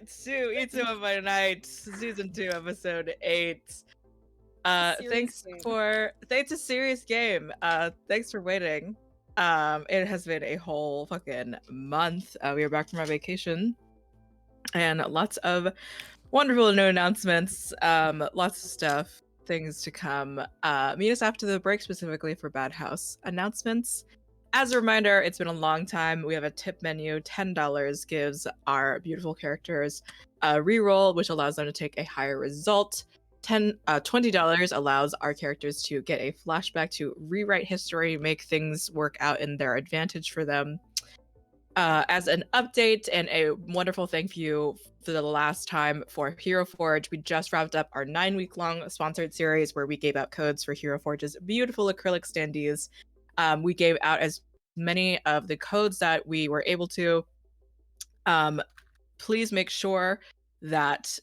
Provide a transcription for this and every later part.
to Itaewon By Night, season 2, episode 8. Thanks a serious game. Thanks for waiting. It has been a whole fucking month. We are back from our vacation, and lots of wonderful new announcements. Lots of stuff, things to come. Meet us after the break, specifically for Bad House announcements. As a reminder, it's been a long time. We have a tip menu. $10 gives our beautiful characters a reroll, which allows them to take a higher result. $20 allows our characters to get a flashback to rewrite history, make things work out in their advantage for them. As an update and a wonderful thank you for the last time for Hero Forge, we just wrapped up our 9-week-long sponsored series where we gave out codes for Hero Forge's beautiful acrylic standees. We gave out as many of the codes that we were able to. Please make sure that,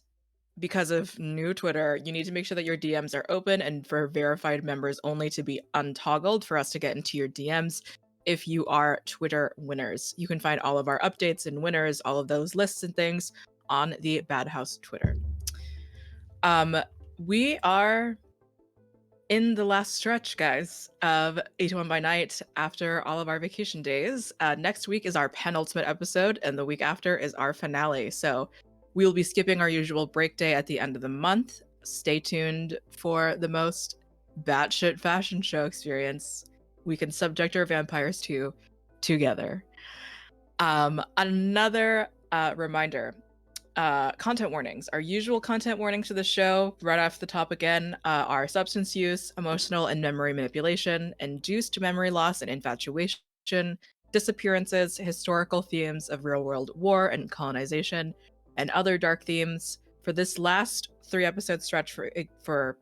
because of new Twitter, you need to make sure that your DMs are open and for verified members only to be untoggled for us to get into your DMs. If you are Twitter winners, you can find all of our updates and winners, all of those lists and things on the Bad House Twitter. We are in the last stretch, guys, of Itaewon By Night after all of our vacation days. Next week is our penultimate episode, and the week after is our finale. So we'll be skipping our usual break day at the end of the month. Stay tuned for the most batshit fashion show experience we can subject our vampires to together. Another reminder. Content warnings. Our usual content warnings to the show, right off the top again, are substance use, emotional and memory manipulation, induced memory loss and infatuation, disappearances, historical themes of real-world war and colonization, and other dark themes. For this last 3-episode stretch for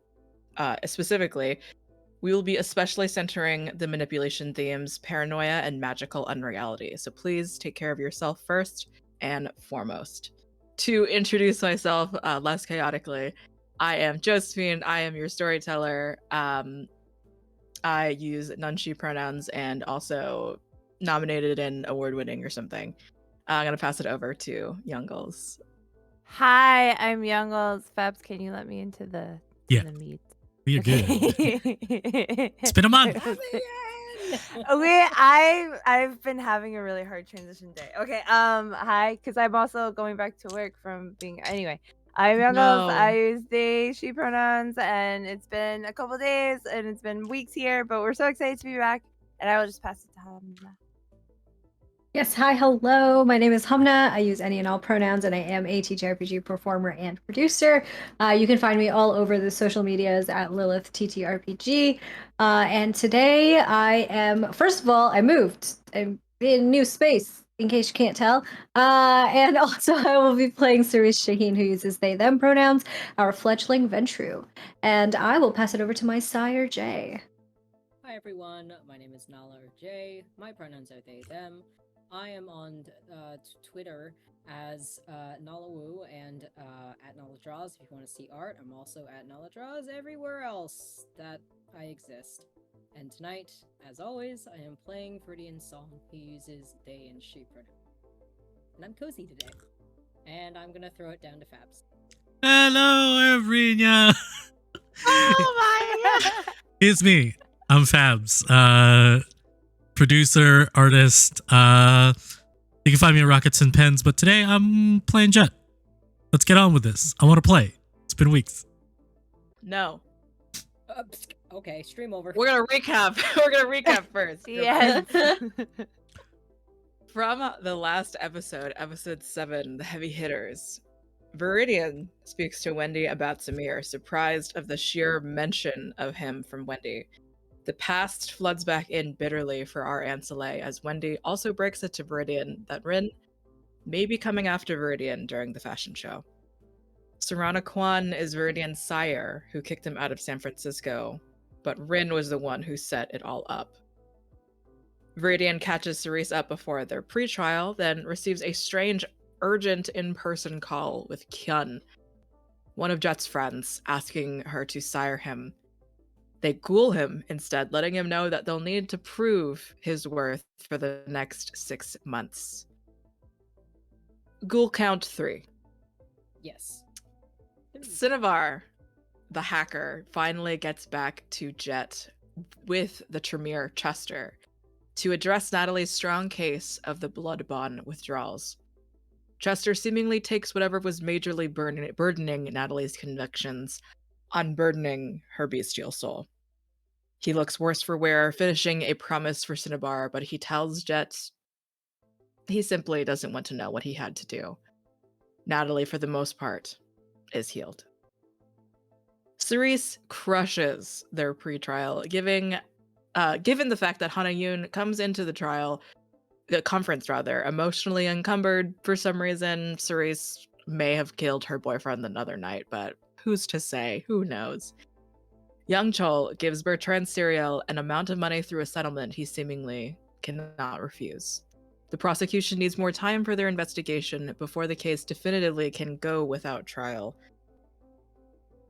specifically, we will be especially centering the manipulation themes, paranoia, and magical unreality. So please take care of yourself first and foremost. To introduce myself less chaotically, I am Josephine. I am your storyteller. I use none-she pronouns and also nominated and award-winning or something. I'm going to pass it over to Youngles. Hi, I'm Youngles. Fabs, can you let me into the meet? You're good. It's been a month. I've been having a really hard transition day. Okay, hi, because I'm also going back to work from being anyway. I'm Youngles. I use they, she pronouns, and it's been a couple days and it's been weeks here, but we're so excited to be back. And I will just pass it to Hamna. Yes, hi, hello. My name is Hamna. I use any and all pronouns, and I am a TTRPG performer and producer. You can find me all over the social medias at Lilith TTRPG. And today I am, first of all, I moved. I'm in a new space, in case you can't tell. And also I will be playing Cerise Shaheen, who uses they, them pronouns, our fledgling Ventru. And I will pass it over to my sire, Jay. Hi everyone, my name is Nala or Jay. My pronouns are they, them. I am on Twitter as NalaWoo and at NalaDraws if you want to see art. I'm also at NalaDraws everywhere else that I exist. And tonight, as always, I am playing Viridian's song. He uses they and she pronouns. And I'm cozy today. And I'm gonna throw it down to Fabs. Hello, everyone. Oh my god! It's me. I'm Fabs. Producer, artist. You can find me at Rockets and Pens, but today I'm playing Jet. Let's get on with this. I want to play. It's been weeks. No. Okay, stream over. We're gonna recap. We're gonna recap first. Yes. From the last episode, episode 7, The Heavy Hitters, Viridian speaks to Wendy about Samir, surprised of the sheer mention of him from Wendy. The past floods back in bitterly for our Aunt Soleil as Wendy also breaks it to Viridian that Rin may be coming after Viridian during the fashion show. Serana Kwan is Viridian's sire, who kicked him out of San Francisco, but Rin was the one who set it all up. Viridian catches Cerise up before their pre-trial, then receives a strange, urgent in-person call with Kyun, one of Jet's friends, asking her to sire him. They ghoul him instead, letting him know that they'll need to prove his worth for the next 6 months. Ghoul count 3. Yes. Cinnabar, the hacker, finally gets back to Jet with the Tremere Chester to address Natalie's strong case of the blood bond withdrawals. Chester seemingly takes whatever was majorly burdening Natalie's convictions, unburdening her bestial soul. He looks worse for wear, finishing a promise for Cinnabar, but he tells Jet he simply doesn't want to know what he had to do. Natalie, for the most part, is healed. Cerise crushes their pre-trial, given the fact that Hana Yoon comes into the conference rather, emotionally encumbered for some reason. Cerise may have killed her boyfriend another night, but who's to say? Who knows? Young Chol gives Bertrand Serial an amount of money through a settlement he seemingly cannot refuse. The prosecution needs more time for their investigation before the case definitively can go without trial.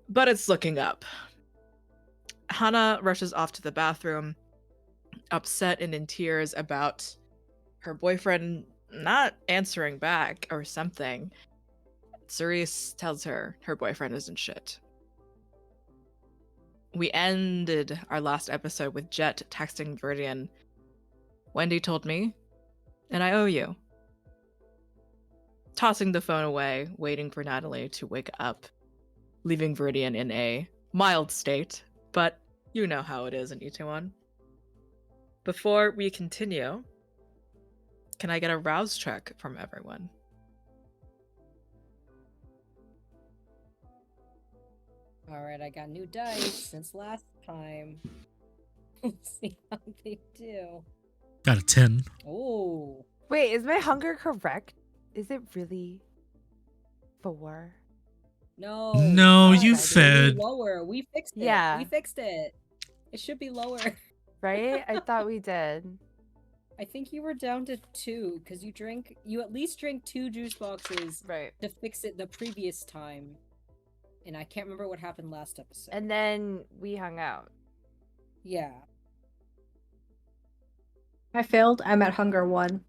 But it's looking up. Hana rushes off to the bathroom, upset and in tears about her boyfriend not answering back or something. Cerise tells her boyfriend isn't shit. We ended our last episode with Jet texting Viridian, "Wendy told me, and I owe you." Tossing the phone away, waiting for Natalie to wake up, leaving Viridian in a mild state, but you know how it is in Itaewon. Before we continue, can I get a rouse check from everyone? Alright, I got new dice since last time. Let's see how they do. Got a 10. Oh. Wait, is my hunger correct? Is it really 4? No. No, you it should be fed. lower. We fixed it. Yeah. We fixed it. It should be lower. Right? I thought we did. I think you were down to 2 because you at least drank 2 juice boxes Right. to fix it the previous time. And I can't remember what happened last episode. And then we hung out. Yeah. I failed. I'm at hunger 1.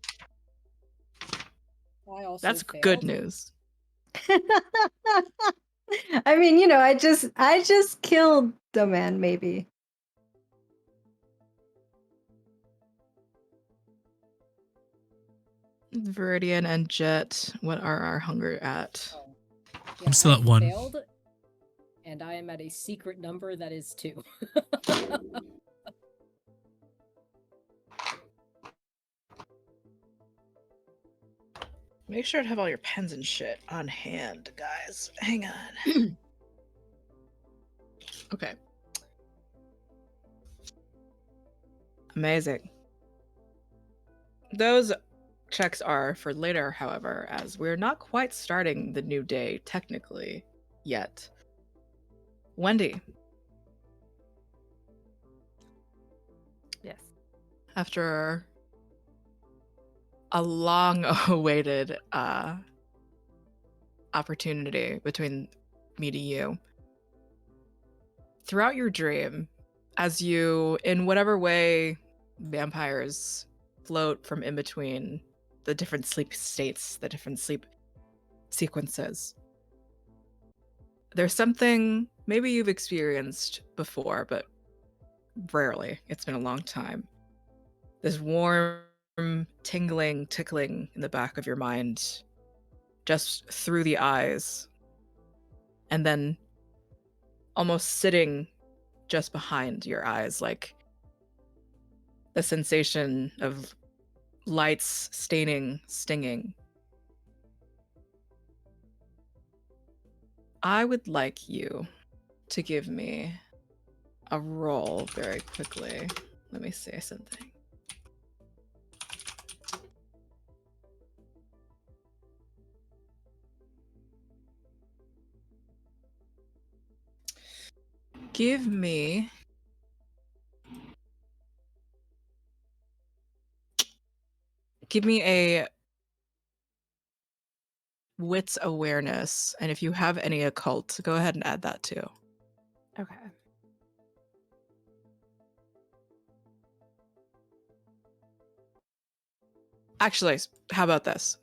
I also That's failed. good news. I mean, you know, I just killed the man, maybe. Viridian and Jet, what are our hunger at? Oh. Yeah, I'm still I at 1. Failed, and I am at a secret number that is 2. Make sure to have all your pens and shit on hand, guys. Hang on. Okay. Amazing. Those checks are for later, however, as we're not quite starting the new day technically yet. Wendy. Yes. After a long awaited opportunity between me to you, throughout your dream, as you, in whatever way vampires float from in between the different sleep states, the different sleep sequences, there's something maybe you've experienced before, but rarely. It's been a long time. This warm, tingling, tickling in the back of your mind, just through the eyes, and then almost sitting just behind your eyes, like the sensation of lights staining, stinging. I would like you to give me a roll very quickly. Let me say something. Give me a wits awareness, and if you have any occult, go ahead and add that too. Okay. Actually, how about this?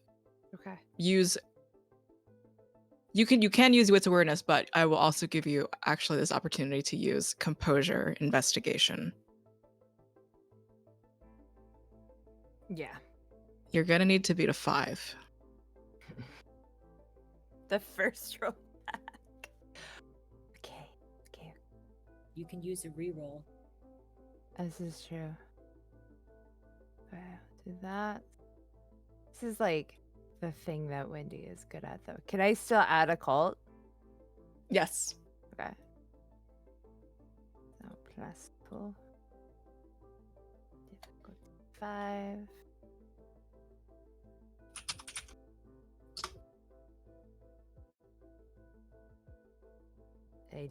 Okay. Use You can use wits awareness, but I will also give you actually this opportunity to use composure investigation. Yeah. You're gonna need to beat a 5. The first roll back. Okay. You can use a reroll. This is true. Okay, I'll do that. This is like the thing that Wendy is good at, though. Can I still add a cult? Yes. Okay. So plus pull. Difficulty 5.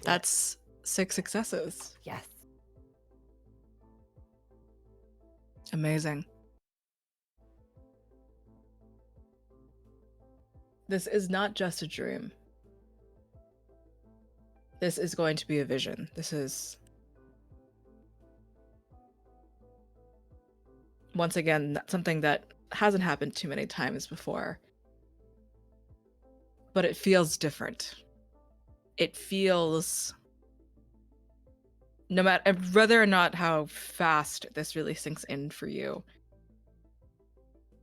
That's 6 successes. Yes. Amazing. This is not just a dream. This is going to be a vision. This is, once again, something that hasn't happened too many times before. But it feels different. It feels, no matter whether or not how fast this really sinks in for you,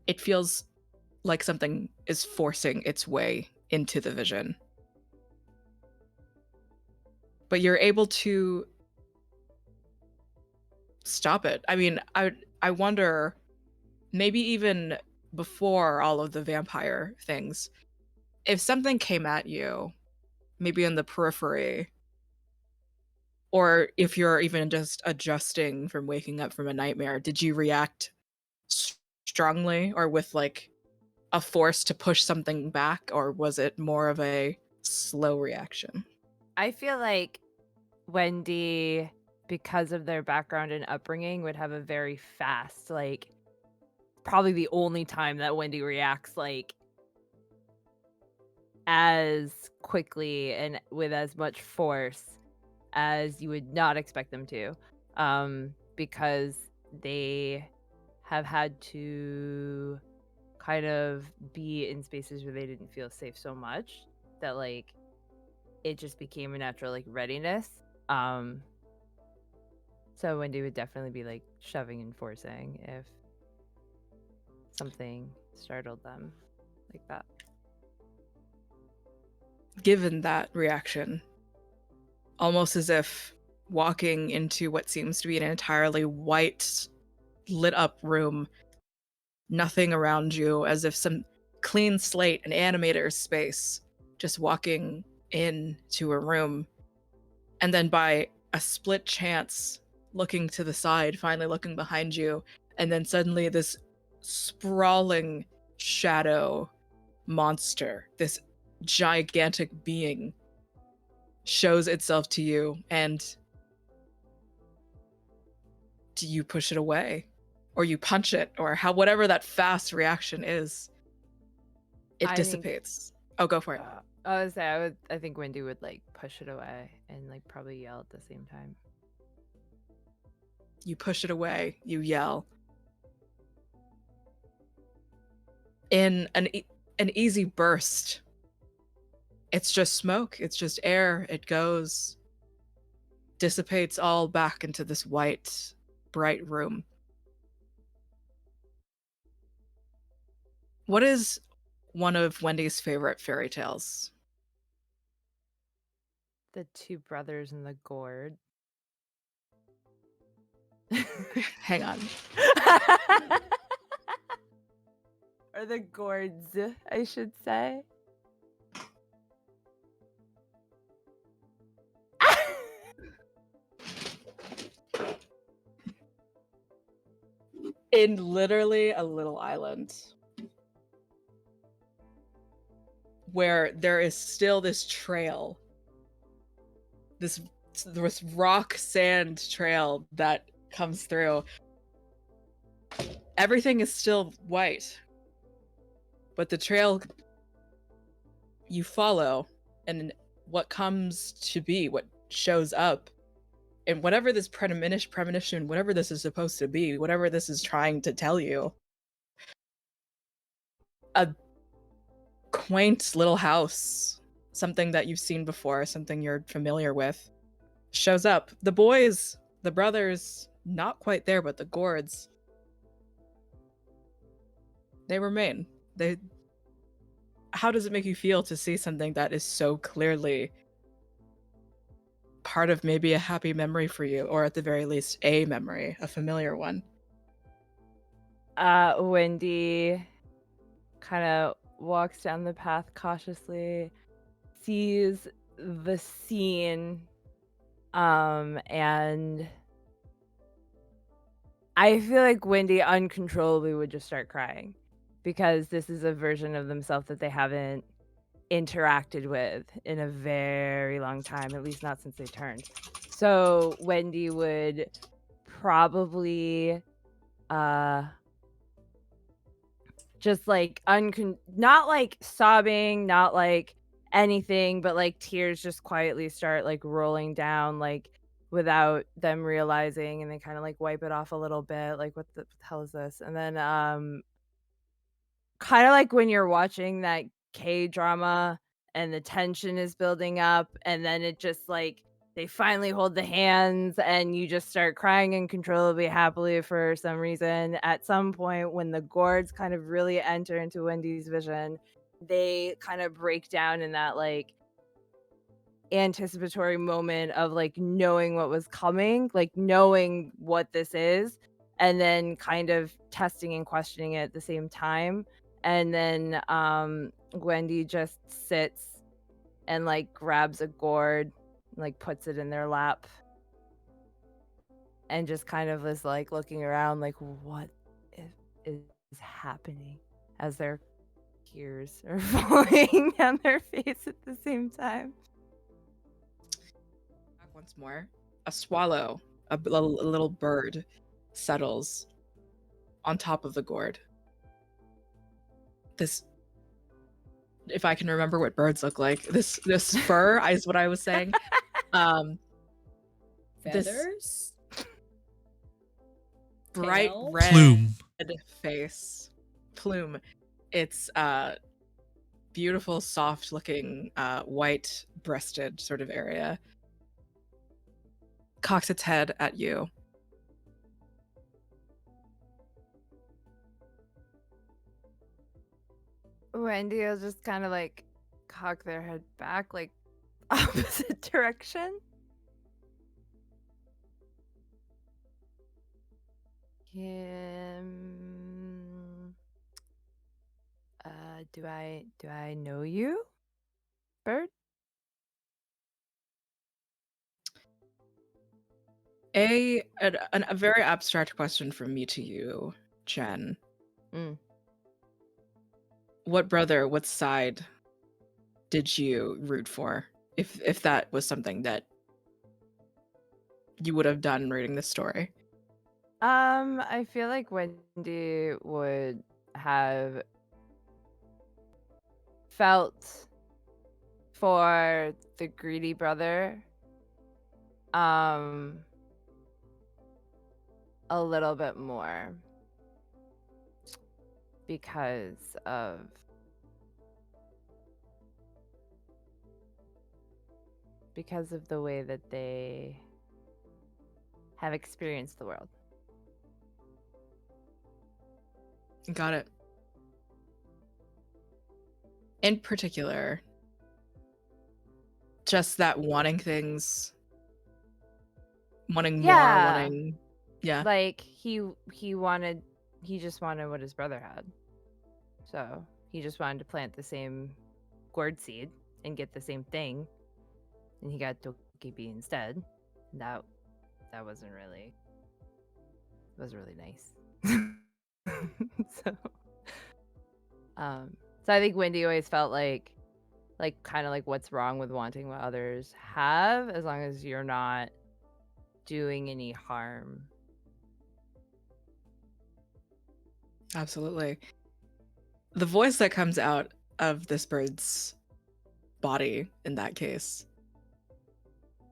it feels like something is forcing its way into the vision. But you're able to stop it. I mean, I wonder, maybe even before all of the vampire things, if something came at you, maybe in the periphery, or if you're even just adjusting from waking up from a nightmare, did you react strongly or with like a force to push something back, or was it more of a slow reaction? I feel like Wendy, because of their background and upbringing, would have a very fast, like, probably the only time that Wendy reacts like as quickly and with as much force as you would not expect them to, because they have had to kind of be in spaces where they didn't feel safe so much that like it just became a natural like readiness. So Wendy would definitely be like shoving and forcing if something startled them like that. Given that reaction, almost as if walking into what seems to be an entirely white, lit up room, nothing around you, as if some clean slate, an animator's space, just walking into a room, and then by a split chance, looking to the side, finally looking behind you, and then suddenly this sprawling shadow monster, this gigantic being, shows itself to you. And do you push it away, or you punch it, or whatever that fast reaction is, it dissipates. Go for it. I would say I think Wendy would like push it away and like probably yell at the same time. You push it away, you yell. In an easy burst, it's just smoke, it's just air, it goes, dissipates all back into this white, bright room. What is one of Wendy's favorite fairy tales? The Two Brothers in the Gourd. Hang on. Or the gourds, I should say. In literally a little island where there is still this trail, this rock sand trail that comes through. Everything is still white, but the trail you follow, and what comes to be, what shows up, and whatever this premonition, whatever this is supposed to be, whatever this is trying to tell you, a quaint little house something that you've seen before, something you're familiar with, shows up. The boys, the brothers, not quite there, but the gourds, they remain. How does it make you feel to see something that is so clearly part of maybe a happy memory for you, or at the very least a memory, a familiar one? Wendy kind of walks down the path cautiously, sees the scene, and I feel like Wendy uncontrollably would just start crying, because this is a version of themselves that they haven't interacted with in a very long time, at least not since they turned. So Wendy would probably just like not like sobbing, not like anything, but like tears just quietly start like rolling down, like without them realizing, and they kind of like wipe it off a little bit, like what the hell is this? And then kind of like when you're watching that K-drama and the tension is building up, and then it just like they finally hold the hands and you just start crying uncontrollably happily for some reason. At some point when the gourds kind of really enter into Wendy's vision, they kind of break down in that like anticipatory moment of like knowing what was coming, like knowing what this is, and then kind of testing and questioning it at the same time. And then Wendy just sits and like grabs a gourd, like puts it in their lap, and just kind of is like looking around like what is happening as their tears are falling down their face at the same time. Once more, a swallow, a little bird, settles on top of the gourd. This, if I can remember what birds look like, this fur is what I was saying. Feathers? Bright Tail? red Plume. Plume. It's beautiful, soft looking, white breasted sort of area. Cocks its head at you. Wendy will just kind of like cock their head back, like opposite direction. Do I know you, bird? A very abstract question from me to you, Jen. What brother, what side did you root for? If that was something that you would have done reading this story. I feel like Wendy would have felt for the greedy brother a little bit more because of the way that they have experienced the world. Got it. In particular, just that wanting things, wanting more, wanting, yeah. Like he just wanted what his brother had. So he just wanted to plant the same gourd seed and get the same thing, and he got Togepi instead. And that wasn't really nice. So I think Wendy always felt like kind of like what's wrong with wanting what others have, as long as you're not doing any harm. Absolutely. The voice that comes out of this bird's body in that case,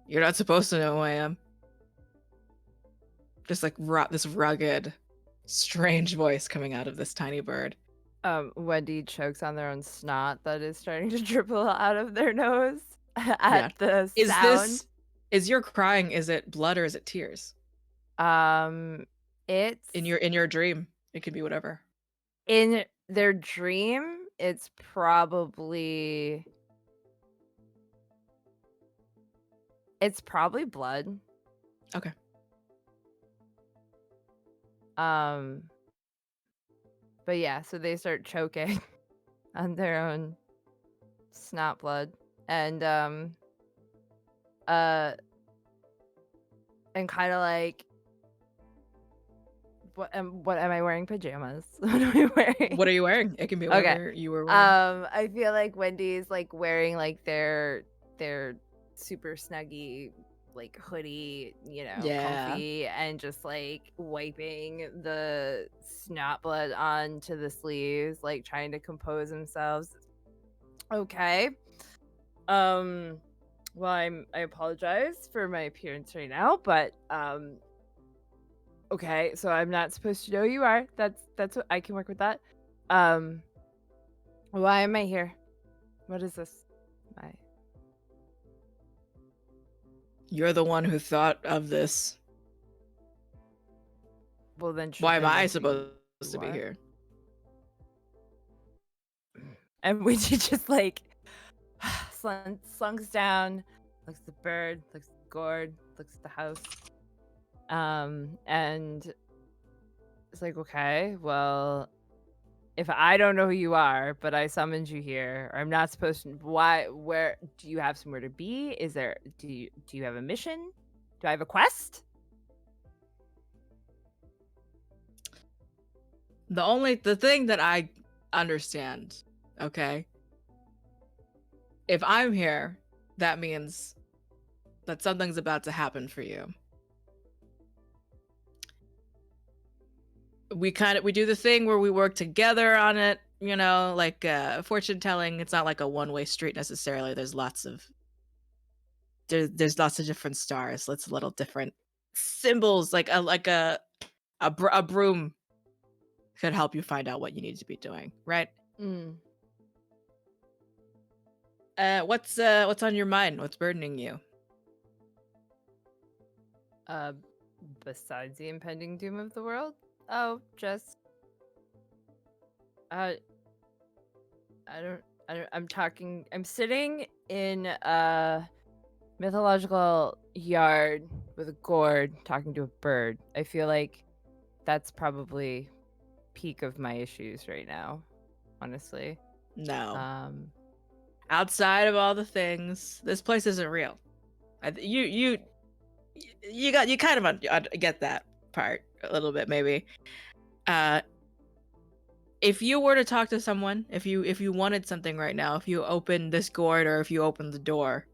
you're not supposed to know who I am. Just like this rugged, strange voice coming out of this tiny bird. Wendy chokes on their own snot that is starting to dribble out of their nose at the sound. Is your crying, is it blood or is it tears? It's in your dream. It could be whatever. In their dream, it's probably blood. Okay. But yeah, so they start choking on their own snot blood, and kind of like, what am I wearing? Pajamas? What am I wearing? What are you wearing? It can be whatever you were wearing. I feel like Wendy's like wearing like their super snuggy like hoodie, comfy, and just like wiping the snot blood onto the sleeves, like trying to compose themselves. Okay. Well, I apologize for my appearance right now, but okay, so I'm not supposed to know who you are. That's what I can work with that. Why am I here? What is this? You're the one who thought of this. Well, then why am I supposed to be here? And Ouija just like slunks down, looks at the bird, looks at the gourd, looks at the house, and it's like, okay, well, if I don't know who you are, but I summoned you here, or I'm not supposed to, where do you have somewhere to be? Is there, do you have a mission? Do I have a quest? The thing that I understand, okay? If I'm here, that means that something's about to happen for you. We do the thing where we work together on it, like fortune telling. It's not like a one-way street necessarily. There's lots of different stars. It's a little different symbols, like a broom could help you find out what you need to be doing, right? What's on your mind? What's burdening you? Besides the impending doom of the world? Just I'm sitting in a mythological yard with a gourd talking to a bird. I feel like that's probably peak of my issues right now, honestly. No. Outside of all the things, this place isn't real. You kind of get that part a little bit, maybe. If you were to talk to someone, if you wanted something right now, if you opened this gourd or if you opened the door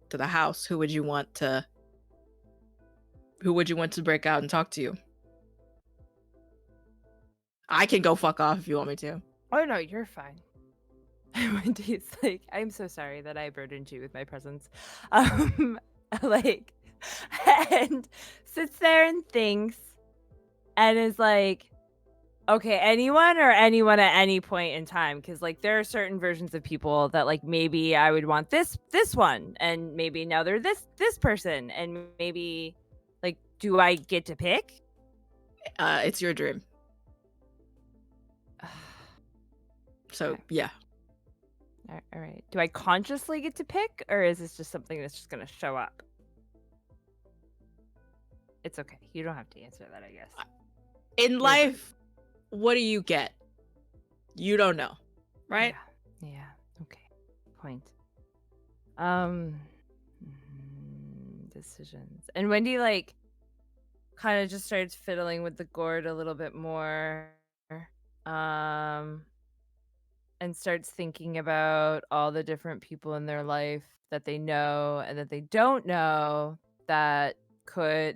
to the house, who would you want to break out and talk to you? I can go fuck off if you want me to. Oh no, you're fine. Wendy's like, I'm so sorry that I burdened you with my presence. Like, and sits there and thinks and is like, okay, anyone at any point in time, because like there are certain versions of people that like maybe I would want this one, and maybe now they're this person, and maybe like, do I get to pick? It's your dream. So yeah. All right. Do I consciously get to pick, or is this just something that's just gonna show up? It's okay. You don't have to answer that, I guess. In life, what do you get? You don't know, right? Yeah. Okay. Point. Decisions. And Wendy like kind of just starts fiddling with the gourd a little bit more. And starts thinking about all the different people in their life that they know and that they don't know that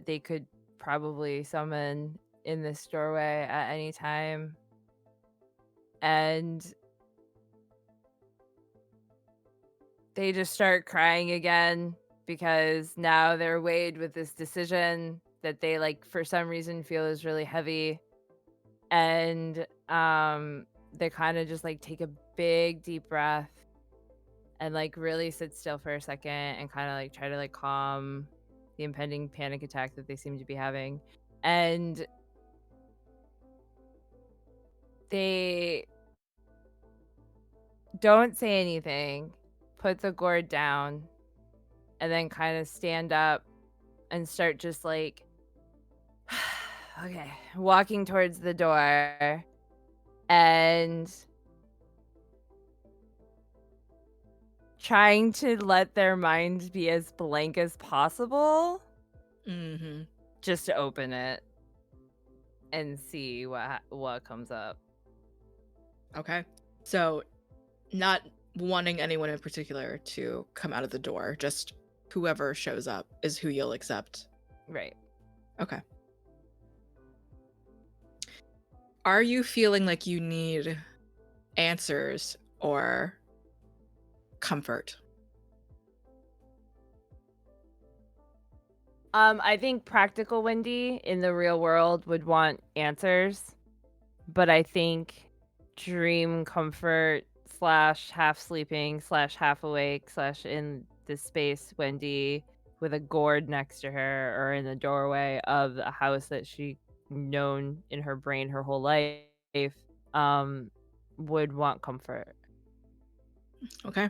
they could probably summon in this doorway at any time. And they just start crying again because now they're weighed with this decision that they like for some reason feel is really heavy. And they kind of just like take a big deep breath and like really sit still for a second and kind of like try to like calm the impending panic attack that they seem to be having. And they don't say anything, put the gourd down, and then kind of stand up and start just like, okay, walking towards the door and trying to let their mind be as blank as possible. Mm-hmm. Just to open it and see what comes up. Okay. So, not wanting anyone in particular to come out of the door, just whoever shows up is who you'll accept. Right. Okay. Are you feeling like you need answers or comfort? I think practical Wendy in the real world would want answers, but I think dream comfort / half sleeping / half awake / in this space Wendy with a gourd next to her or in the doorway of a house that she known in her brain her whole life would want comfort. Okay.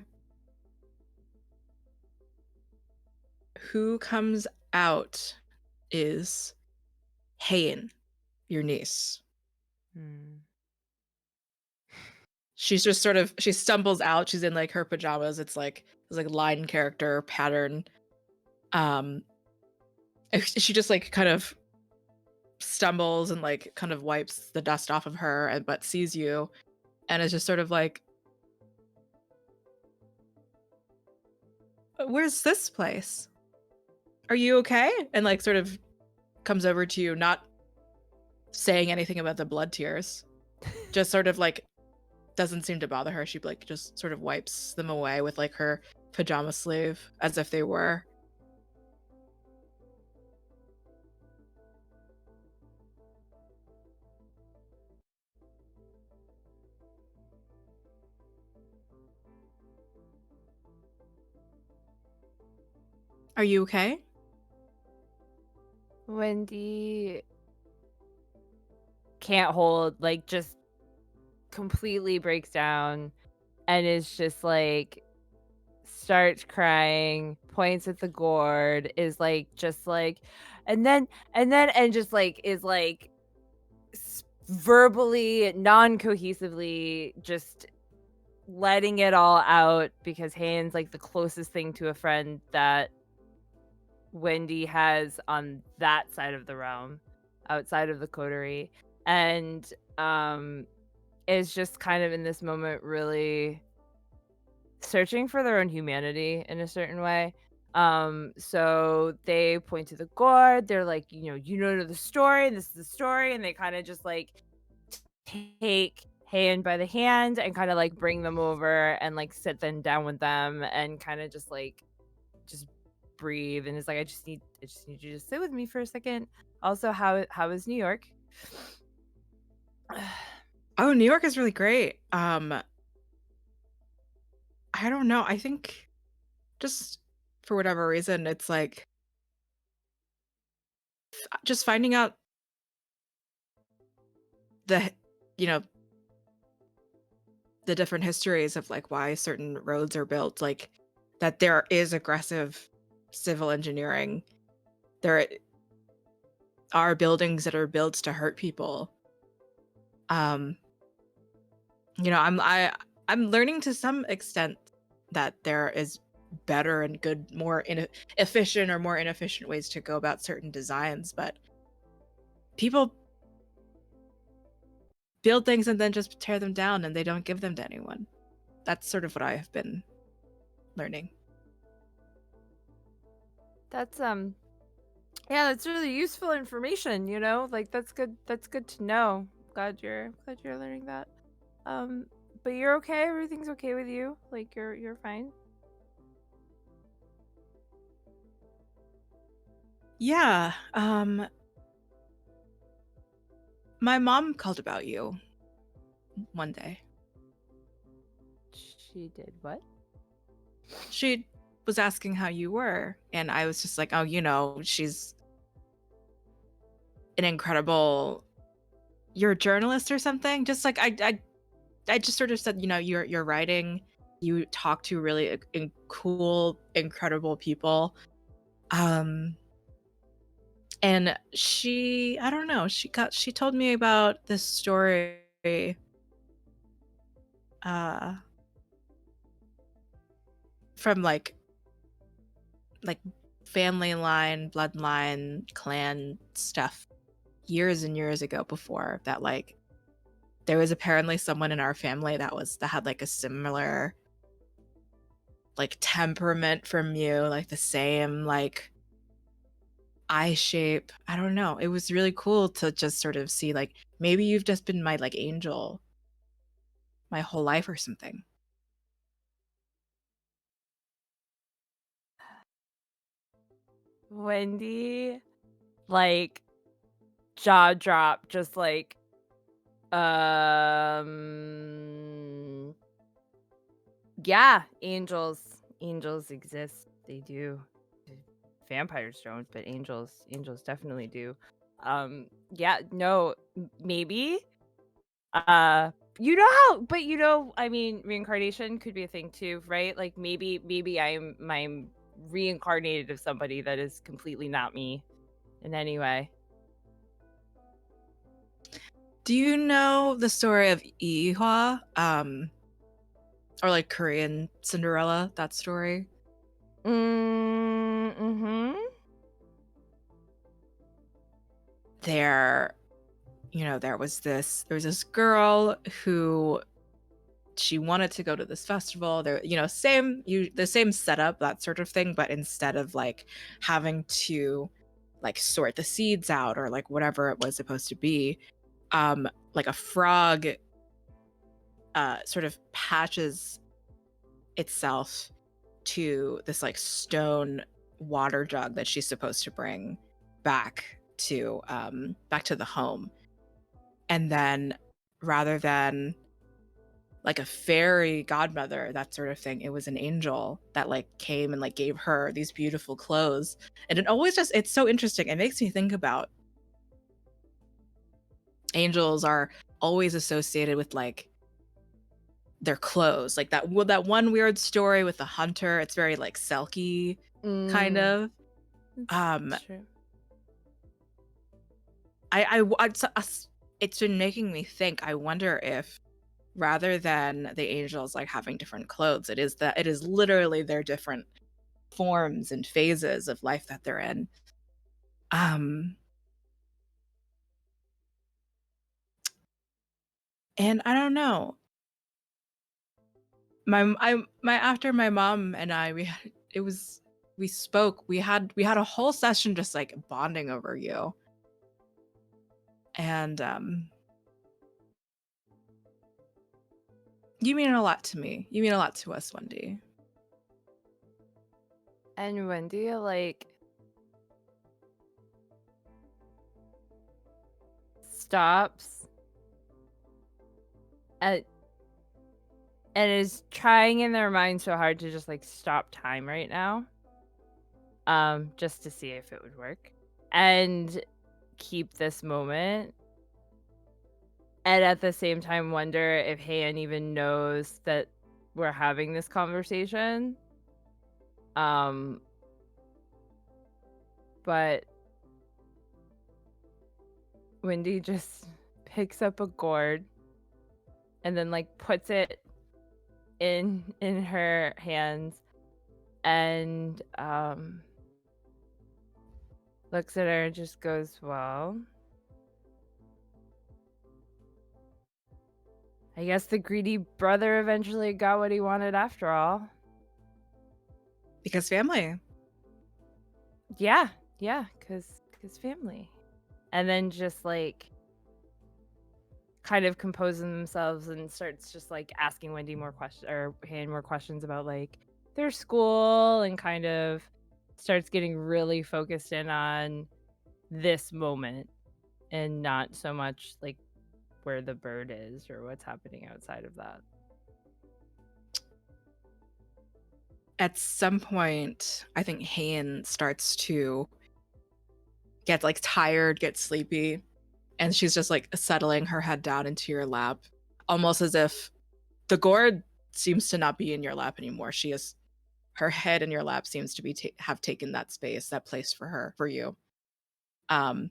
Who comes out is Hayen, your niece. She's just sort of, she stumbles out. She's in like her pajamas. It's like this like line character pattern. She just like kind of stumbles and like kind of wipes the dust off of her and but sees you and is just sort of like, where's this place? Are you okay? And like sort of comes over to you, not saying anything about the blood tears. Just sort of like doesn't seem to bother her. She like just sort of wipes them away with like her pajama sleeve as if they were. Are you okay? Wendy can't hold, like just completely breaks down and is just like starts crying, points at the gourd, is like just like and just like is like verbally non-cohesively just letting it all out because Hayen's like the closest thing to a friend that Wendy has on that side of the realm, outside of the coterie, and is just kind of in this moment really searching for their own humanity in a certain way. So they point to the gourd. They're like, you know the story. This is the story, and they kind of just like take Hayen by the hand and kind of like bring them over and like sit them down with them and kind of just breathe. And it's like, I just need you to sit with me for a second. Also, how is New York? Oh, New York is really great. I don't know. I think just for whatever reason, it's like just finding out the, the different histories of like why certain roads are built, like that there is aggressive civil engineering. There are buildings that are built to hurt people. I'm learning to some extent that there is better and good, more efficient or more inefficient ways to go about certain designs, but people build things and then just tear them down and they don't give them to anyone. That's sort of what I have been learning. That's that's really useful information, like that's good to know. Glad you're learning that. But you're okay? Everything's okay with you? Like you're fine? Yeah, my mom called about you one day. She did what? She was asking how you were, and I was just like, oh, you know, she's an incredible. You're a journalist or something. Just like I just sort of said, you know, you're writing. You talk to really cool, incredible people. And I don't know, she told me about this story from like family line, bloodline, clan stuff years and years ago, before that, like there was apparently someone in our family that had like a similar like temperament from you, like the same like eye shape. I don't know. It was really cool to just sort of see like maybe you've just been my like angel my whole life or something. Wendy, like, jaw drop, just like, yeah, angels exist. They do. Vampires don't, but angels definitely do. Yeah, no, maybe. You know how, but you know, I mean, reincarnation could be a thing too, right? Like maybe I'm reincarnated of somebody that is completely not me in any way. Do you know the story of Ihwa? Or like Korean Cinderella, that story? Mm-hmm. There, you know, there was this girl who she wanted to go to this festival. There, you know, the same setup, that sort of thing, but instead of like having to like sort the seeds out or like whatever it was supposed to be, like a frog sort of patches itself to this like stone water jug that she's supposed to bring back to the home. And then rather than like a fairy godmother, that sort of thing, it was an angel that like came and like gave her these beautiful clothes. And it's so interesting. It makes me think about angels are always associated with like their clothes, like that one weird story with the hunter. It's very like Selkie kind of. That's true. It's been making me think. I wonder if rather than the angels like having different clothes, it is literally their different forms and phases of life that they're in. And I don't know. After my mom and I, we spoke. We had a whole session just like bonding over you. And you mean a lot to me. You mean a lot to us, Wendy. And Wendy, like, stops at and is trying in their mind so hard to just like stop time right now, just to see if it would work and keep this moment, and at the same time wonder if Heian even knows that we're having this conversation. But Wendy just picks up a gourd and then like puts it in her hands and looks at her and just goes, well, I guess the greedy brother eventually got what he wanted after all. Because family. Yeah, because family. And then just like kind of composing themselves and starts just like asking Wendy more questions or Heian more questions about like their school, and kind of starts getting really focused in on this moment and not so much like where the bird is or what's happening outside of that. At some point, I think Hain starts to get like tired, get sleepy, and she's just like settling her head down into your lap, almost as if the gourd seems to not be in your lap anymore. Her head in your lap seems to be have taken that space, that place for you. And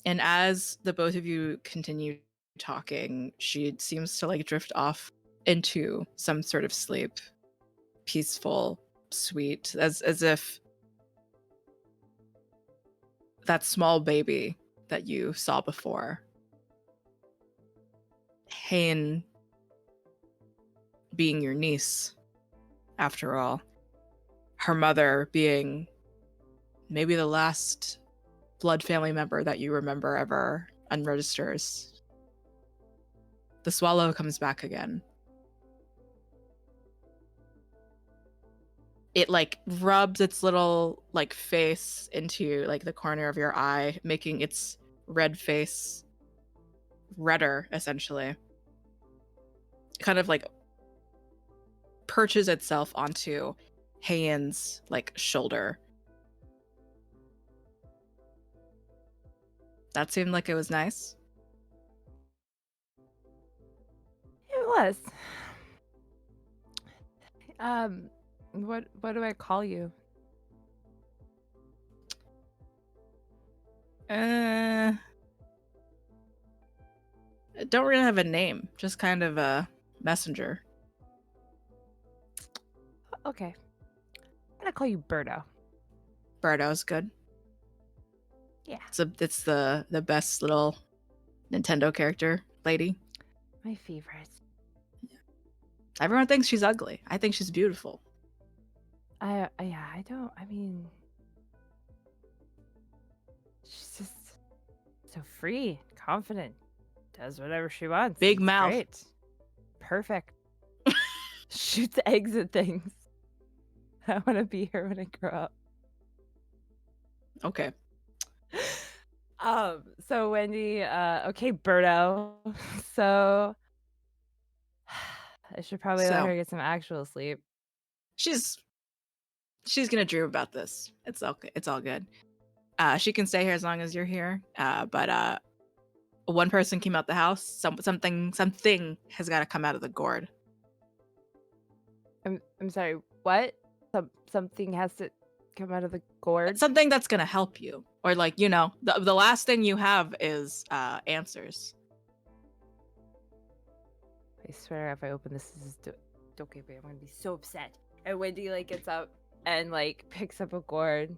as the both of you continue talking, she seems to like drift off into some sort of sleep, peaceful, sweet, as if that small baby that you saw before, Hain being your niece, after all, her mother being maybe the last blood family member that you remember ever unregisters. The swallow comes back again. It like rubs its little like face into like the corner of your eye, making its red face redder, essentially. Kind of like perches itself onto Hain's like shoulder. That seemed like it was nice. It was. What do I call you? I don't really have a name, just kind of a messenger. Okay. I'm gonna call you Birdo. Birdo's good. Yeah. It's the best little Nintendo character lady. My favorite. Everyone thinks she's ugly. I think she's beautiful. I mean, she's just so free, confident, does whatever she wants. Big It's mouth. Great. Perfect. Shoots eggs at things. I want to be her when I grow up. Okay. So Wendy, okay, Birdo. So I should probably let her get some actual sleep. She's gonna dream about this. It's okay. It's all good. She can stay here as long as you're here. But one person came out the house. Something has got to come out of the gourd. I'm sorry. What? Something has to come out of the gourd. Something that's gonna help you, or like the last thing you have is answers. I swear, if I open this is okay, but I'm gonna be so upset. And Wendy like gets up and like picks up a gourd.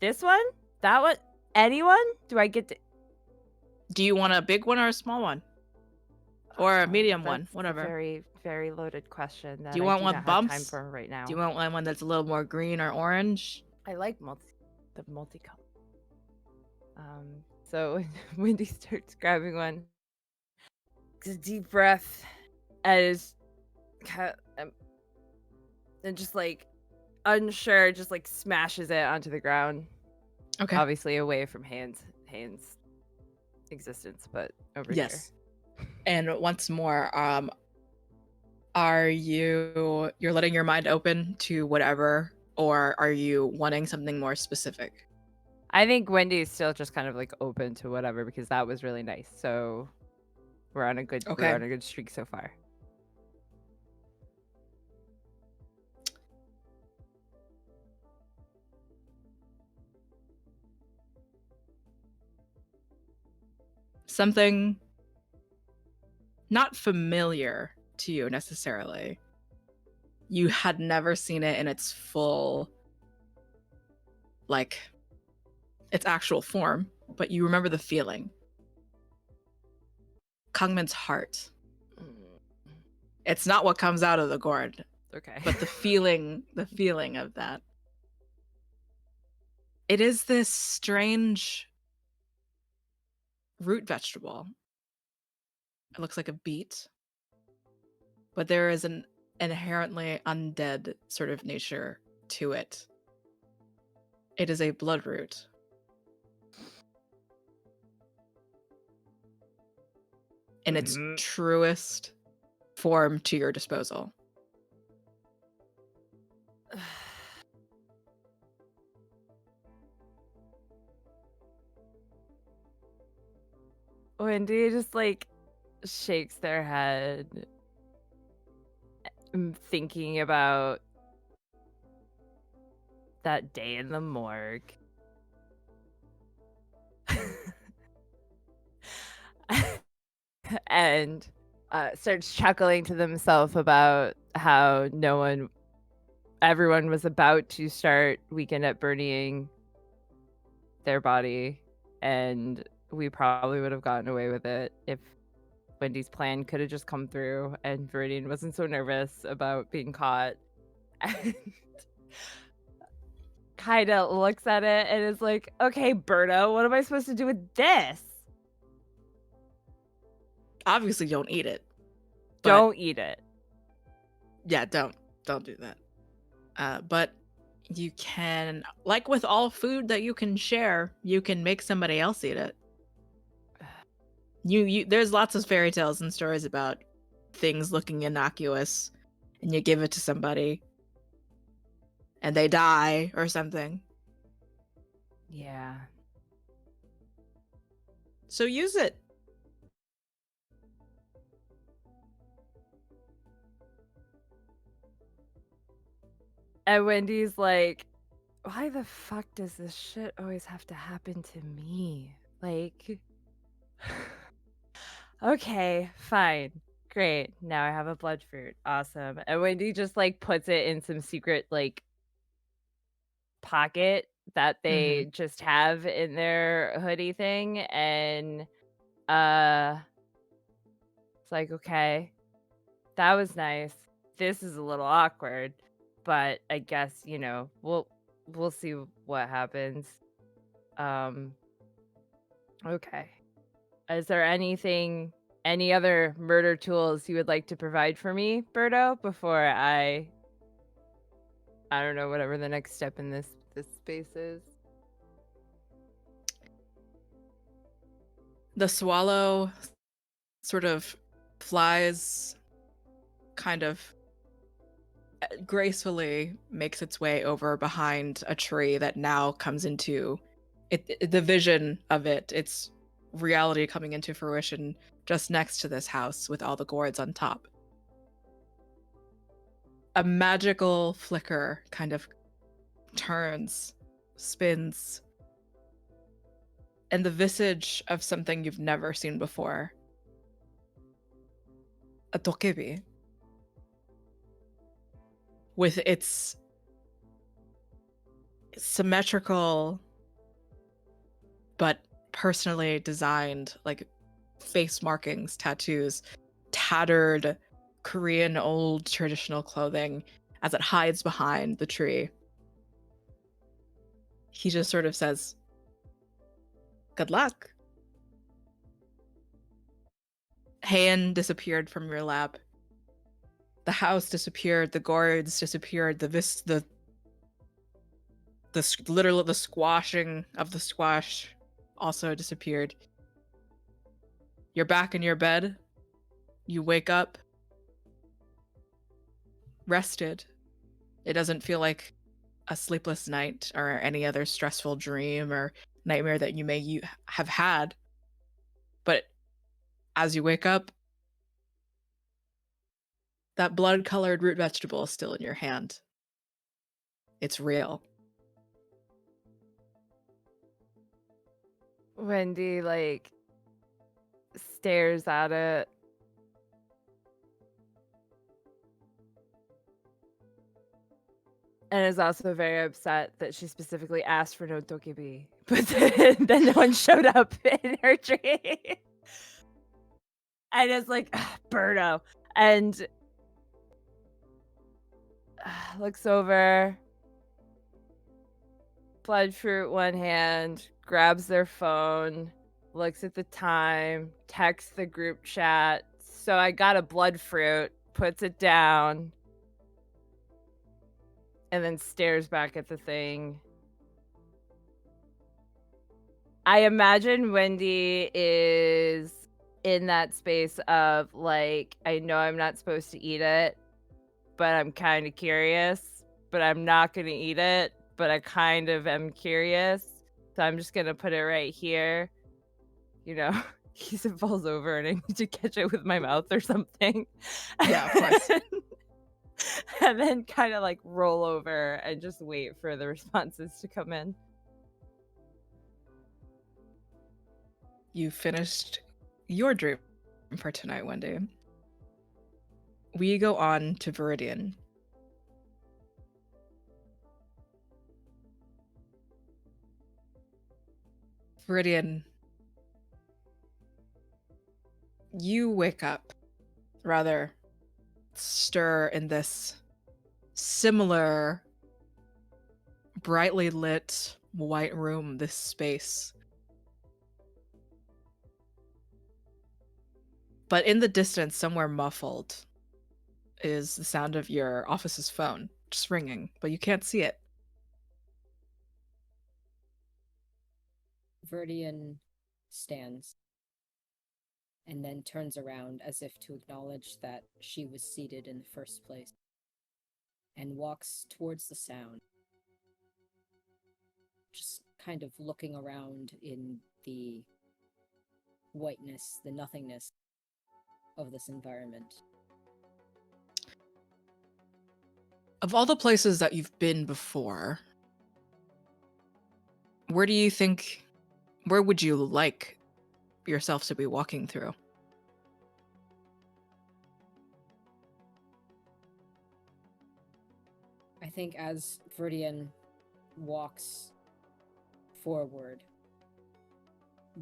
This one? That one? Anyone? Do I get to? Do you want a big one or a small one, or a medium one? Whatever. A very, very loaded question. That Do you want one not bumps? have time for right now. Do you want one that's a little more green or orange? I like the multicolor. So Wendy starts grabbing one. Takes a deep breath, and just like unsure, just like smashes it onto the ground. Okay. Obviously away from Hain's existence, but over here. Yes. And once more, are you're letting your mind open to whatever, or are you wanting something more specific? I think Wendy's still just kind of like open to whatever, because that was really nice. So we're on a good streak so far. Something not familiar to you necessarily. You had never seen it in its full, like, its actual form, but you remember the feeling. Kangmin's heart. It's not what comes out of the gourd. Okay. But the feeling of that. It is this strange root vegetable. It looks like a beet, but there is an inherently undead sort of nature to it. It is a bloodroot. in its truest form to your disposal. Wendy just like shakes their head, thinking about that day in the morgue. And starts chuckling to themselves about how everyone was about to start Weekend at Bernieing their body, and we probably would have gotten away with it if Wendy's plan could have just come through and Viridian wasn't so nervous about being caught. And kind of looks at it and is like, okay, Berto, what am I supposed to do with this? Obviously, don't eat it. Don't eat it. Yeah, don't do that. But you can, like with all food that you can share, you can make somebody else eat it. There's lots of fairy tales and stories about things looking innocuous, and you give it to somebody, and they die or something. Yeah. So use it. And Wendy's like, why the fuck does this shit always have to happen to me? Like, okay, fine. Great. Now I have a blood fruit. Awesome. And Wendy just like puts it in some secret like pocket that they just have in their hoodie thing, and it's like, okay, that was nice. This is a little awkward, but I guess, we'll see what happens. Okay. Is there any other murder tools you would like to provide for me, Berto, before I don't know, whatever the next step in this space is? The swallow sort of flies, kind of gracefully makes its way over behind a tree that now comes into the vision of its reality coming into fruition just next to this house with all the gourds on top. A magical flicker kind of turns, spins, and the visage of something you've never seen before. A tokebi. With its symmetrical but personally designed like face markings, tattoos, tattered Korean old traditional clothing as it hides behind the tree. He just sort of says, "Good luck." Heian disappeared from your lap. The house disappeared, the gourds disappeared, the squashing of the squash also disappeared. You're back in your bed. You wake up rested. It doesn't feel like a sleepless night or any other stressful dream or nightmare that you may have had. But as you wake up, that blood-colored root vegetable is still in your hand. It's real. Wendy like stares at it. And is also very upset that she specifically asked for no tokebi. But then no one showed up in her tree. And it's like, Berto. And looks over, blood fruit one hand, grabs their phone, looks at the time, texts the group chat. So I got a blood fruit, puts it down, and then stares back at the thing. I imagine Wendy is in that space of like, I know I'm not supposed to eat it, but I'm kind of curious, but I'm not going to eat it, but I kind of am curious. So I'm just going to put it right here. You know, case it falls over and I need to catch it with my mouth or something. Yeah, of course. And then kind of like roll over and just wait for the responses to come in. You finished your dream for tonight, Wendy. We go on to Viridian. Viridian, you wake up, rather stir in this similar brightly lit white room, this space. But in the distance, somewhere muffled, is the sound of your office's phone just ringing, but you can't see it. Viridian stands and then turns around as if to acknowledge that she was seated in the first place and walks towards the sound, just kind of looking around in the whiteness, the nothingness of this environment. Of all the places that you've been before, where would you like yourself to be walking through? I think as Viridian walks forward,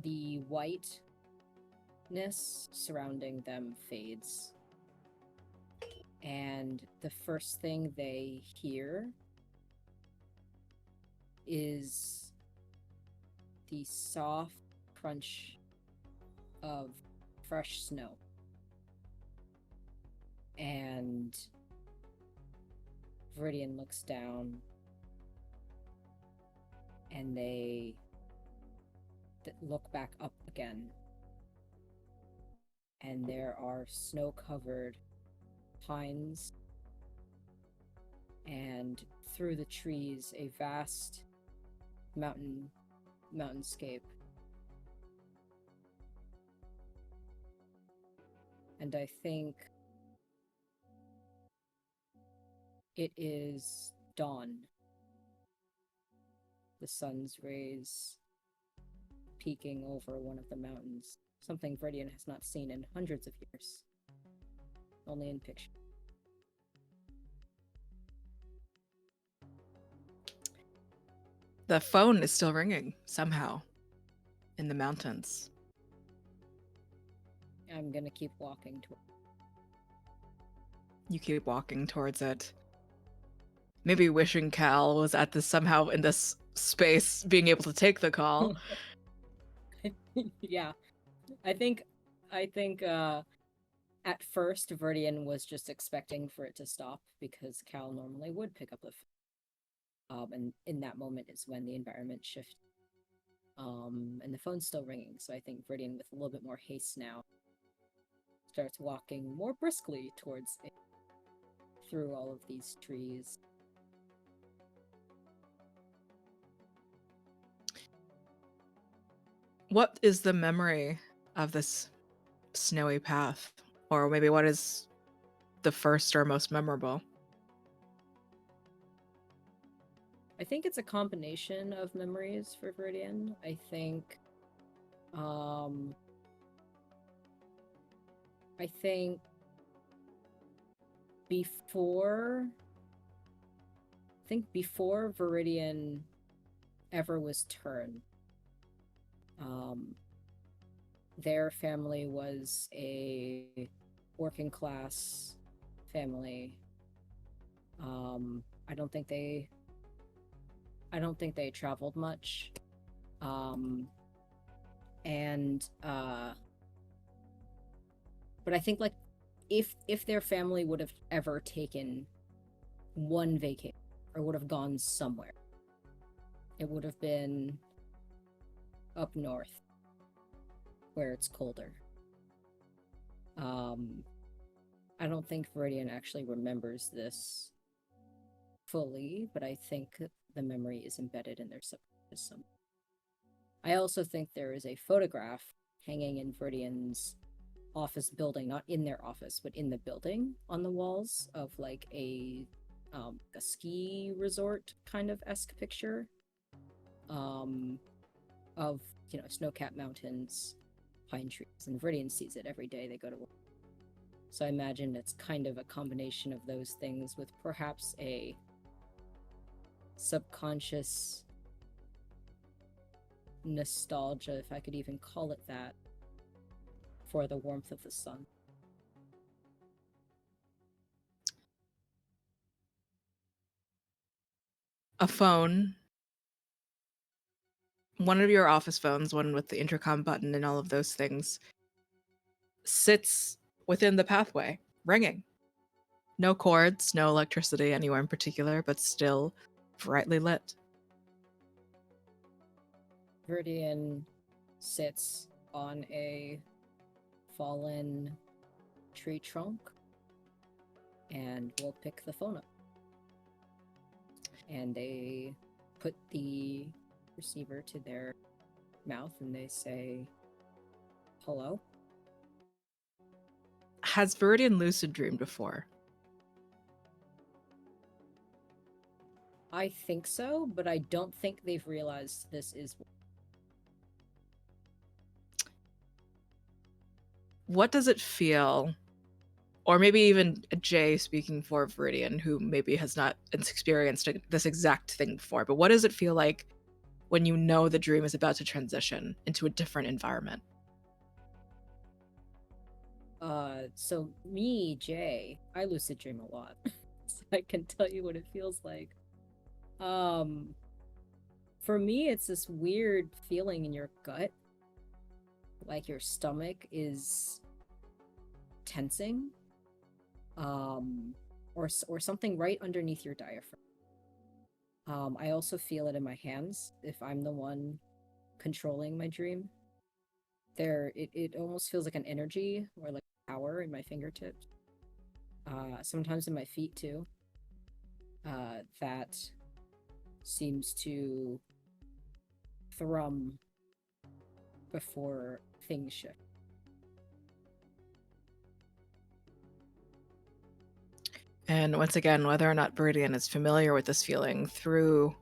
the whiteness surrounding them fades. And the first thing they hear is the soft crunch of fresh snow. And Viridian looks down and they look back up again. And there are snow-covered pines, and through the trees a vast mountainscape. And I think it is dawn. The sun's rays peeking over one of the mountains, something Viridian has not seen in hundreds of years, only in picture. The phone is still ringing somehow in the mountains. I'm gonna keep walking to it. You keep walking towards it. Maybe wishing Cal was at this somehow in this space, being able to take the call. Yeah. I think at first Viridian was just expecting for it to stop because Cal normally would pick up the phone. And in that moment is when the environment shifted. And the phone's still ringing, so I think Viridian, with a little bit more haste now, starts walking more briskly towards it through all of these trees. What is the memory of this snowy path? Or maybe what is the first or most memorable? I think it's a combination of memories for Viridian. I think before Viridian ever was turned, their family was a working class family. I don't think they traveled much. But I think, like, if their family would have ever taken one vacation or would have gone somewhere, it would have been up north where it's colder. I don't think Viridian actually remembers this fully, but I think the memory is embedded in their subconscious. I also think there is a photograph hanging in Viridian's office building, not in their office, but in the building on the walls of like a ski resort kind of esque picture of, you know, snow-capped mountains, pine trees, and Viridian sees it every day they go to work. So I imagine it's kind of a combination of those things with perhaps a subconscious nostalgia, if I could even call it that, for the warmth of the sun. A phone, one of your office phones, one with the intercom button and all of those things, sits within the pathway, ringing. No cords, no electricity anywhere in particular, but still brightly lit. Viridian sits on a fallen tree trunk and will pick the phone up. And they put the receiver to their mouth and they say, "Hello?" Has Viridian lucid dreamed before? I think so, but I don't think they've realized this is. What does it feel, or maybe even Jay speaking for Viridian, who maybe has not experienced this exact thing before, but what does it feel like when you know the dream is about to transition into a different environment? So me, Jay, I lucid dream a lot. So I can tell you what it feels like. For me, it's this weird feeling in your gut, like your stomach is tensing, or something right underneath your diaphragm. I also feel it in my hands if I'm the one controlling my dream. It almost feels like an energy or like power in my fingertips. Sometimes in my feet too. That seems to thrum before things shift. And once again, whether or not Viridian is familiar with this feeling through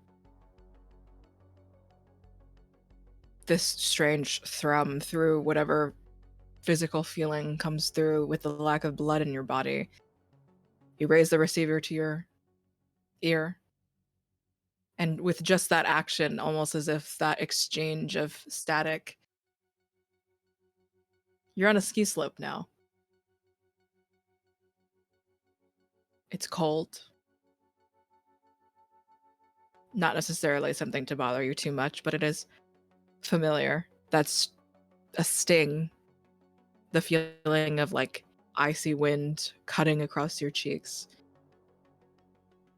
this strange thrum, through whatever physical feeling comes through with the lack of blood in your body, you raise the receiver to your ear. And with just that action, almost as if that exchange of static, you're on a ski slope now. It's cold. Not necessarily something to bother you too much, but it is familiar. That's a sting. The feeling of like icy wind cutting across your cheeks.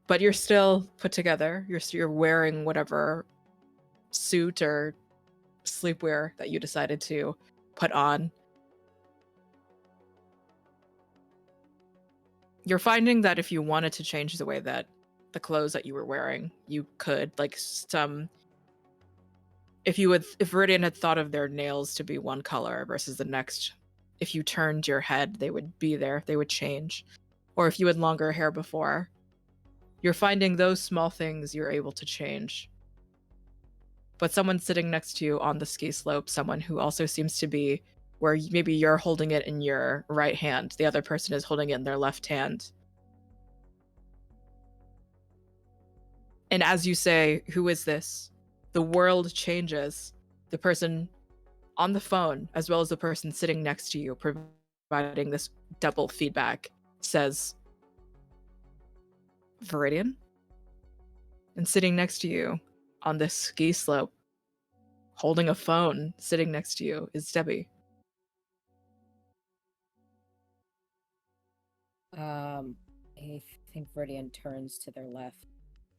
But you're still put together. You're wearing whatever suit or sleepwear that you decided to put on. You're finding that if you wanted to change the way that the clothes that you were wearing, you could. Like if Viridian had thought of their nails to be one color versus the next, if you turned your head, they would be there. They would change. Or if you had longer hair before, you're finding those small things you're able to change. But someone sitting next to you on the ski slope, someone who also seems to be where maybe you're holding it in your right hand, the other person is holding it in their left hand. And as you say, "Who is this?" the world changes. The person on the phone, as well as the person sitting next to you, providing this double feedback, says, "Viridian?" And sitting next to you on this ski slope, holding a phone, sitting next to you, is Debbie. I think Viridian turns to their left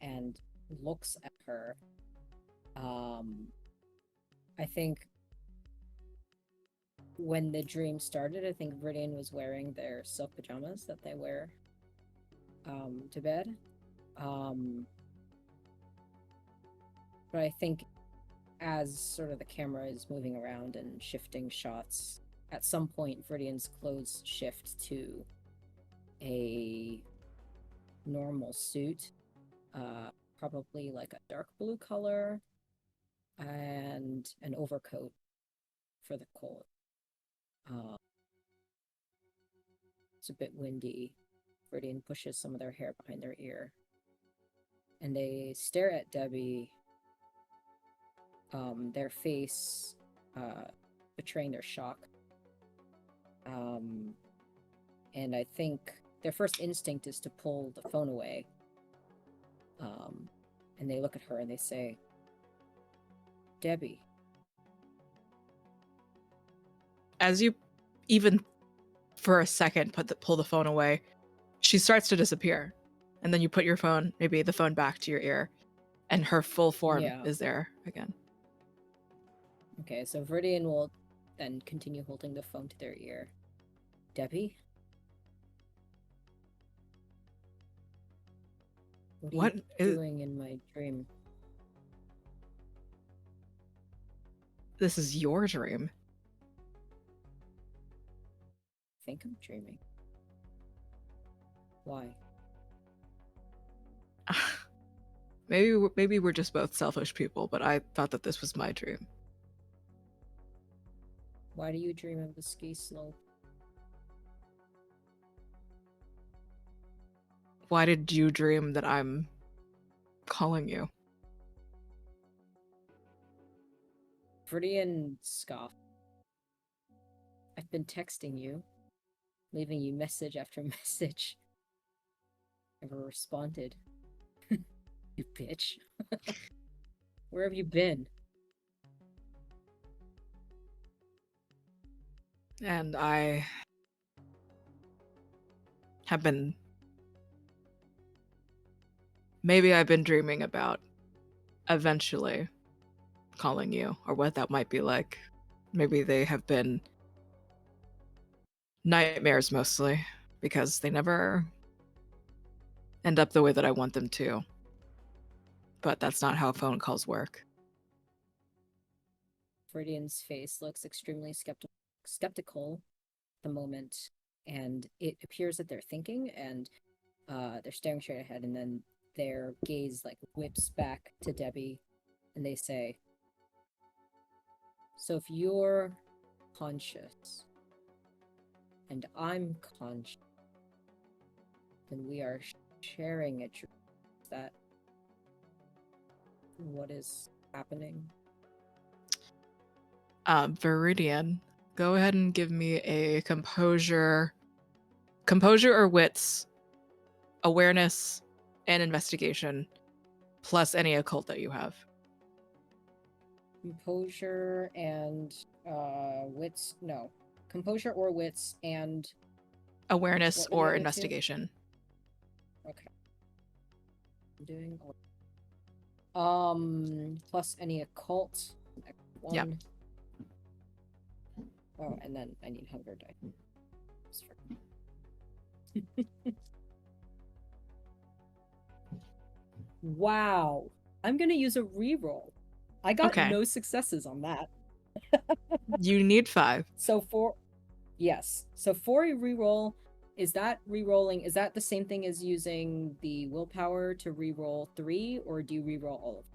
and looks at her. I think when the dream started, I think Viridian was wearing their silk pajamas that they wear to bed. But I think as sort of the camera is moving around and shifting shots, at some point Viridian's clothes shift to a normal suit, probably like a dark blue color, and an overcoat for the cold. It's a bit windy. Viridian pushes some of their hair behind their ear, and they stare at Debbie, their face betraying their shock. And I think their first instinct is to pull the phone away. And they look at her and they say, Debbie. As you even for a second pull the phone away, she starts to disappear. And then you put your phone, maybe the phone, back to your ear, and her full form is there again. Okay, so Viridian will then continue holding the phone to their ear. Debbie? What are you doing in my dream? This is your dream. I think I'm dreaming. Why? Maybe we're just both selfish people, but I thought that this was my dream. Why do you dream of the ski slope? Why did you dream that I'm calling you? Viridian scoffed. I've been texting you, leaving you message after message. Never responded. You bitch. Where have you been? And I have been... Maybe I've been dreaming about eventually calling you, or what that might be like. Maybe they have been nightmares mostly, because they never end up the way that I want them to. But that's not how phone calls work. Viridian's face looks extremely skeptical at the moment, and it appears that they're thinking, and they're staring straight ahead, and then their gaze like whips back to Debbie, and they say, so if you're conscious and I'm conscious, then we are sharing a truth. Is that what is happening? Viridian, go ahead and give me a composure or wits, awareness, and investigation, plus any occult that you have. Composure and wits. No, composure or wits and awareness or investigation. Okay. I'm doing plus any occult. One. Yep. Oh, and then I need hunger die. Wow. I'm gonna use a reroll. I got no successes on that. You need 5. So for a reroll, is that the same thing as using the willpower to reroll 3, or do you reroll all of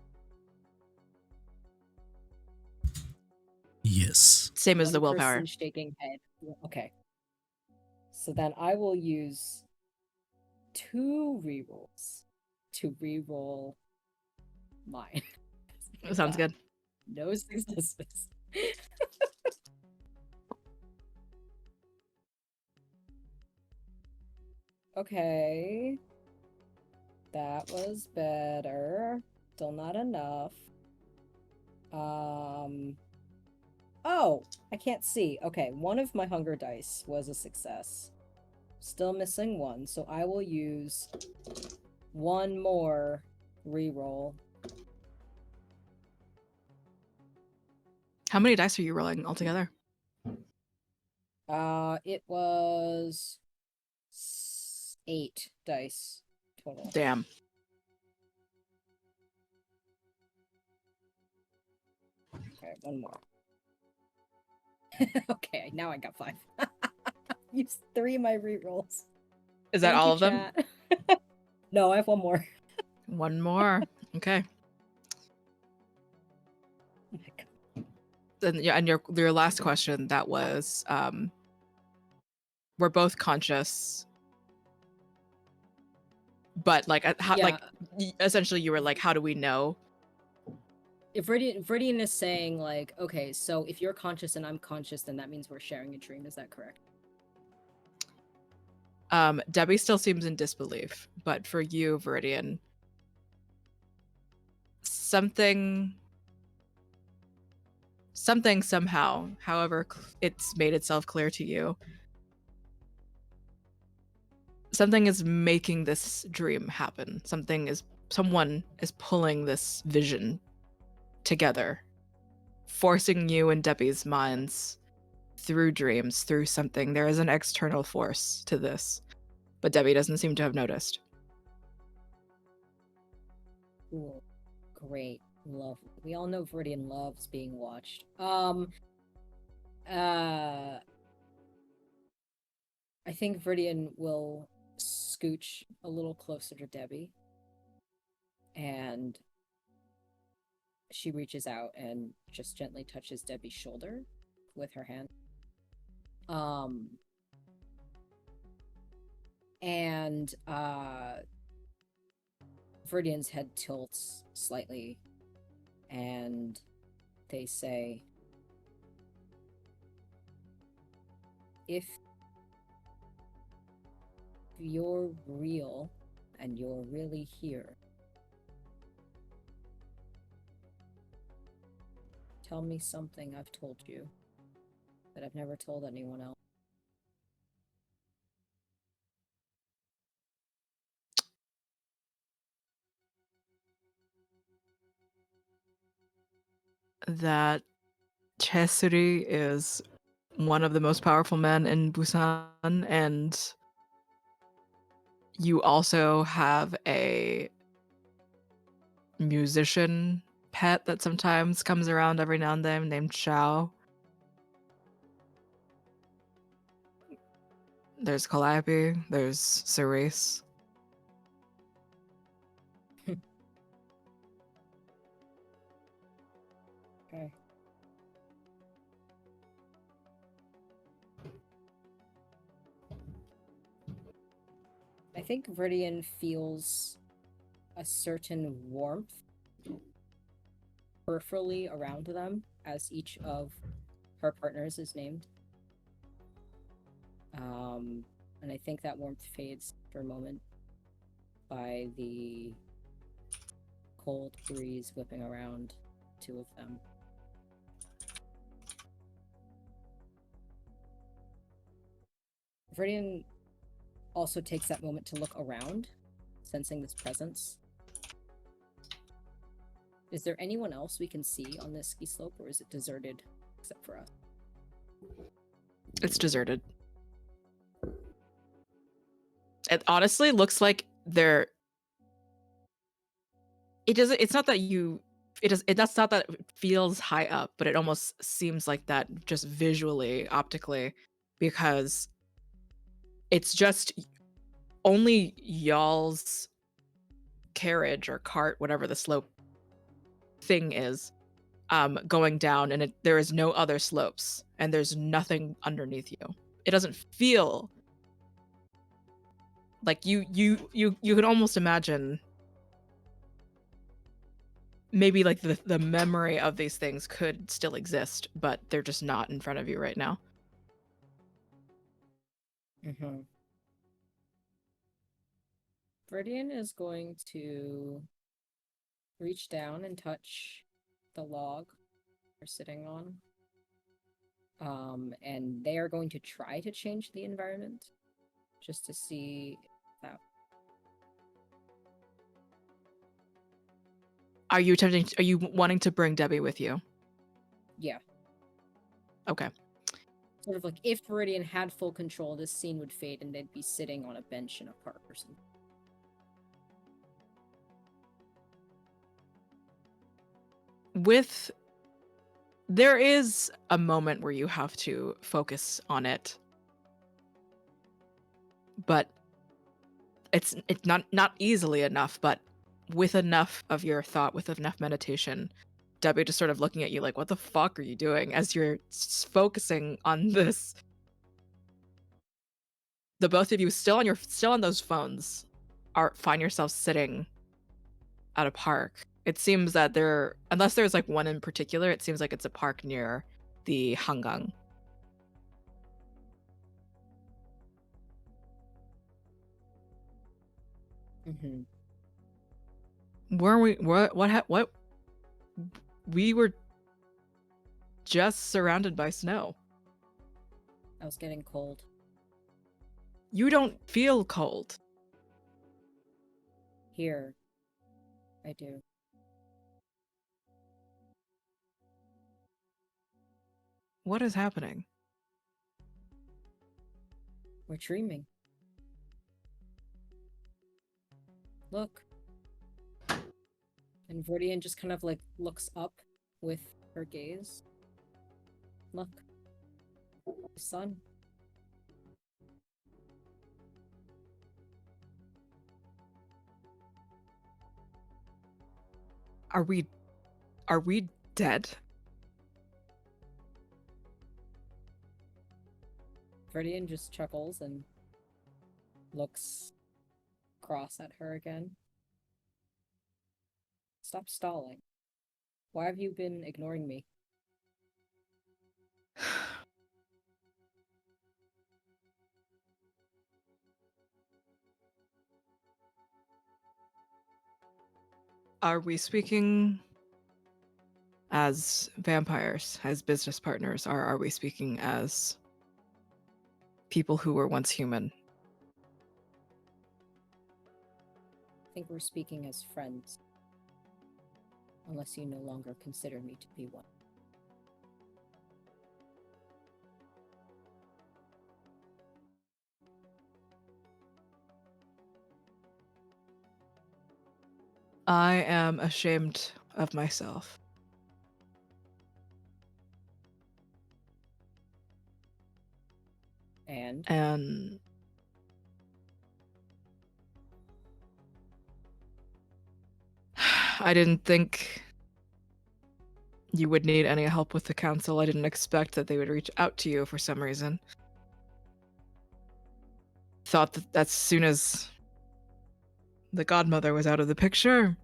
them? Yes. Same as the willpower. Person shaking head. Okay. So then I will use 2 rerolls to reroll mine. Sounds good. No successes. Okay. That was better. Still not enough. Oh, I can't see. Okay, one of my hunger dice was a success. Still missing 1, so I will use 1 more reroll. How many dice are you rolling altogether? It was 8 dice total. Damn. Okay, one more. Okay, now I got 5. Use 3 of my rerolls. Is that all of them? No, I have one more. One more. Okay. Oh my god. And your last question, that was we're both conscious, but like how, Yeah. like essentially you were like, how do we know? If Viridian is saying like, okay, so if you're conscious and I'm conscious, then that means we're sharing a dream. Is that correct? Debbie still seems in disbelief, but for you, Viridian, something somehow, however it's made itself clear to you, something is making this dream happen. Someone is pulling this vision together, forcing you and Debbie's minds through dreams, through something. There is an external force to this, but Debbie doesn't seem to have noticed. Cool. Great. Love. We all know Viridian loves being watched. I think Viridian will scooch a little closer to Debbie. And she reaches out and just gently touches Debbie's shoulder with her hand. And Viridian's head tilts slightly, and they say, if you're real and you're really here, tell me something I've told you that I've never told anyone else. That Chesuri is one of the most powerful men in Busan, and you also have a musician pet that sometimes comes around every now and then named Xiao. There's Calliope, there's Cerise. Okay. I think Viridian feels a certain warmth peripherally around them as each of her partners is named. And I think that warmth fades for a moment by the cold breeze whipping around 2 of them. Viridian also takes that moment to look around, sensing this presence. Is there anyone else we can see on this ski slope, or is it deserted except for us? It's deserted. It honestly looks like they're. It doesn't. It's not that you. It does. That's not that it feels high up, but it almost seems like that just visually, optically, because it's just only y'all's carriage or cart, whatever the slope thing is, going down, and there is no other slopes, and there's nothing underneath you. It doesn't feel like you can almost imagine maybe like the memory of these things could still exist, but they're just not in front of you right now. Mm-hmm. Viridian is going to reach down and touch the log they're sitting on. And they are going to try to change the environment just to see if that. Are you wanting to bring Debbie with you? Yeah. Okay. Sort of like if Viridian had full control, this scene would fade and they'd be sitting on a bench in a park or something. There is a moment where you have to focus on it, but it's not easily enough, but with enough of your thought, with enough meditation, Debbie just sort of looking at you like, what the fuck are you doing? As you're focusing on this, the both of you still on those phones find yourselves sitting at a park. It seems that unless there's like one in particular, it seems like it's a park near the Hangang. Mm-hmm. Were we what we were just surrounded by snow. I was getting cold. You don't feel cold. Here, I do. What is happening? We're dreaming. Look. And Viridian just kind of like looks up with her gaze. Look. The sun. Are we dead? Viridian just chuckles and looks cross at her again. Stop stalling. Why have you been ignoring me? Are we speaking as vampires, as business partners, or are we speaking as people who were once human? I think we're speaking as friends. Unless you no longer consider me to be one. I am ashamed of myself. And I didn't think you would need any help with the council. I didn't expect that they would reach out to you for some reason. Thought that as soon as the godmother was out of the picture,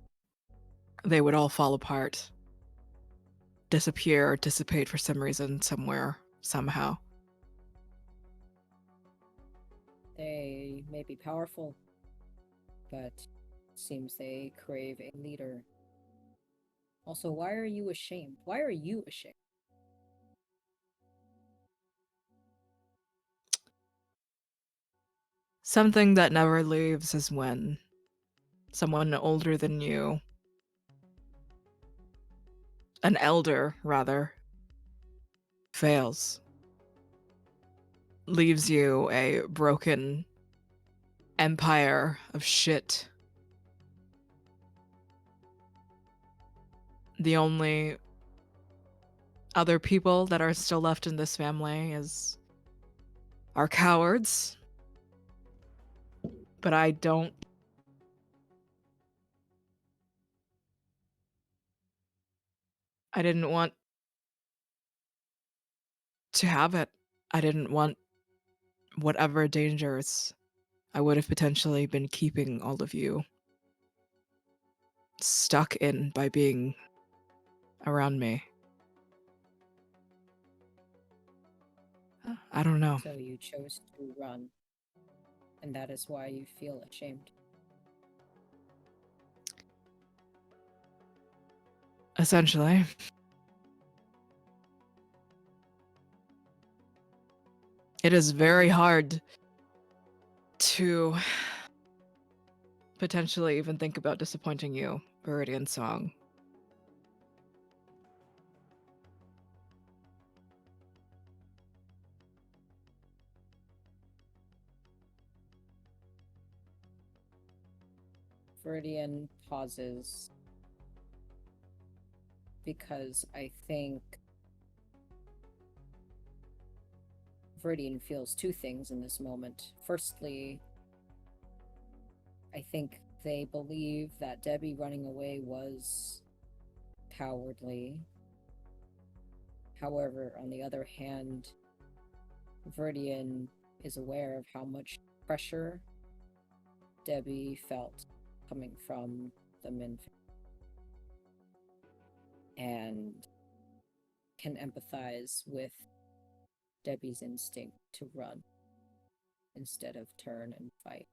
they would all fall apart, disappear or dissipate for some reason, somewhere, somehow. they may be powerful, but it seems they crave a leader. Also, why are you ashamed? Why are you ashamed? Something that never leaves is when someone older than you, an elder rather, fails. Leaves you a broken empire of shit. The only other people that are still left in this family are cowards. But I didn't want to have it. I didn't want whatever dangers I would have potentially been keeping all of you stuck in by being around me. I don't know. So you chose to run, and that is why you feel ashamed. Essentially. It is very hard to potentially even think about disappointing you, Viridian Song. Viridian pauses because I think Viridian feels two things in this moment. Firstly, I think they believe that Debbie running away was cowardly. However, on the other hand, Viridian is aware of how much pressure Debbie felt coming from the Min and can empathize with Debbie's instinct to run instead of turn and fight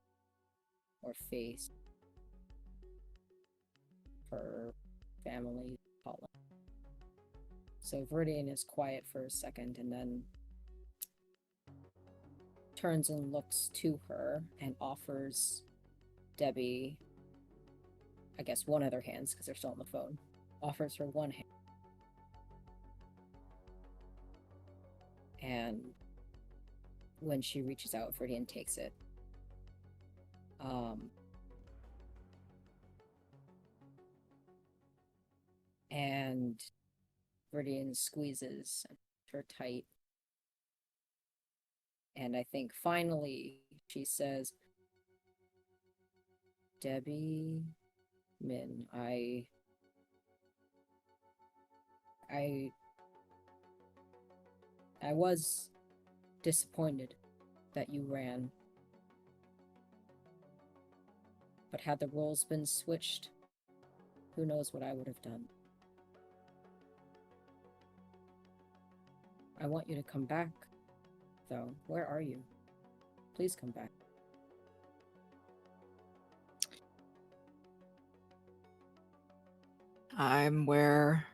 or face her family calling. So Viridian is quiet for a second and then turns and looks to her and offers Debbie, I guess, one of their hands because they're still on the phone. Offers her one hand. And when she reaches out, Viridian takes it. And Viridian squeezes her tight. And I think finally she says, Debbie, Min, I was disappointed that you ran. But had the roles been switched, who knows what I would have done. I want you to come back, though. Where are you? Please come back. I'm where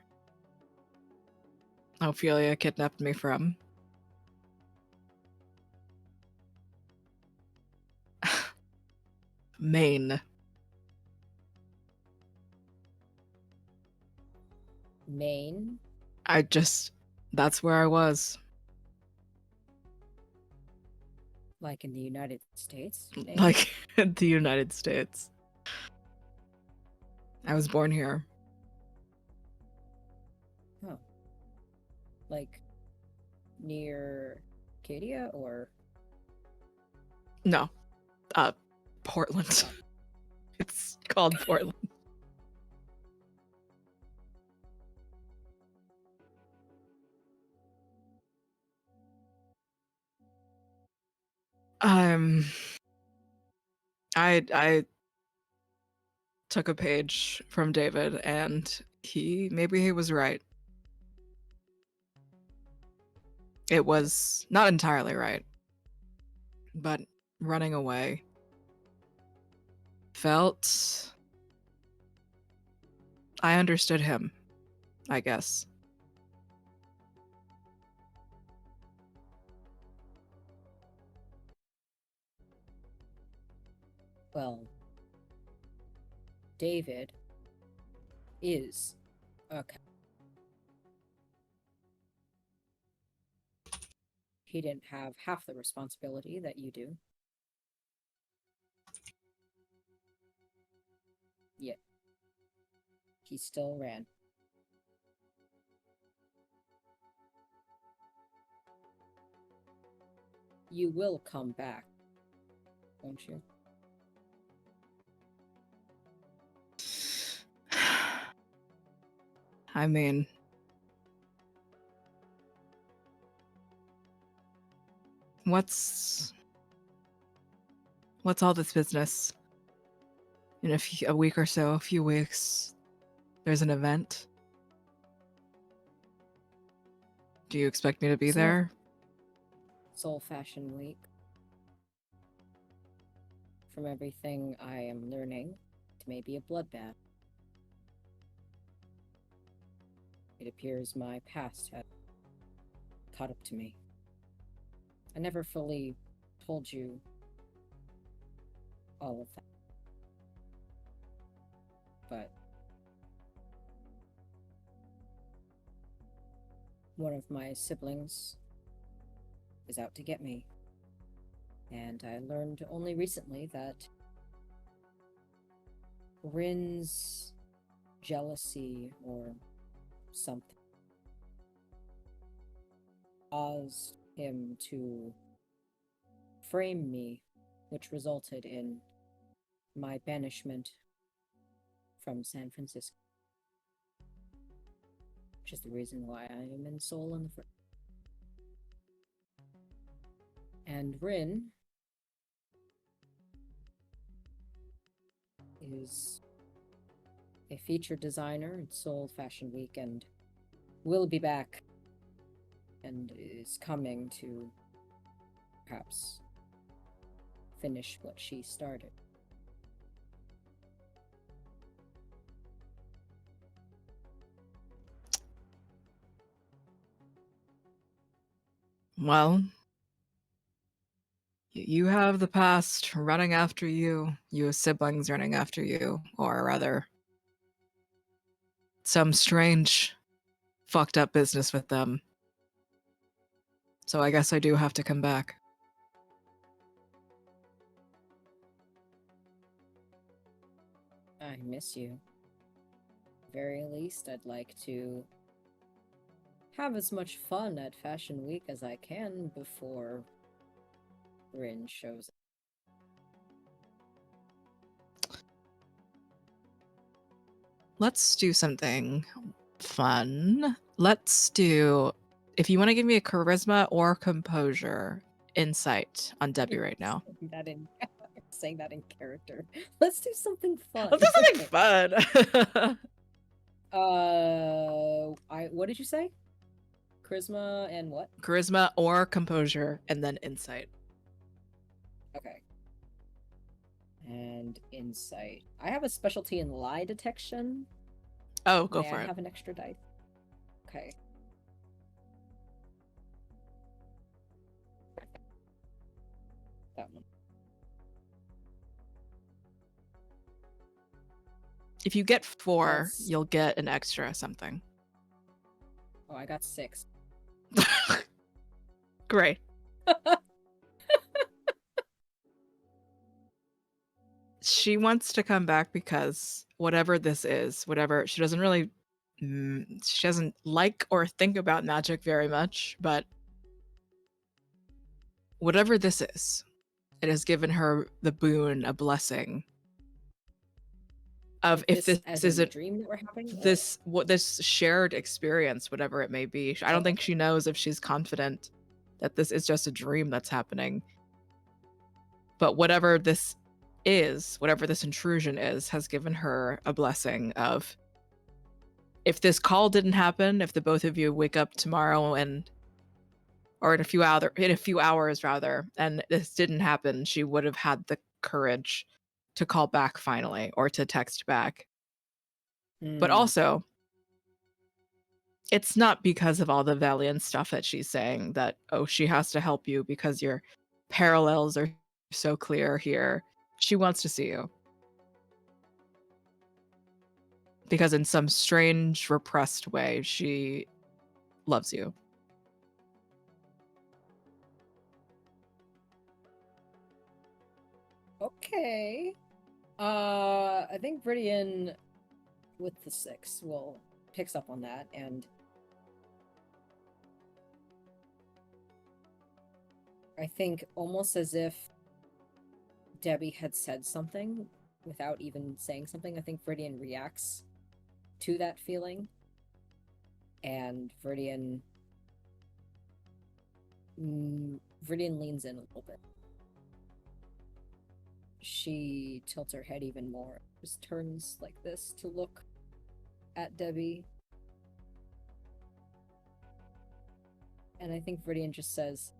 Ophelia kidnapped me from. Maine. Maine? That's where I was. Like in the United States? Maine? Like in the United States. I was born here. Oh. Like near Acadia or? No. Portland. It's called Portland. I took a page from David and maybe he was right. It was not entirely right, but running away felt... I understood him, I guess. Well, David is a he didn't have half the responsibility that you do. Yet he still ran. You will come back, won't you? I mean, what's all this business? In a week or so, a few weeks, there's an event. Do you expect me to be there? Soul Fashion Week. From everything I am learning, it may be a bloodbath. It appears my past had caught up to me. I never fully told you all of that. But one of my siblings is out to get me. And I learned only recently that Rin's jealousy or something caused him to frame me, which resulted in my banishment from San Francisco. Which is the reason why I am in Seoul in the first. And Rin is a featured designer at Seoul Fashion Week and will be back and is coming to perhaps finish what she started. Well, you have the past running after you, you siblings running after you, or rather, some strange, fucked up business with them. So I guess I do have to come back. I miss you. Very least, I'd like to have as much fun at Fashion Week as I can before Rin shows up. Let's do something fun. Let's do, if you want to give me a charisma or composure insight on Debbie right now. Saying that in character. Let's do something fun. Let's do something fun. What did you say? Charisma and what? Charisma or composure, and then insight. Okay. And insight. I have a specialty in lie detection. Oh, go May for I it. have an extra dice? Okay. That one. If you get 4, you'll get an extra something. Oh, I got 6. Great. She wants to come back because whatever this is, whatever, she doesn't really, she doesn't like or think about magic very much, but whatever this is, it has given her the boon, a blessing of if this is a dream that we're having, this shared experience, whatever it may be. I don't think she knows if she's confident that this is just a dream that's happening. But whatever this is, whatever this intrusion is, has given her a blessing of, if this call didn't happen, if the both of you wake up tomorrow or in a few hours rather, and this didn't happen, she would have had the courage to call back finally, or to text back. But also, it's not because of all the valiant stuff that she's saying that, oh, she has to help you because your parallels are so clear here. She wants to see you. Because in some strange, repressed way, she loves you. Okay. I think Viridian with the 6 picks up on that, and I think almost as if Debbie had said something without even saying something, I think Viridian reacts to that feeling, and Viridian leans in a little bit. She tilts her head even more, just turns like this to look at Debbie. And I think Viridian just says,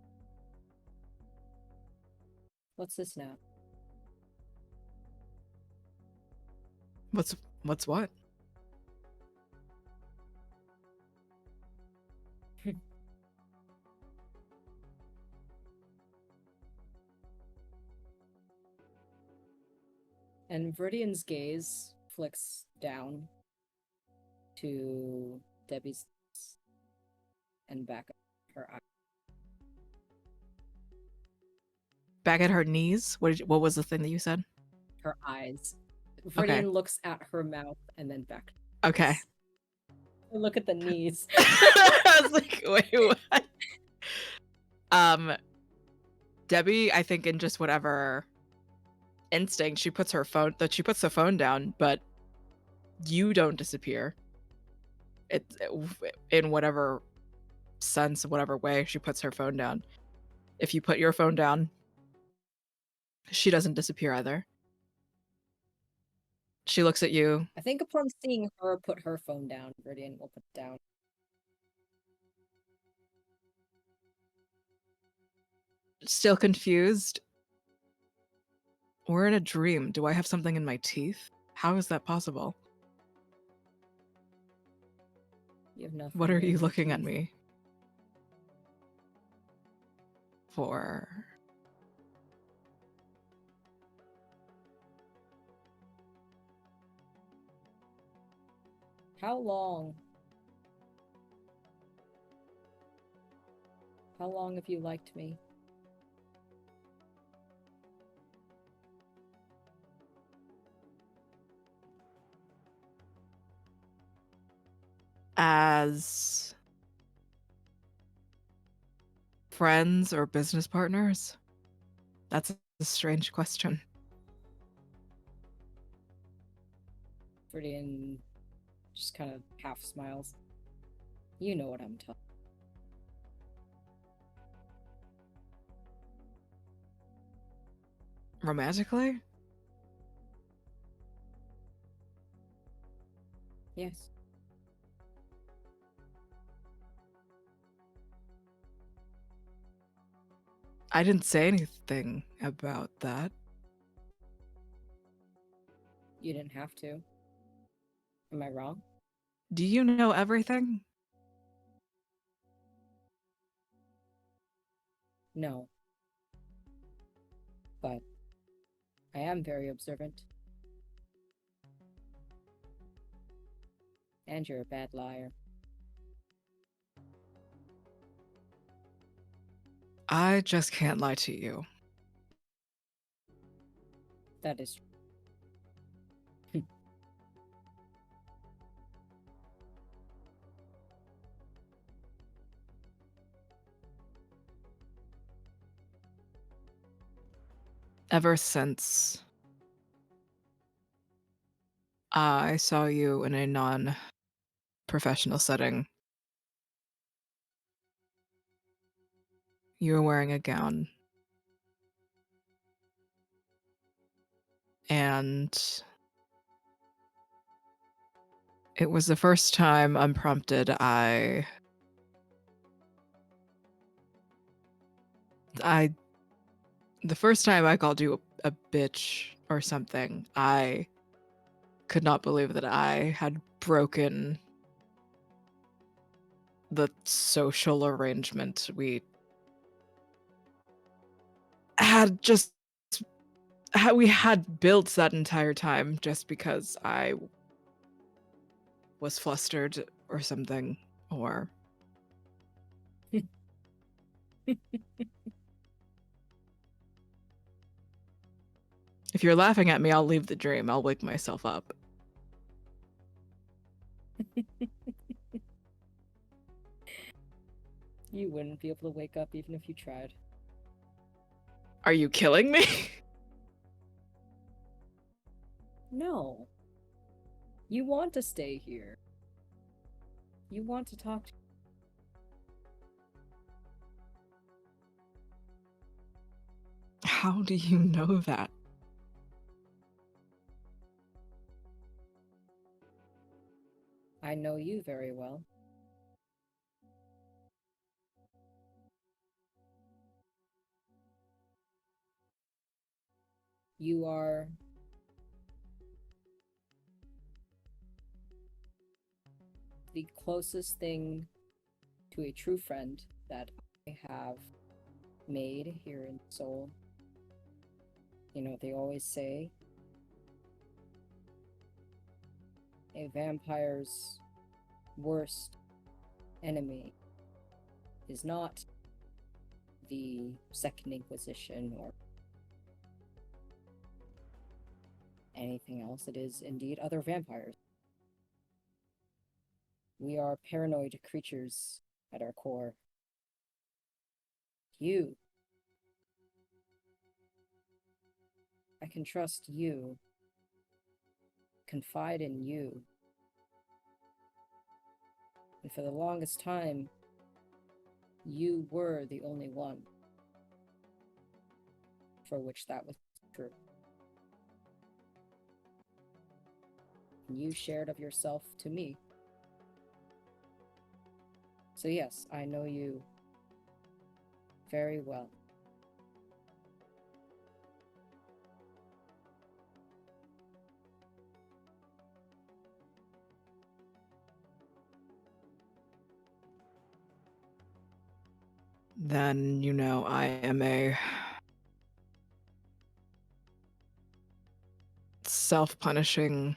"What's this now?" What's what? And Viridian's gaze flicks down to Debbie's and back at her eye. Back at her knees? What was the thing that you said? Her eyes. Viridian looks at her mouth and then back. Okay. Look at the knees. I was like, wait, what? Debbie, I think in just whatever instinct, she puts the phone down, but you don't disappear. It in whatever sense, whatever way she puts her phone down. If you put your phone down, she doesn't disappear either. She looks at you. I think upon seeing her put her phone down, Viridian will put it down. Still confused. We're in a dream. Do I have something in my teeth? How is that possible? You have nothing. What are you looking at me for? How long? How long have you liked me? As friends or business partners? That's a strange question. Viridian just kind of half smiles. You know what I'm talking. Romantically? Yes. I didn't say anything about that. You didn't have to. Am I wrong? Do you know everything? No. But I am very observant. And you're a bad liar. I just can't lie to you. That is true. Ever since I saw you in a non-professional setting, you were wearing a gown. And it was the first time, unprompted, the first time I called you a bitch or something. I could not believe that I had broken the social arrangement we had built that entire time, just because I was flustered or something, or if you're laughing at me, I'll leave the dream. I'll wake myself up. You wouldn't be able to wake up even if you tried. Are you killing me? No. You want to stay here. You want to talk to. How do you know that? I know you very well. You are the closest thing to a true friend that I have made here in Seoul. You know, they always say a vampire's worst enemy is not the Second Inquisition or anything else. It is indeed other vampires. We are paranoid creatures at our core. You. I can trust you. Confide in you. And for the longest time, you were the only one for which that was true. And you shared of yourself to me. So yes, I know you very well. Then you know I am a self-punishing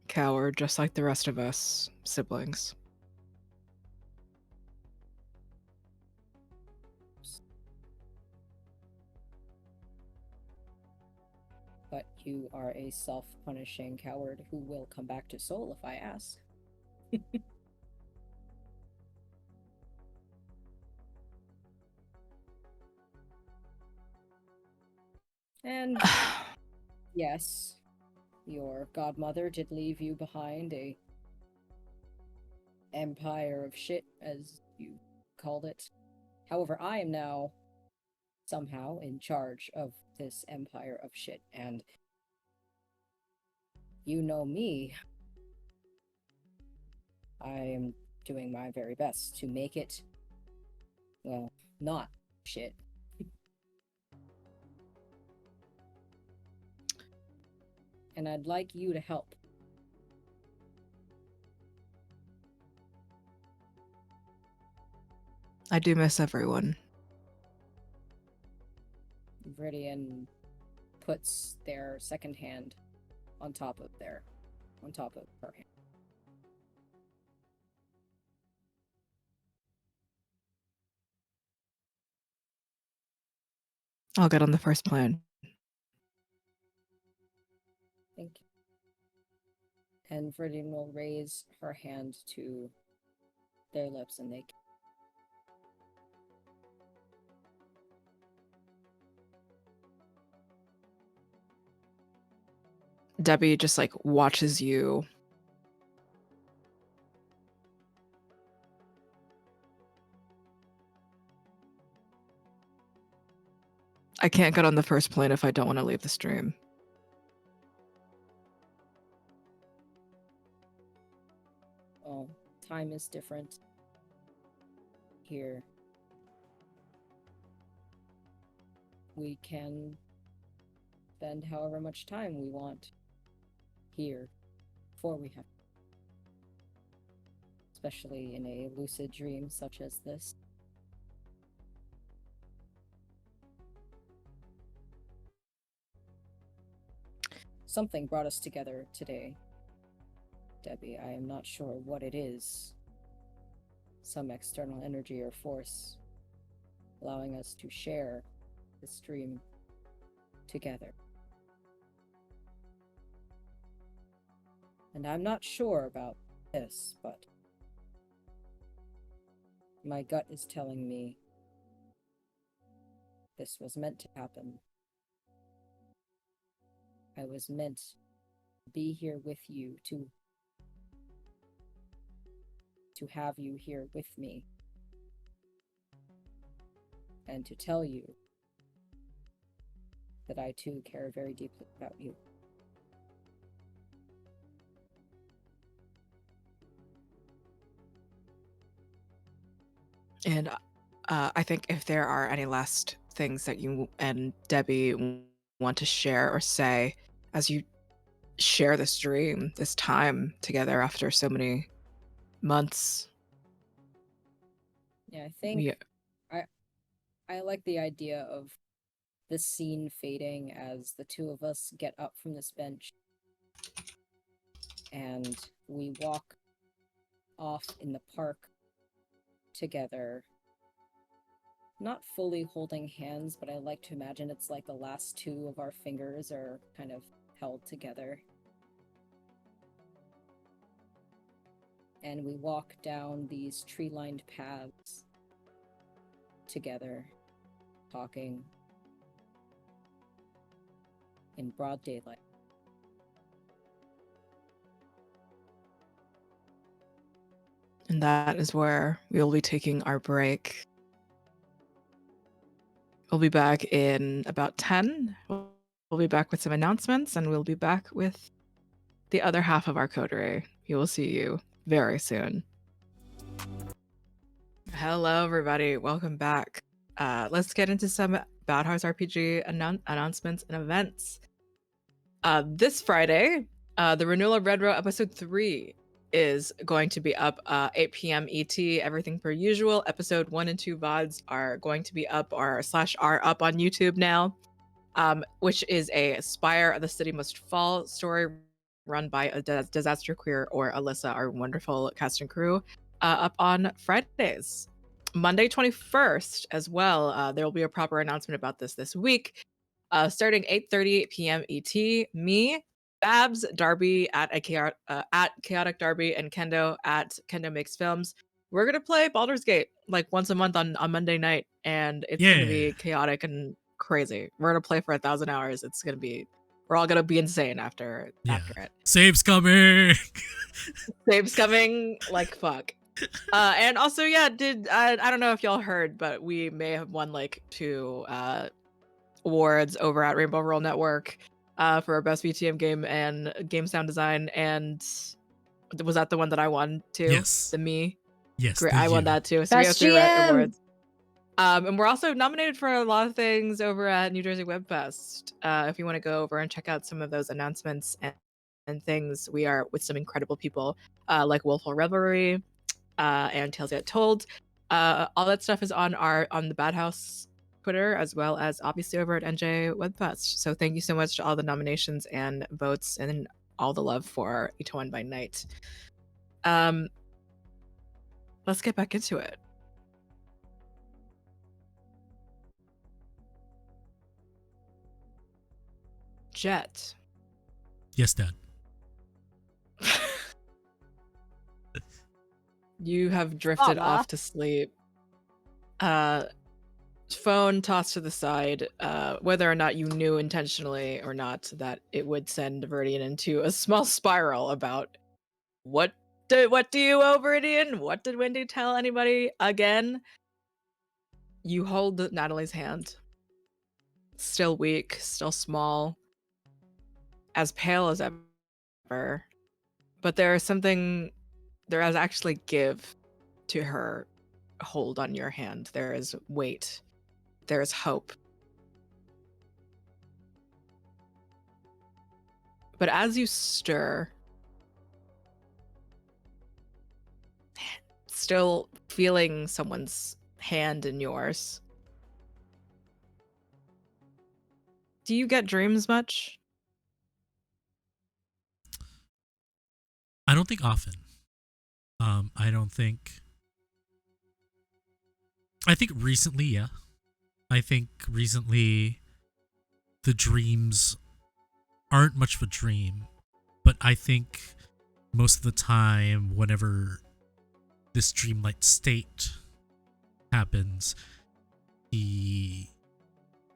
coward, just like the rest of us siblings. But you are a self-punishing coward who will come back to Seoul if I ask. And yes, your godmother did leave you behind a empire of shit, as you called it. However, I am now somehow in charge of this empire of shit, and you know me. I am doing my very best to make it, well, not shit. And I'd like you to help. I do miss everyone. Viridian puts their second hand on top of her hand. I'll get on the first plane. Thank you. And Viridian will raise her hand to their lips and they... Debbie just like watches you. I can't get on the first plane if I don't want to leave the stream. Oh, time is different here. We can spend however much time we want here before we have, especially in a lucid dream such as this. Something brought us together today, Debbie. I am not sure what it is. Some external energy or force allowing us to share this dream together. And I'm not sure about this, but my gut is telling me this was meant to happen. I was meant to be here with you, to have you here with me, and to tell you that I too care very deeply about you. And I think if there are any last things that you and Debbie want to share or say as you share this dream, this time together after so many months. Yeah, I think I like the idea of this scene fading as the two of us get up from this bench and we walk off in the park together. Not fully holding hands, but I like to imagine it's like the last two of our fingers are kind of held together. And we walk down these tree-lined paths together, talking in broad daylight. And that is where we will be taking our break. We'll be back in about 10. We'll be back with some announcements, and we'll be back with the other half of our coterie. We will see you very soon. Hello, everybody. Welcome back. Let's get into some Bad Hearts RPG announcements and events. This Friday, the renewal of Red Row Episode 3 is going to be up 8 p.m. ET, everything per usual. Episode 1 and 2 VODs are going to be up or /are up on YouTube now, which is a Spire of the City Must Fall story run by a Disaster Queer or Alyssa, our wonderful cast and crew, up on Fridays. Monday 21st as well, there will be a proper announcement about this week. Starting 8:30 p.m. ET, me, Babs, Darby at Chaotic Darby, and Kendo at Kendo Makes Films. We're gonna play Baldur's Gate like once a month on Monday night, and it's gonna be chaotic and crazy. We're gonna play for 1,000 hours. It's gonna be, we're all gonna be insane after it. Save's coming. Save's coming like fuck. And also, yeah, I don't know if y'all heard, but we may have won like 2 awards over at Rainbow Roll Network for our best VTM game and game sound design. And was that the one that I won too? Yes. The me? Yes. Great. I won that too. So Best we have 3 GM. awards. And we're also nominated for a lot of things over at New Jersey Web Fest. If you want to go over and check out some of those announcements and things, we are with some incredible people like Wolfhole Revelry and Tales Yet Told. All that stuff is on the Bad House Twitter, as well as obviously over at NJ Webfest. So thank you so much to all the nominations and votes and all the love for Itaewon By Night. Let's get back into it. Jet. Yes, Dad. You have drifted off to sleep. Phone tossed to the side, whether or not you knew intentionally or not that it would send Viridian into a small spiral about what do you owe Viridian? What did Wendy tell anybody again? You hold Natalie's hand. Still weak, still small, as pale as ever. But there is actually give to her hold on your hand. There is weight. There is hope. But as you stir, still feeling someone's hand in yours, do you get dreams much? I don't think often. I think recently, yeah. I think recently the dreams aren't much of a dream, but I think most of the time whenever this dreamlike state happens, he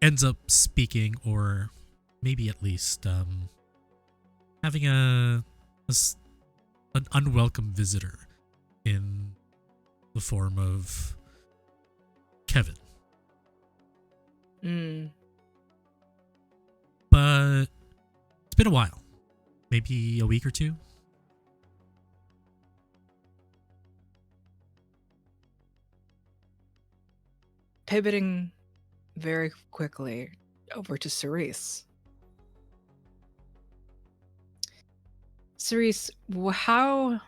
ends up speaking, or maybe at least having an unwelcome visitor in the form of Kevin. But it's been a while. Maybe a week or 2. Pivoting very quickly over to Cerise. Cerise, how,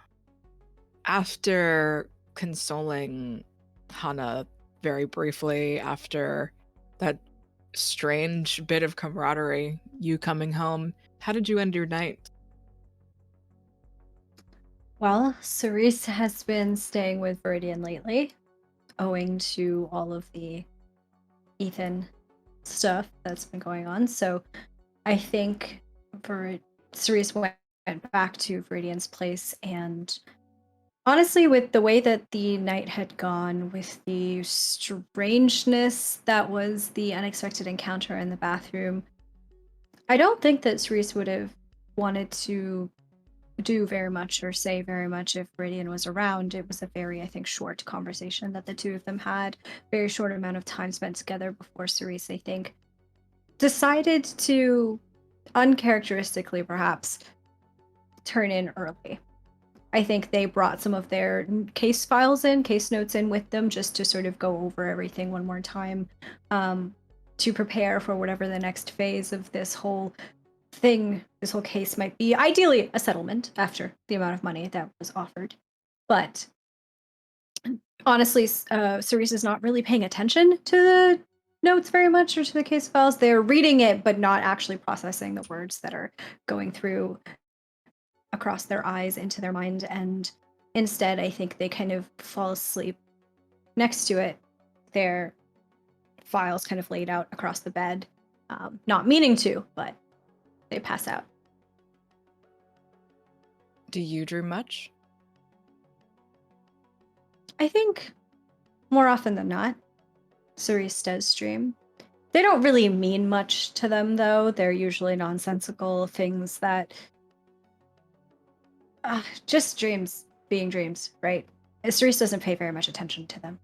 after consoling Hana very briefly after that strange bit of camaraderie, you coming home, how did you end your night? Well, Cerise has been staying with Viridian lately, owing to all of the Ethan stuff that's been going on. So I think Cerise went back to Viridian's place, and honestly, with the way that the night had gone, with the strangeness that was the unexpected encounter in the bathroom, I don't think that Cerise would have wanted to do very much or say very much if Viridian was around. It was a very, I think, short conversation that the two of them had, very short amount of time spent together before Cerise, I think, decided to, uncharacteristically perhaps, turn in early. I think they brought some of their case notes in with them, just to sort of go over everything one more time, to prepare for whatever the next phase of this whole case might be. Ideally, a settlement after the amount of money that was offered. But honestly, Cerise is not really paying attention to the notes very much or to the case files. They're reading it, but not actually processing the words that are going through across their eyes into their mind. And instead, I think they kind of fall asleep next to it. Their files kind of laid out across the bed, not meaning to, but they pass out. Do you dream much? I think more often than not, Cerise does dream. They don't really mean much to them, though. They're usually nonsensical things that just dreams being dreams, right? Cerise doesn't pay very much attention to them.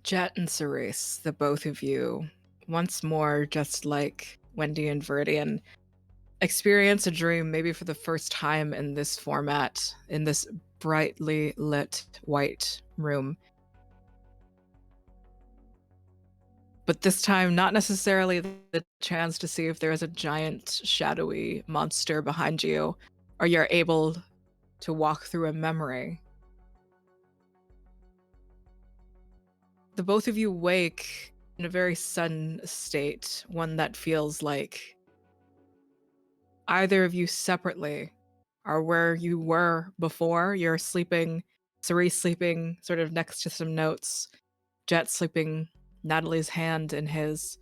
Jet and Cerise, the both of you, once more, just like Wendy and Viridian, experience a dream maybe for the first time in this format, in this brightly lit white room. But this time, not necessarily the chance to see if there is a giant, shadowy monster behind you, or you're able to walk through a memory. The both of you wake in a very sudden state, one that feels like either of you separately are where you were before. You're sleeping, Cerise sleeping sort of next to some notes, Jet sleeping Natalie's hand in his.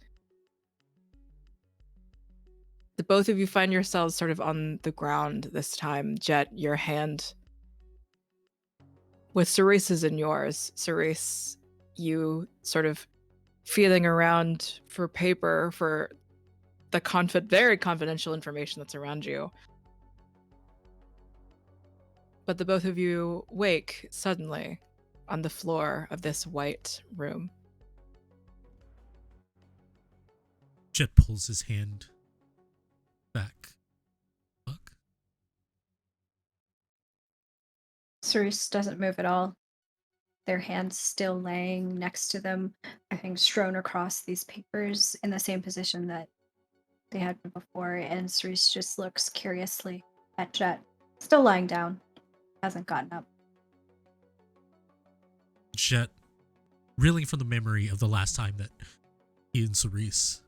The both of you find yourselves sort of on the ground this time. Jet, your hand with Cerise's in yours. Cerise, you sort of feeling around for paper, for the very confidential information that's around you. But the both of you wake suddenly on the floor of this white room. Jet pulls his hand back. Look. Cerise doesn't move at all. Their hands still laying next to them, I think strewn across these papers in the same position that they had been before, and Cerise just looks curiously at Jet, still lying down, hasn't gotten up. Jet, reeling from the memory of the last time that he and Cerise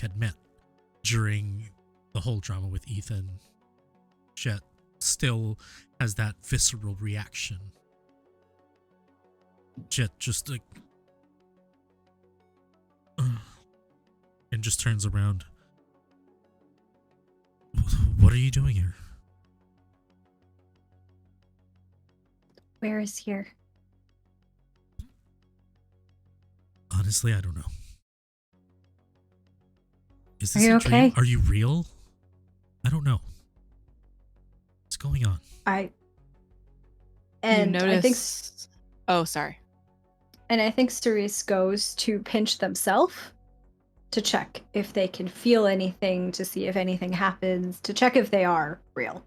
had met during the whole drama with Ethan. Jet still has that visceral reaction. Jet just like and just turns around. What are you doing here? Where is here? Honestly, I don't know. Is Are this you a okay? dream? Are you real? I don't know. What's going on? You notice. Oh, sorry. And I think Cerise goes to pinch themselves to check if they can feel anything, to see if anything happens, to check if they are real.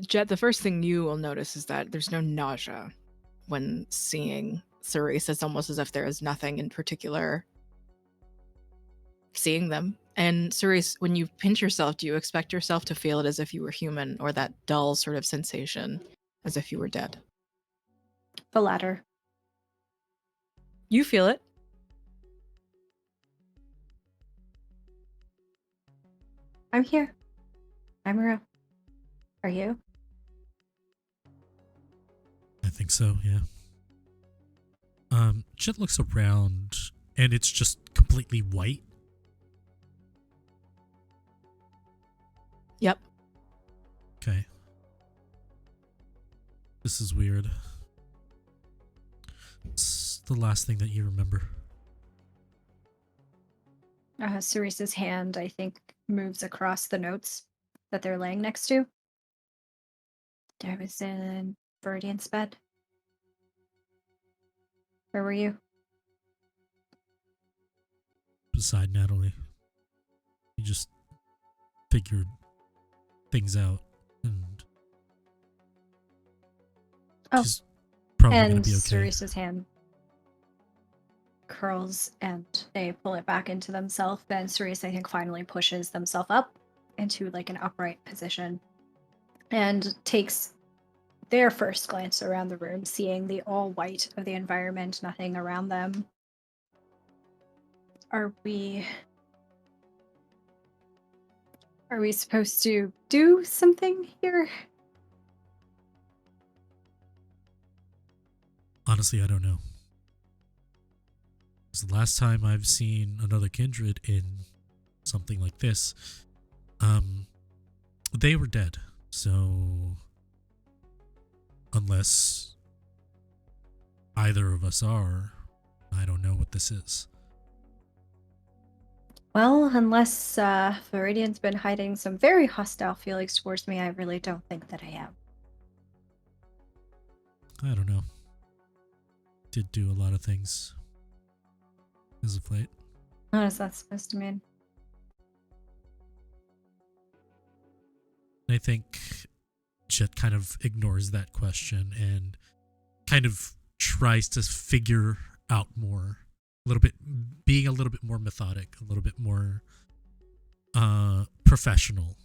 Jet, the first thing you will notice is that there's no nausea when seeing Cerise. It's almost as if there is nothing in particular seeing them. And Cerise, when you pinch yourself, do you expect yourself to feel it as if you were human, or that dull sort of sensation as if you were dead? The latter. You feel it. I'm here. I'm real. Are you? I think so, yeah. Jet looks around and it's just completely white. Yep. Okay. This is weird. It's the last thing that you remember. Cerise's hand, I think, moves across the notes that they're laying next to. I was in Viridian's bed. Where were you? Beside Natalie. You just figured things out, and she's probably going to be okay. Cerise's hand curls and they pull it back into themselves. Then Cerise, I think, finally pushes themselves up into like an upright position and takes their first glance around the room, seeing the all white of the environment, nothing around them. Are we supposed to do something here? Honestly, I don't know. It's the last time I've seen another kindred in something like this. They were dead. So unless either of us are, I don't know what this is. Well, unless Viridian's been hiding some very hostile feelings towards me, I really don't think that I am. I don't know. Did do a lot of things as of late. What is that supposed to mean? I think Jet kind of ignores that question and kind of tries to figure out more. Being a little bit more methodic, a little bit more professional.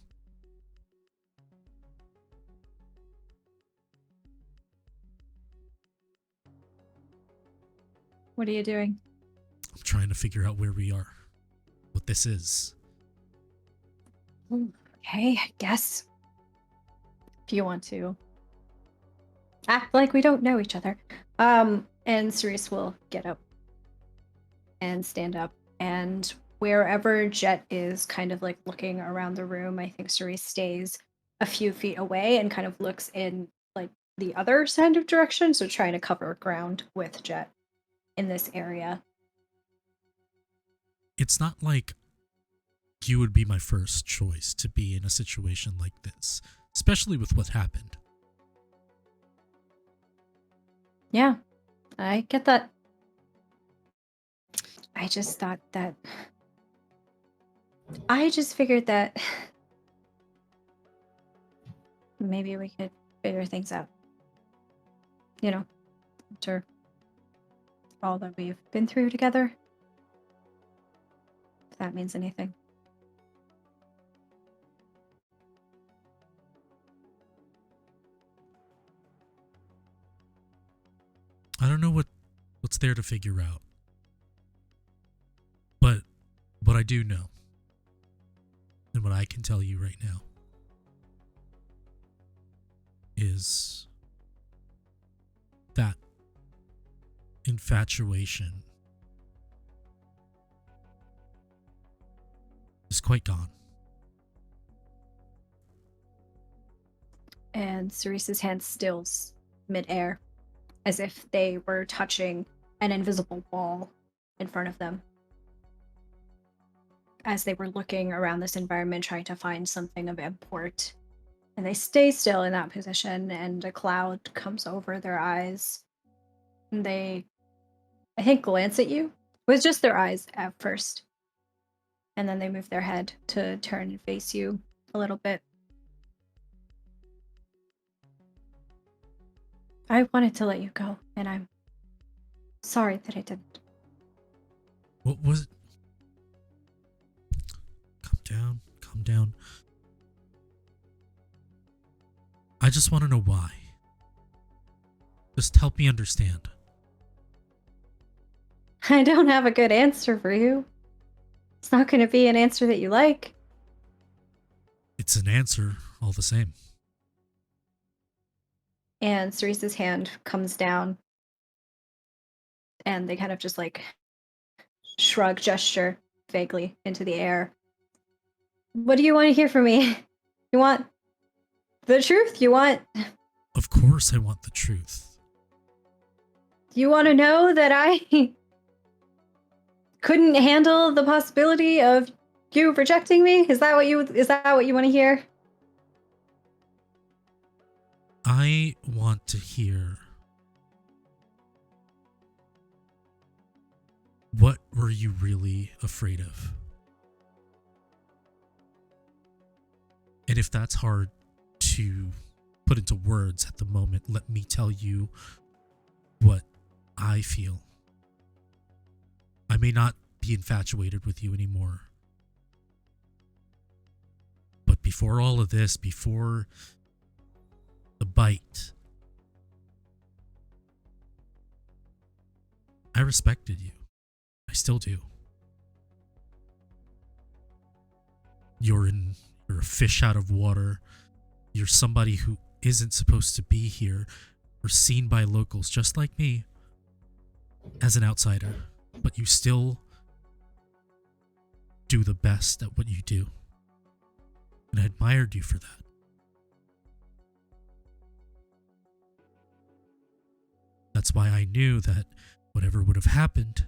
What are you doing? I'm trying to figure out where we are, what this is. Okay, I guess. If you want to act like we don't know each other. And Cerise will get up and stand up, and wherever Jet is kind of like looking around the room, I think Cerise stays a few feet away and kind of looks in like the other side of direction, so trying to cover ground with Jet in this area. It's not like you would be my first choice to be in a situation like this, especially with what happened. Yeah, I get that. I just thought that. I just figured that maybe we could figure things out. You know, after all that we've been through together. If that means anything. I don't know what's there to figure out. But what I do know, and what I can tell you right now, is that infatuation is quite gone. And Cerise's hand stills midair, as if they were touching an invisible wall in front of them. As they were looking around this environment, trying to find something of import. And they stay still in that position, and a cloud comes over their eyes. And they, I think, glance at you with just their eyes at first. And then they move their head to turn and face you a little bit. I wanted to let you go, and I'm sorry that I didn't. What was it? Calm down. I just want to know why. Just help me understand. I don't have a good answer for you. It's not going to be an answer that you like. It's an answer all the same. And Cerise's hand comes down And they kind of just like shrug, gesture vaguely into the air. What do you want to hear from me? You want the truth? You want... Of course I want the truth. You want to know that I couldn't handle the possibility of you rejecting me? Is that what you want to hear? I want to hear, what were you really afraid of? And if that's hard to put into words at the moment, let me tell you what I feel. I may not be infatuated with you anymore. But before all of this, before the bite, I respected you. I still do. You're a fish out of water. You're somebody who isn't supposed to be here or seen by locals, just like me, as an outsider. But you still do the best at what you do. And I admired you for that. That's why I knew that whatever would have happened,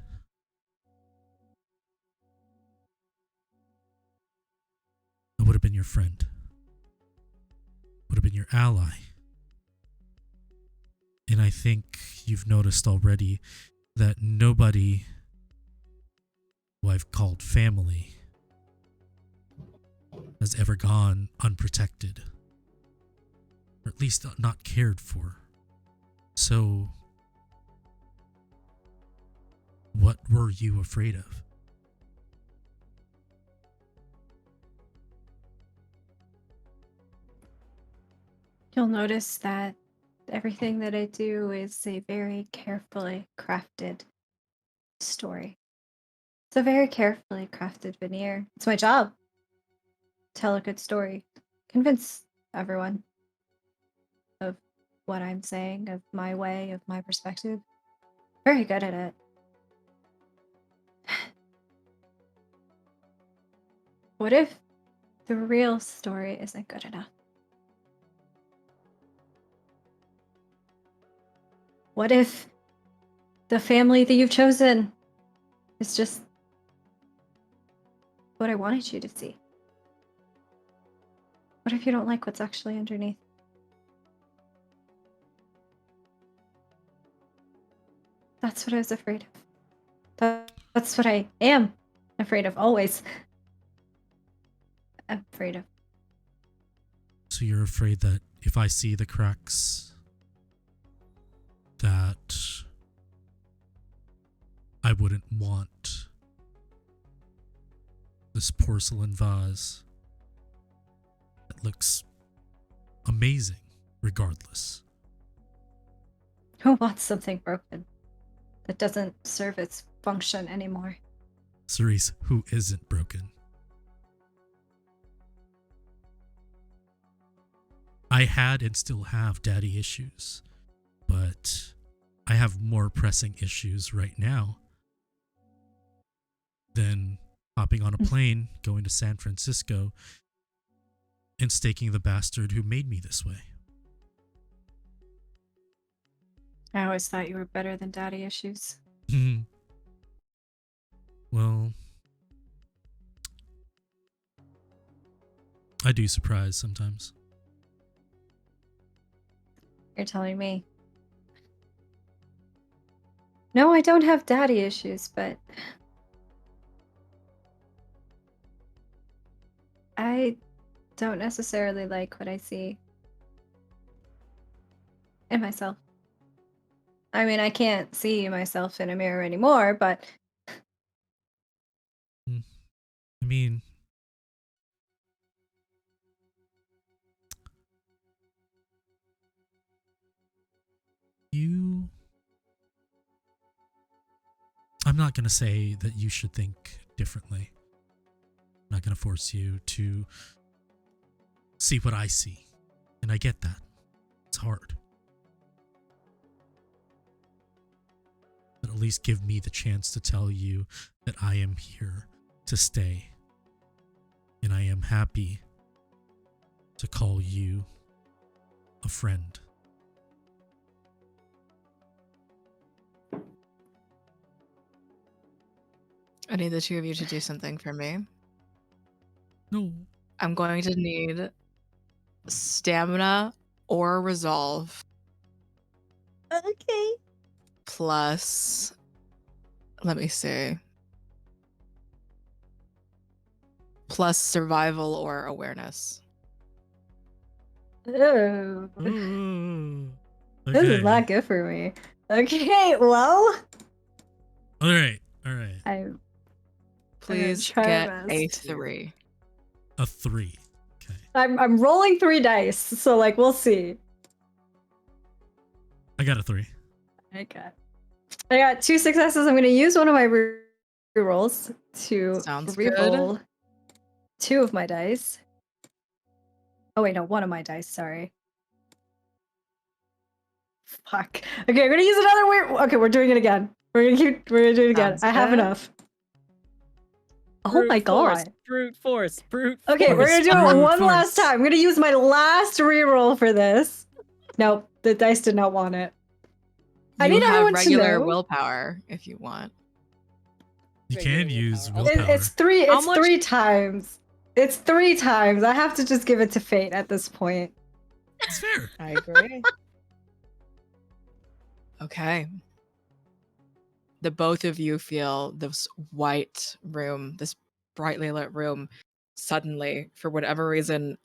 I would have been your friend. Would have been your ally. And I think you've noticed already that nobody who I've called family has ever gone unprotected. Or at least not cared for. So, what were you afraid of? You'll notice that everything that I do is a very carefully crafted story. It's a very carefully crafted veneer. It's my job. Tell a good story. Convince everyone of what I'm saying, of my way, of my perspective. Very good at it. What if the real story isn't good enough? What if the family that you've chosen is just what I wanted you to see? What if you don't like what's actually underneath? That's what I was afraid of. That's what I am afraid of, always. I'm afraid of. So you're afraid that if I see the cracks, that I wouldn't want this porcelain vase that looks amazing regardless. Who wants something broken that doesn't serve its function anymore? Cerise, who isn't broken? I had and still have daddy issues, but I have more pressing issues right now than hopping on a plane, going to San Francisco, and staking the bastard who made me this way. I always thought you were better than daddy issues. Well, I do surprise sometimes. You're telling me. No, I don't have daddy issues, but I don't necessarily like what I see in myself. I mean, I can't see myself in a mirror anymore, but I mean, I'm not going to say that you should think differently. I'm not going to force you to see what I see. And I get that. It's hard. But but at least give me the chance to tell you that I am here to stay. And I am happy to call you a friend. I need the two of you to do something for me. No. I'm going to need stamina or resolve. Okay. Plus, let me see. Plus survival or awareness. Oh, Ooh. this is not good for me. Okay, well, All right. Please try my get best. a 3. A 3. Okay. I'm rolling 3 dice, so like we'll see. I got a 3. Okay. I got 2 successes. I'm going to use one of my rerolls to Sounds reroll good. 2 of my dice. Oh wait, no, 1 of my dice. Sorry. Fuck. Okay, I'm gonna use another weird. Okay, we're doing it again. We're gonna do it again. Sounds I have good. enough. Oh my god. Brute force. Okay, we're gonna do it Brute one last force. time. I'm gonna use my last reroll for this. Nope, the dice did not want it. I You need have everyone to regular know. willpower if you want. You Regular can use willpower. willpower. It's 3. How It's much- 3 times. It's 3 times. I have to just give it to fate at this point. It's fair. I agree. Okay. The both of you feel this white room, this brightly lit room, suddenly, for whatever reason,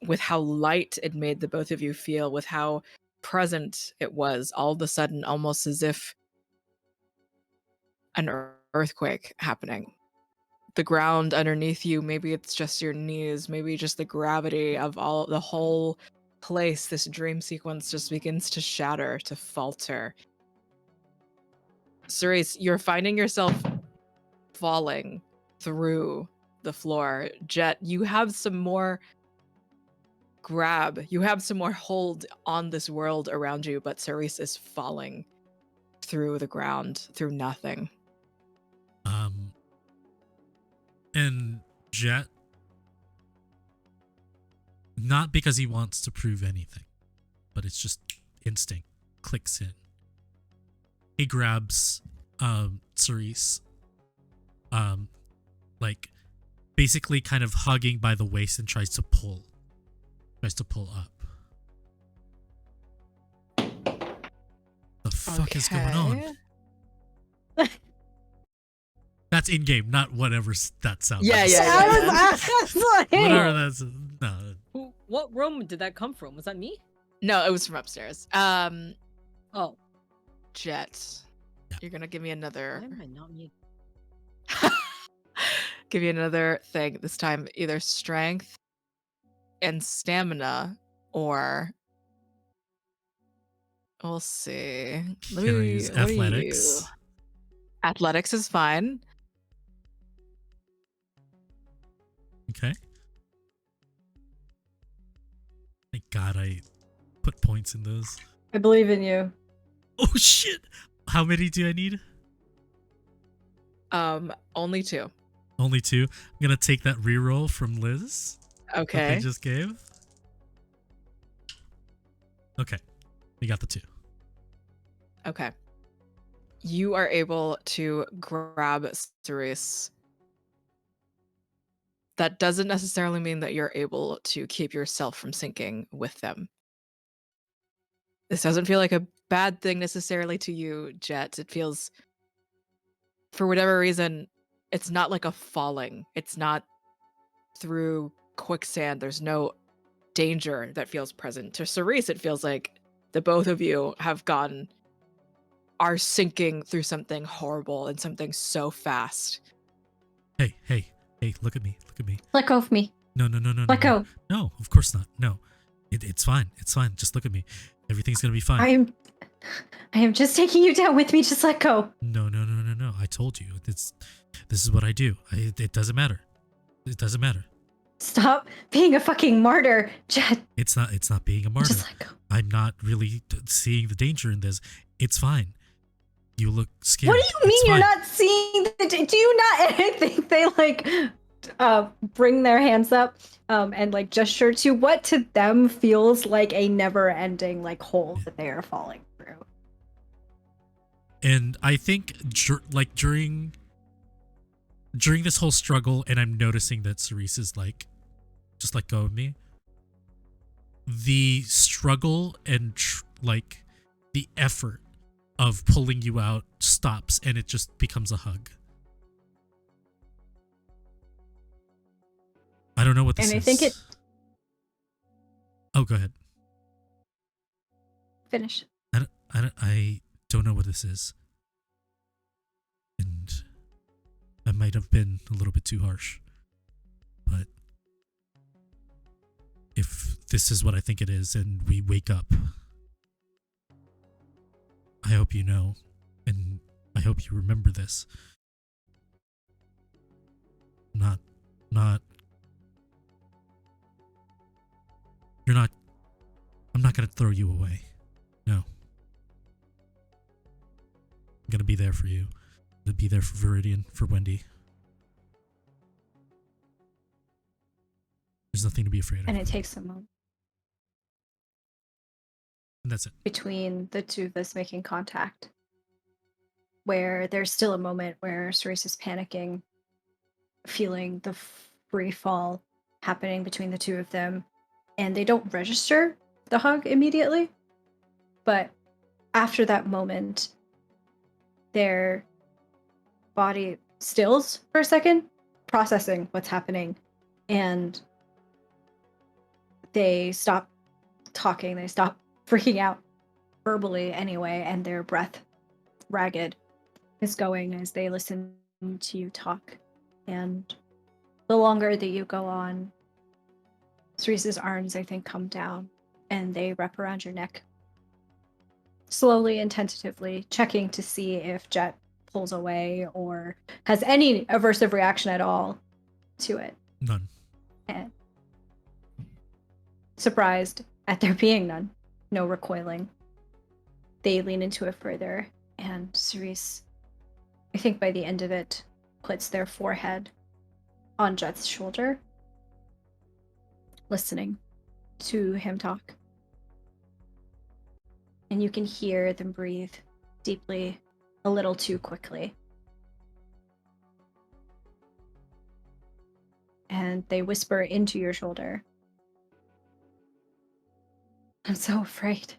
with how light it made the both of you feel, with how present it was, all of a sudden, almost as if an earthquake happening. The ground underneath you, maybe it's just your knees, maybe just the gravity of the whole place, this dream sequence just begins to shatter, to falter. Cerise, you're finding yourself falling through the floor. Jet, you have some more grab, you have some more hold on this world around you, but Cerise is falling through the ground, through nothing. And Jet, not because he wants to prove anything, but it's just instinct, clicks in. He grabs Cerise, like basically kind of hugging by the waist and tries to pull up. The fuck is going on? That's in game, not whatever that sounds. Yeah, like. yeah, I was like, Whatever that's no. What room did that come from? Was that me? No, it was from upstairs. Oh, Jet, you're gonna give me another. why am I not me? Give you another thing. This time, either strength and stamina, or we'll see. Can I use what do you- athletics? Athletics is fine. Okay. Thank God I put points in those. I believe in you. Oh shit! How many do I need? Only 2. Only 2. I'm gonna take that reroll from Liz. That Okay. they just gave. Okay. We got the 2. Okay. You are able to grab Cerise. That doesn't necessarily mean that you're able to keep yourself from sinking with them. This doesn't feel like a bad thing necessarily to you, Jet. It feels, for whatever reason, it's not like a falling. It's not through quicksand. There's no danger that feels present. To Cerise, it feels like the both of you are sinking through something horrible and something so fast. Hey, look at me. Let go of me. No. Let go. No, of course not. No. It's fine. It's fine. Just look at me. Everything's gonna be fine. I am just taking you down with me. Just let go. No. I told you. This is what I do. It doesn't matter. It doesn't matter. Stop being a fucking martyr, Jet. It's not being a martyr. Just let go. I'm not really seeing the danger in this. It's fine. You look scared. What do you mean you're not seeing do you not? And I think they like bring their hands up and like gesture to what to them feels like a never-ending like hole that they are falling through. And I think like during this whole struggle, and I'm noticing that Cerise is like, just let go of me. The struggle and like the effort of pulling you out stops, and it just becomes a hug. I don't know what this is. And I think it... Oh, go ahead. Finish. I don't know what this is. And I might have been a little bit too harsh. But if this is what I think it is and we wake up, I hope you know, and I hope you remember this. I'm not gonna throw you away. No. I'm gonna be there for you. I'm gonna be there for Viridian, for Wendy. There's nothing to be afraid of. And it takes a moment. And that's it. Between the two of us making contact, where there's still a moment where Cerise is panicking, feeling the free fall happening between the two of them, and they don't register the hug immediately. But after that moment, their body stills for a second, processing what's happening, and they stop talking, they stop freaking out verbally anyway, and their breath, ragged, is going as they listen to you talk. And the longer that you go on, Cerise's arms, I think, come down and they wrap around your neck, slowly and tentatively, checking to see if Jet pulls away or has any aversive reaction at all to it. None. And surprised at there being none, no recoiling, they lean into it further, and Cerise, I think by the end of it, puts their forehead on Jet's shoulder, listening to him talk. And you can hear them breathe deeply, a little too quickly. And they whisper into your shoulder, "I'm so afraid."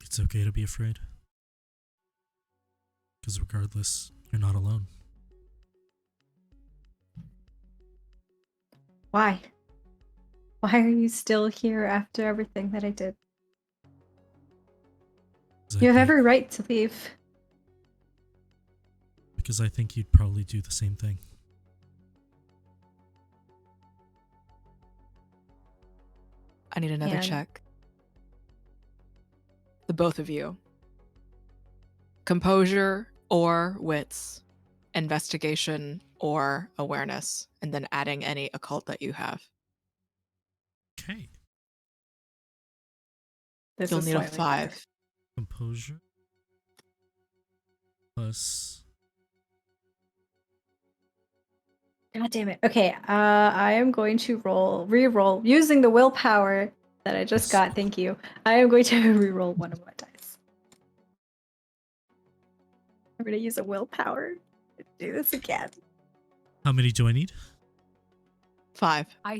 It's okay to be afraid. Because regardless, you're not alone. Why? Why are you still here after everything that I did? You have every right to leave. Because I think you'd probably do the same thing. I need another check. The both of you. Composure or wits. Investigation or awareness. And then adding any occult that you have. Okay. You'll need a 5. Better. Composure. Plus... God damn it. Okay, I am going to re-roll, using the willpower that I just got, thank you. I am going to re-roll one of my dice. I'm going to use a willpower to do this again. How many do I need? 5. I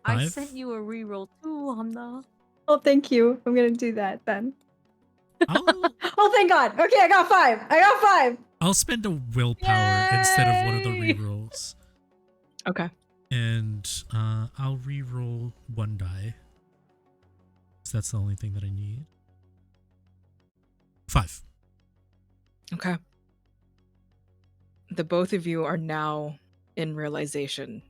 Five? sent you a reroll too, Hamna. Oh, thank you. I'm going to do that then. Oh, thank God. Okay, I got 5. I'll spend a willpower instead of one of the rerolls. Okay. And I'll reroll 1 die. So that's the only thing that I need. 5. Okay. The both of you are now in realization.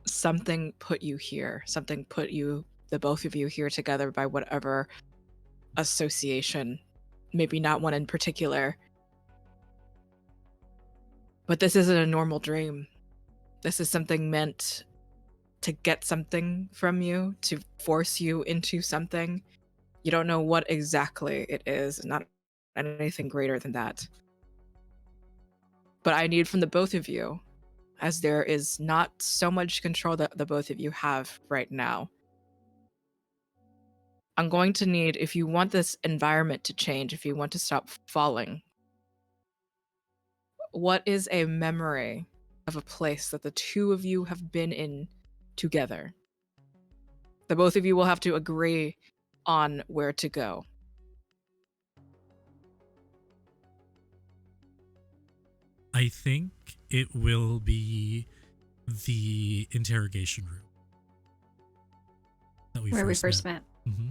Something put you here. Something put you, the both of you, here together by whatever association. Maybe not one in particular. But this isn't a normal dream. This is something meant to get something from you, to force you into something. You don't know what exactly it is, not anything greater than that. But I need from the both of you, as there is not so much control that the both of you have right now. I'm going to need, if you want this environment to change, if you want to stop falling, what is a memory of a place that the two of you have been in together? The both of you will have to agree on where to go. I think it will be the interrogation room that where we first met. Mm-hmm.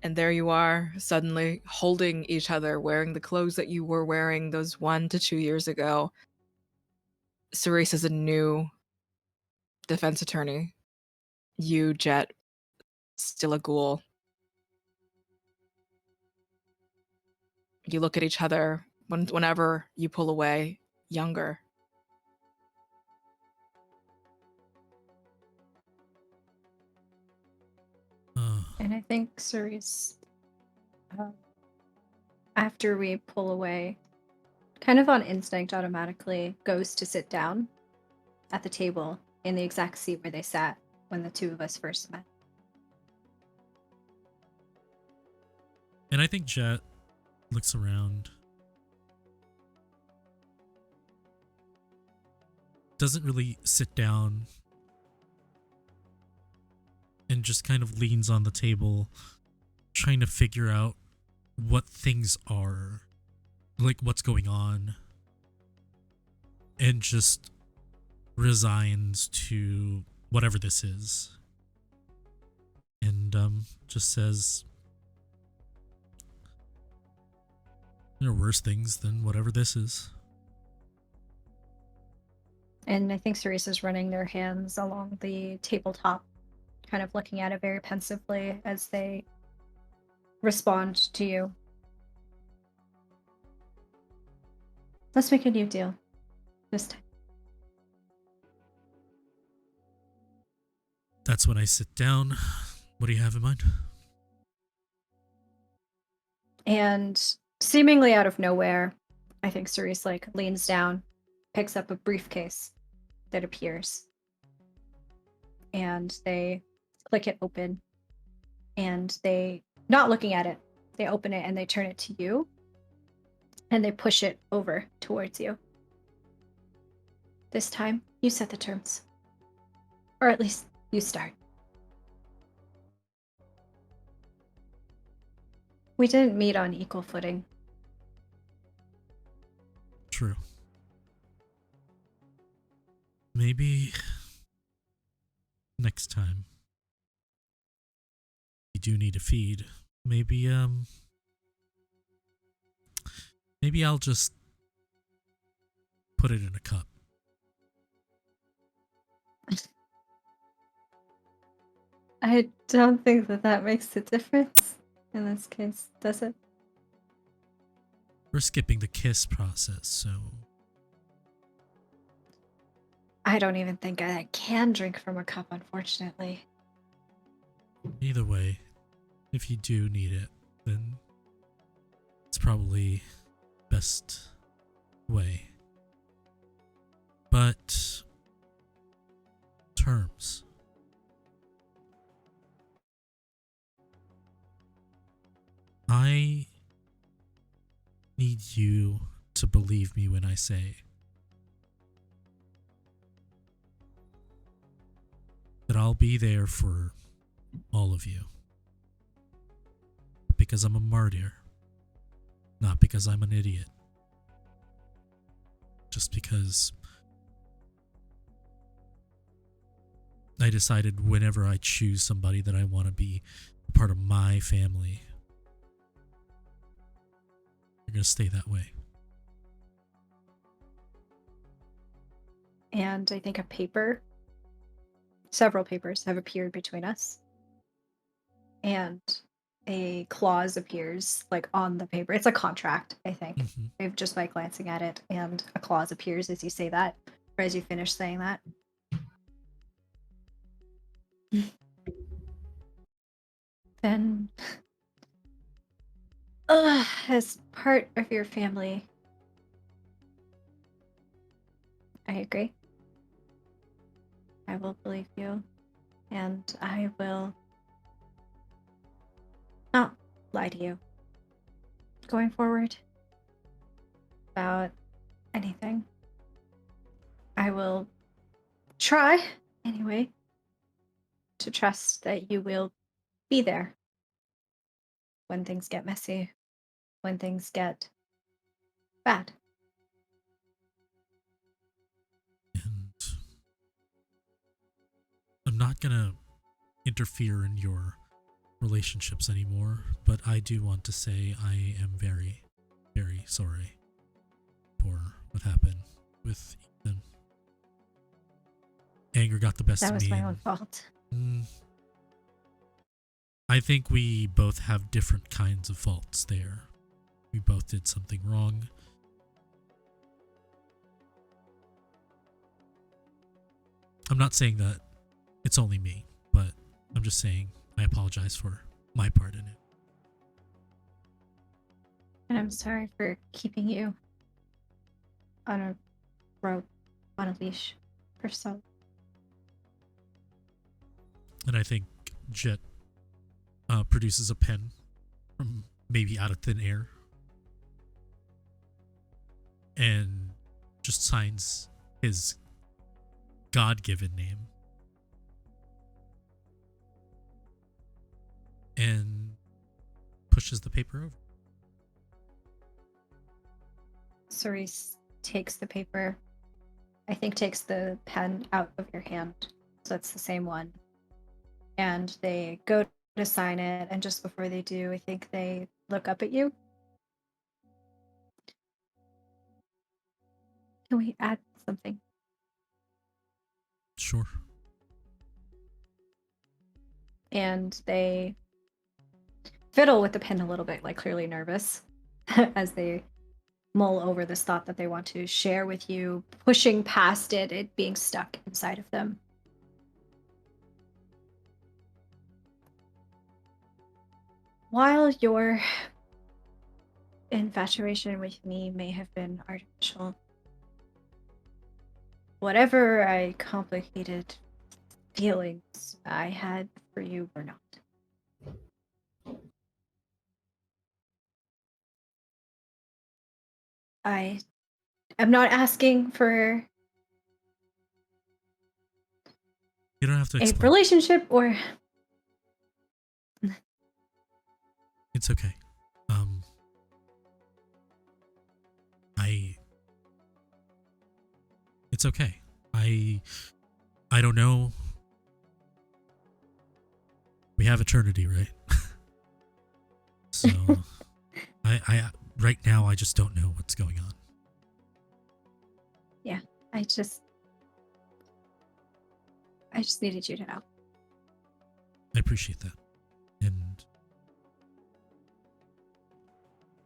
And there you are, suddenly holding each other, wearing the clothes that you were wearing those 1 to 2 years ago. Cerise is a new defense attorney. You, Jet, still a ghoul. You look at each other whenever you pull away, younger. And I think Cerise, after we pull away, kind of on instinct automatically goes to sit down at the table in the exact seat where they sat when the two of us first met. And I think Jet looks around. Doesn't really sit down. And just kind of leans on the table, trying to figure out what things are. Like what's going on. And just resigns to whatever this is. And just says, there are worse things than whatever this is. And I think Cerise is running their hands along the tabletop, kind of looking at it very pensively as they respond to you. Let's make a new deal this time. That's when I sit down. What do you have in mind? And seemingly out of nowhere, I think Cerise leans down, picks up a briefcase that appears, and they click it open, and they, not looking at it, they open it and they turn it to you, and they push it over towards you. This time, you set the terms. Or at least, you start. We didn't meet on equal footing. True. Maybe next time you do need a feed. Maybe I'll just put it in a cup. I don't think that makes a difference in this case, does it? We're skipping the kiss process, so I don't even think I can drink from a cup, unfortunately. either way, if you do need it, then it's probably best way. But terms. I need you to believe me when I say that I'll be there for all of you. Because I'm a martyr. Not because I'm an idiot. Just because I decided whenever I choose somebody that I want to be a part of my family, you're going to stay that way. And I think several papers have appeared between us. And a clause appears on the paper. It's a contract, I think. I've just by glancing at it, and a clause appears as you say that, or as you finish saying that. Then, as part of your family, I agree. I will believe you, and I will not lie to you going forward about anything. I will try, anyway, to trust that you will be there when things get messy, when things get bad. And I'm not gonna interfere in your relationships anymore, but I do want to say I am very, very sorry for what happened with Ethan. Anger got the best That of was me. my own fault. I think we both have different kinds of faults there. We both did something wrong. I'm not saying that it's only me, but I'm just saying I apologize for my part in it. And I'm sorry for keeping you on a rope, on a leash for so. And I think Jet produces a pen from maybe out of thin air and just signs his God-given name and pushes the paper over. Cerise takes the paper, I think takes the pen out of your hand, so it's the same one. And they go to sign it, and just before they do, I think they look up at you. Can we add something? Sure. And they fiddle with the pen a little bit, like clearly nervous, as they mull over this thought that they want to share with you, pushing past it being stuck inside of them. While your infatuation with me may have been artificial, whatever I complicated feelings I had for you were not. I am not asking for You don't have to a explain. relationship or... It's okay. It's okay. I don't know. We have eternity, right? So I right now I just don't know what's going on. Yeah, I just needed you to know. I appreciate that. And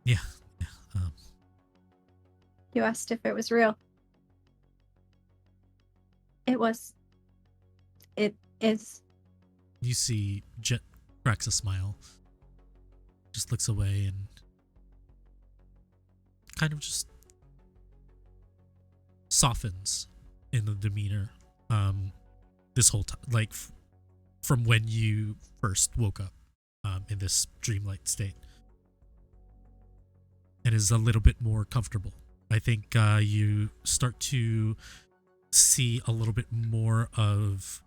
yeah. You asked if it was real. It was. It is. You see Jet cracks a smile, just looks away and kind of just softens in the demeanor this whole time, like from when you first woke up in this dreamlike state, and is a little bit more comfortable. I think you start to see a little bit more of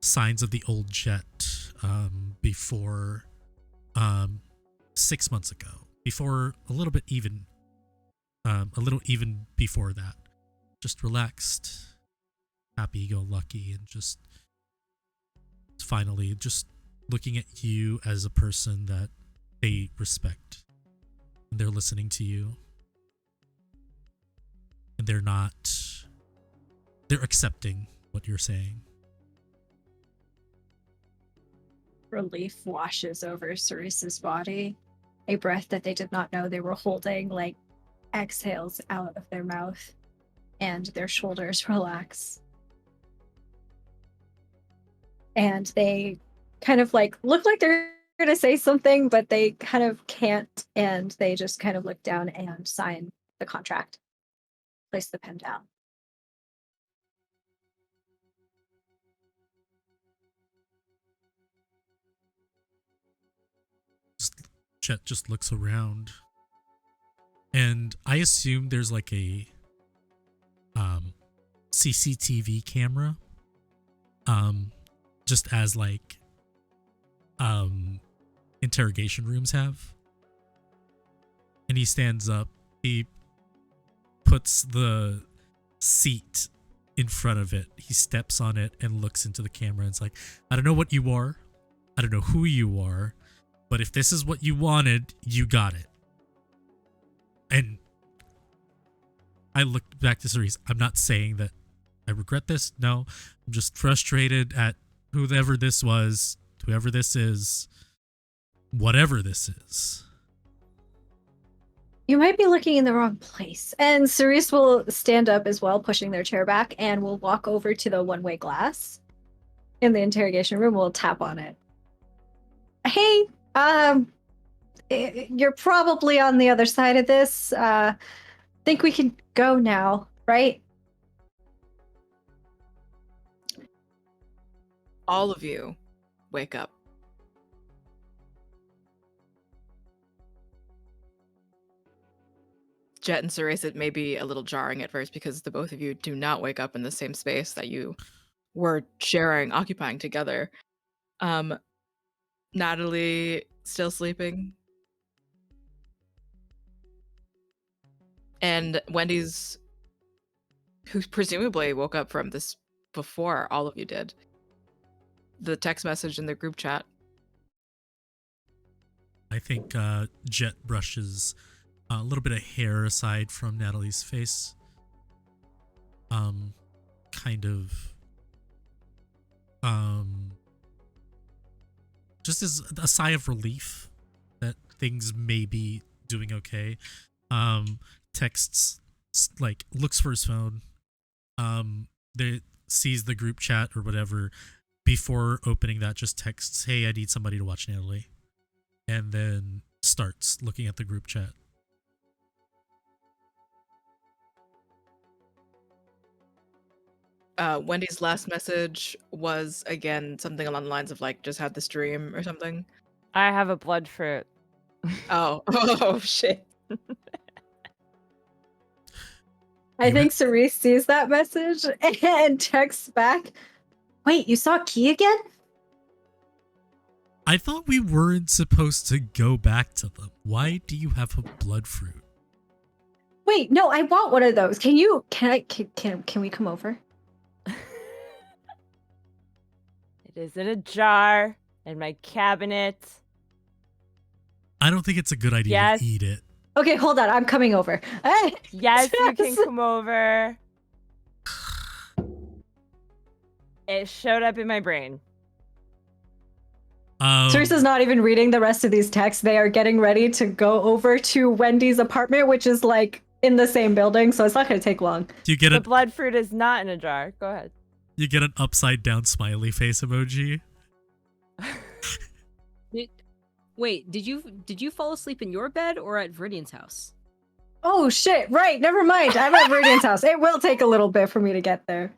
signs of the old Jet before 6 months ago, before a little even before that. Just relaxed, happy-go-lucky, and just finally just looking at you as a person that they respect. And they're listening to you. And they're accepting what you're saying. Relief washes over Cerise's body. A breath that they did not know they were holding, like, exhales out of their mouth, and their shoulders relax. and they kind of like look like they're going to say something, but they kind of can't, and they just kind of look down and sign the contract, place the pen down. Jet just looks around, and I assume there's like a CCTV camera, just as like interrogation rooms have. And he stands up, he puts the seat in front of it, he steps on it and looks into the camera and it's like, I don't know what you are, I don't know who you are, but if this is what you wanted, you got it. And I looked back to Cerise. I'm not saying that I regret this. No, I'm just frustrated at whoever this was, whoever this is, whatever this is. You might be looking in the wrong place. And Cerise will stand up as well, pushing their chair back, and will walk over to the one-way glass in the interrogation room. We'll tap on it. Hey, you're probably on the other side of this. Think we can go now, right? All of you wake up. Jet and Cerise, it may be a little jarring at first because the both of you do not wake up in the same space that you were sharing, occupying together. Natalie still sleeping. And Wendy's, who presumably woke up from this before all of you did. The text message in the group chat. I think Jet brushes a little bit of hair aside from Natalie's face. Kind of just as a sigh of relief that things may be doing okay. Texts, like, looks for his phone. They sees the group chat or whatever. Before opening that, just texts, hey, I need somebody to watch Natalie. And then starts looking at the group chat. Wendy's last message was, again, something along the lines of, like, just had this dream or something. I have a blood fruit. Oh. Oh, shit. I think Cerise sees that message and texts back, wait, you saw Key again? I thought we weren't supposed to go back to them. Why do you have a blood fruit? Wait, no, I want one of those. Can we come over? It is in a jar in my cabinet. I don't think it's a good idea to eat it. Okay, hold on. I'm coming over. Yes, you can come over. It showed up in my brain. Teresa's not even reading the rest of these texts. They are getting ready to go over to Wendy's apartment, which is like in the same building, so it's not going to take long. The blood fruit is not in a jar. Go ahead. You get an upside down smiley face emoji. Wait, did you fall asleep in your bed or at Viridian's house? Oh shit, right, never mind. I'm at Viridian's house. It will take a little bit for me to get there.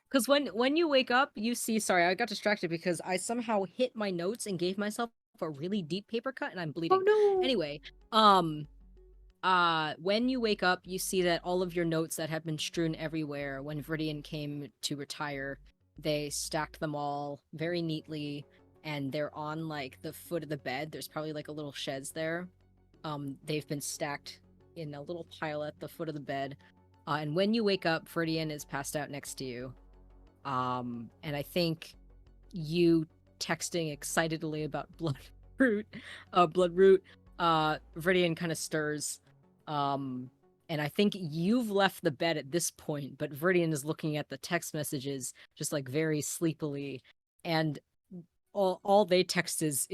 Because when you wake up, you see, sorry, I got distracted because I somehow hit my notes and gave myself a really deep paper cut and I'm bleeding. Oh no. Anyway, when you wake up, you see that all of your notes that have been strewn everywhere when Viridian came to retire, they stacked them all very neatly. And they're on, like, the foot of the bed. There's probably, like, a little sheds there. They've been stacked in a little pile at the foot of the bed. And when you wake up, Viridian is passed out next to you. And I think you texting excitedly about bloodroot, Viridian kind of stirs. And I think you've left the bed at this point, but Viridian is looking at the text messages just, like, very sleepily. And all they text is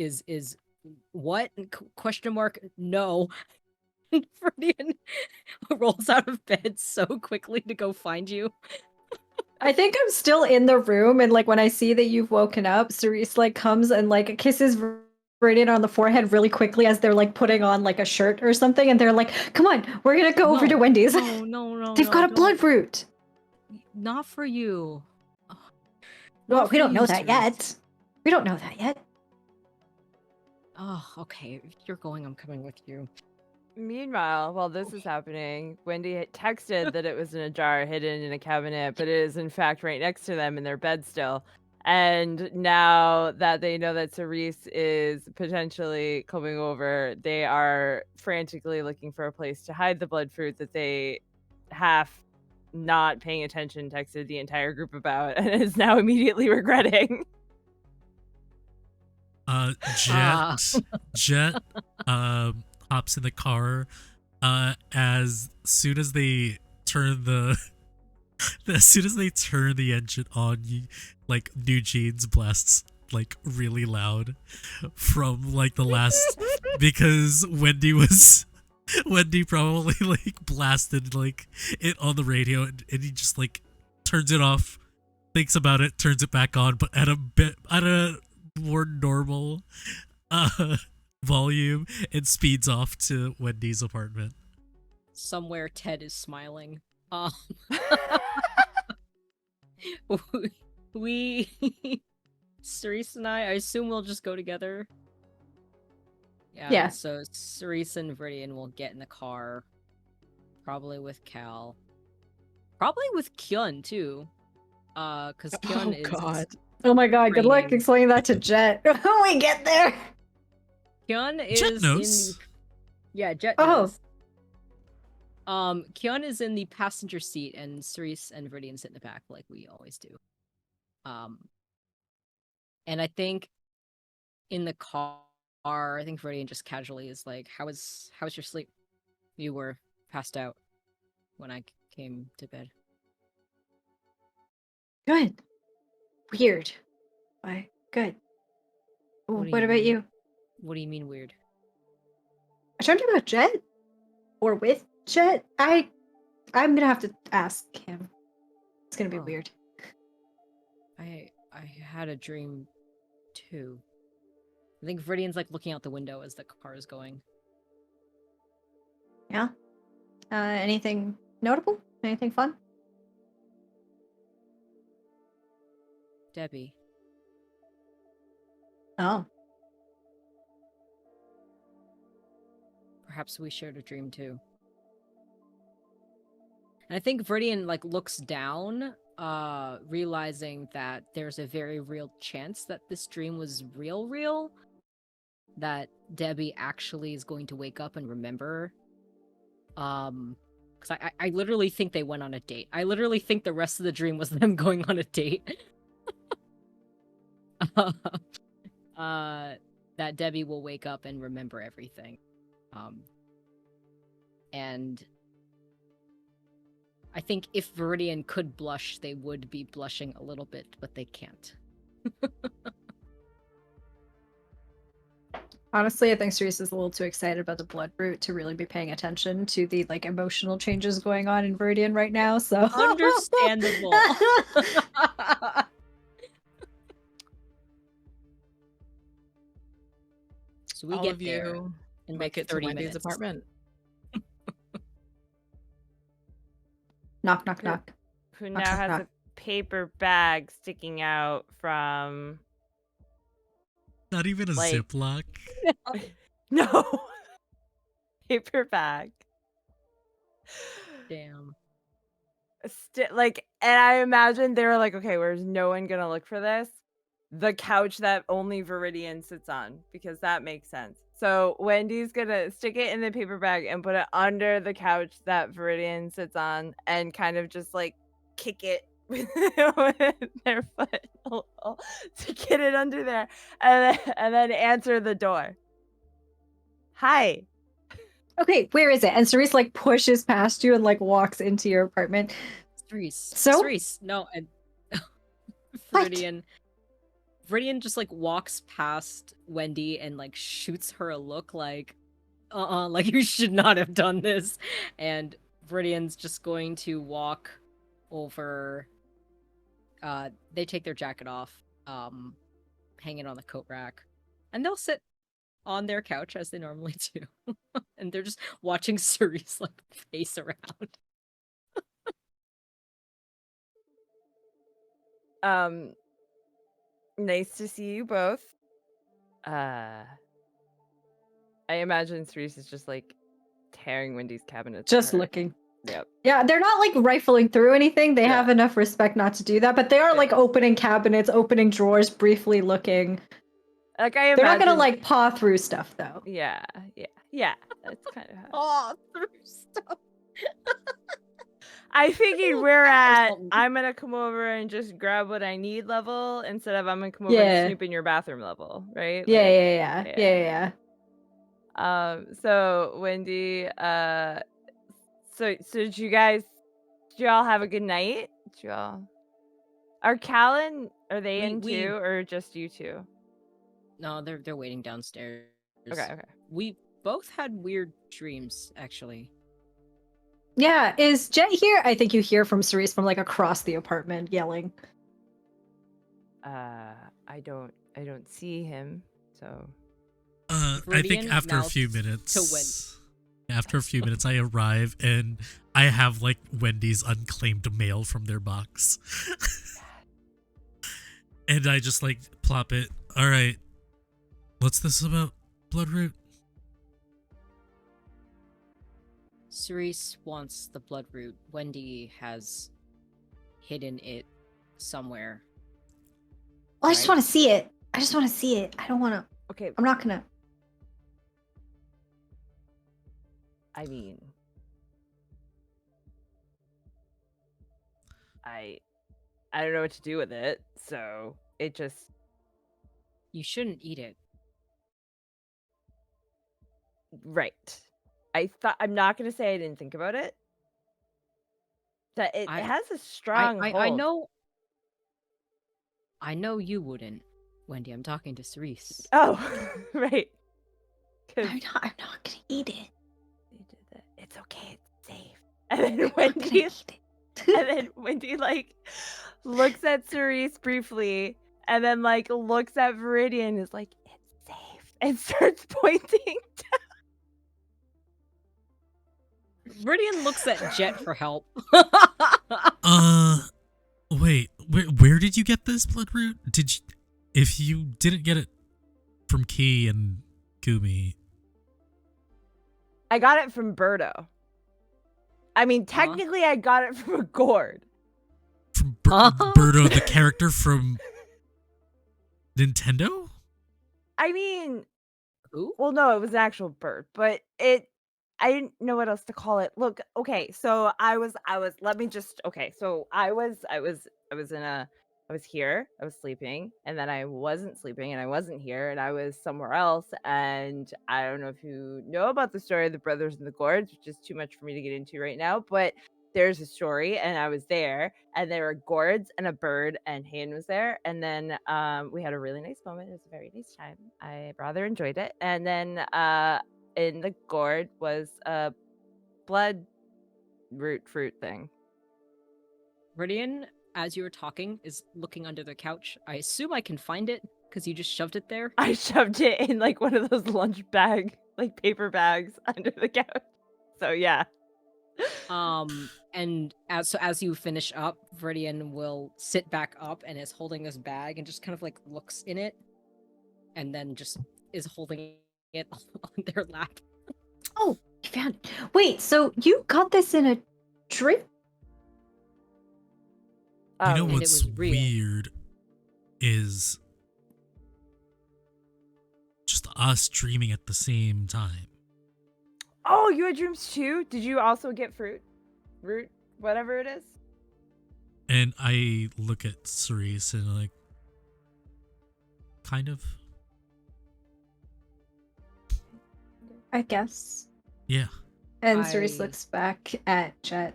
what? Question mark? No. Viridian rolls out of bed so quickly to go find you. I think I'm still in the room, and like when I see that you've woken up, Cerise like comes and like kisses Viridian on the forehead really quickly as they're like putting on like a shirt or something, and they're like, "Come on, we're gonna go over to Wendy's. No, They've got a blood fruit." Not for you. Well, we don't know that yet. We don't know that yet. Oh, okay. If you're going, I'm coming with you. Meanwhile, while this is happening, Wendy had texted that it was in a jar hidden in a cabinet, but it is in fact right next to them in their bed still. And now that they know that Cerise is potentially coming over, they are frantically looking for a place to hide the blood fruit that they half not paying attention texted the entire group about and is now immediately regretting. Jet hops in the car as soon as they turn the engine on, like New Jeans blasts like really loud from like the last because Wendy probably like blasted like it on the radio, and he just like turns it off, thinks about it, turns it back on, but at a more normal volume, and speeds off to Wendy's apartment. Somewhere Ted is smiling. We Cerise and I assume we'll just go together. Yeah. So Cerise and Viridian will get in the car, probably with Cal, probably with Kyun too. Because Kyun is. God. Oh my God! Good luck explaining that to Jet when we get there. Kyun is Jet knows. Jet knows. Kyun is in the passenger seat, and Cerise and Viridian sit in the back like we always do. And I think in the car, I think Viridian just casually is like, "How was your sleep? You were passed out when I came to bed." Good. Weird. Why? Good. What about you? What do you mean weird? I talked about Jet, or with Jet. I'm gonna have to ask him. It's gonna be weird. I had a dream too. I think Viridian's like looking out the window as the car is going. Yeah. Anything notable? Anything fun? Debbie. Oh. Perhaps we shared a dream too. And I think Viridian like looks down, realizing that there's a very real chance that this dream was real. That Debbie actually is going to wake up and remember. Because I literally think they went on a date. I literally think the rest of the dream was them going on a date. That Debbie will wake up and remember everything. And I think if Viridian could blush, they would be blushing a little bit, but they can't. Honestly, I think Cerise is a little too excited about the blood root to really be paying attention to the like emotional changes going on in Viridian right now. So understandable. So we all get of there you in make like it to 30 Wendy's minutes. apartment. Knock, knock, knock. Who now has a paper bag sticking out from. Not even a Ziploc. No. Paper bag. Damn. And I imagine they were like, okay, where's no one gonna look for this? The couch that only Viridian sits on, because that makes sense. So Wendy's gonna stick it in the paper bag and put it under the couch that Viridian sits on, and kind of just like kick it with their foot to get it under there, and then answer the door. Hi. Okay, where is it? And Cerise like pushes past you and like walks into your apartment. Cerise, no, and Viridian just like walks past Wendy and like shoots her a look like, like you should not have done this. And Viridian's just going to walk over they take their jacket off, hang it on the coat rack, and they'll sit on their couch as they normally do. And they're just watching Cerise like face around. Nice to see you both. I imagine Cerise is just like tearing Wendy's cabinets Just apart. looking. Yep. Yeah, they're not like rifling through anything. They have enough respect not to do that, but they are like opening cabinets, opening drawers, briefly looking. Like I imagine they're not gonna like paw through stuff though. Yeah. That's kind of how. Paw through stuff. I figured we're at I'm gonna come over and just grab what I need level instead of I'm gonna come over and snoop in your bathroom level, right? Yeah. So Wendy, so did y'all have a good night? Are Callan, are they in too, or just you two? No, they're waiting downstairs. Okay. We both had weird dreams, actually. Yeah, is Jet here? I think you hear from Cerise from like across the apartment yelling. I don't see him, so. I think after a few minutes. After a few minutes, I arrive and I have like Wendy's unclaimed mail from their box. And I just like plop it. All right. What's this about, Bloodroot? Cerise wants the Bloodroot. Wendy has hidden it somewhere. Well, I just want to see it. I don't want to. Okay. I'm not gonna. I mean, I don't know what to do with it, so it just. You shouldn't eat it. Right. I'm not gonna say I didn't think about it. That it has a strong hold. I know you wouldn't, Wendy. I'm talking to Cerise. Oh, right. I'm not gonna eat it. It's okay. It's safe. And then Wendy like looks at Cerise briefly, and then like looks at Viridian, is like, it's safe, and starts pointing down. Viridian looks at Jet for help. Wait, where did you get this Bloodroot? If you didn't get it from Key and Gumi? I got it from Birdo. I mean, technically, I got it from a gourd. From Birdo, the character from Nintendo? I mean, who? Well, no, it was an actual bird, but I didn't know what else to call it. Look, okay, so I was here, I was sleeping, and then I wasn't sleeping, and I wasn't here, and I was somewhere else, and I don't know if you know about the story of the Brothers in the Gorge, which is too much for me to get into right now, but there's a story, and I was there, and there were gourds and a bird, and Hayden was there, and then we had a really nice moment. It was a very nice time. I rather enjoyed it, and then in the gourd was a blood root fruit thing. Viridian, as you were talking, is looking under the couch. I assume I can find it because you just shoved it there. I shoved it in like one of those lunch bag, like paper bags under the couch. So yeah. And as you finish up, Viridian will sit back up and is holding this bag and just kind of like looks in it, and then just is holding it on their lap. Oh, you found it. Wait, so you got this in a dream? You know what's weird is just us dreaming at the same time. Oh, you had dreams too? Did you also get root, whatever it is? And I look at Cerise and like, kind of. I guess. Yeah. And Cerise looks back at Jet.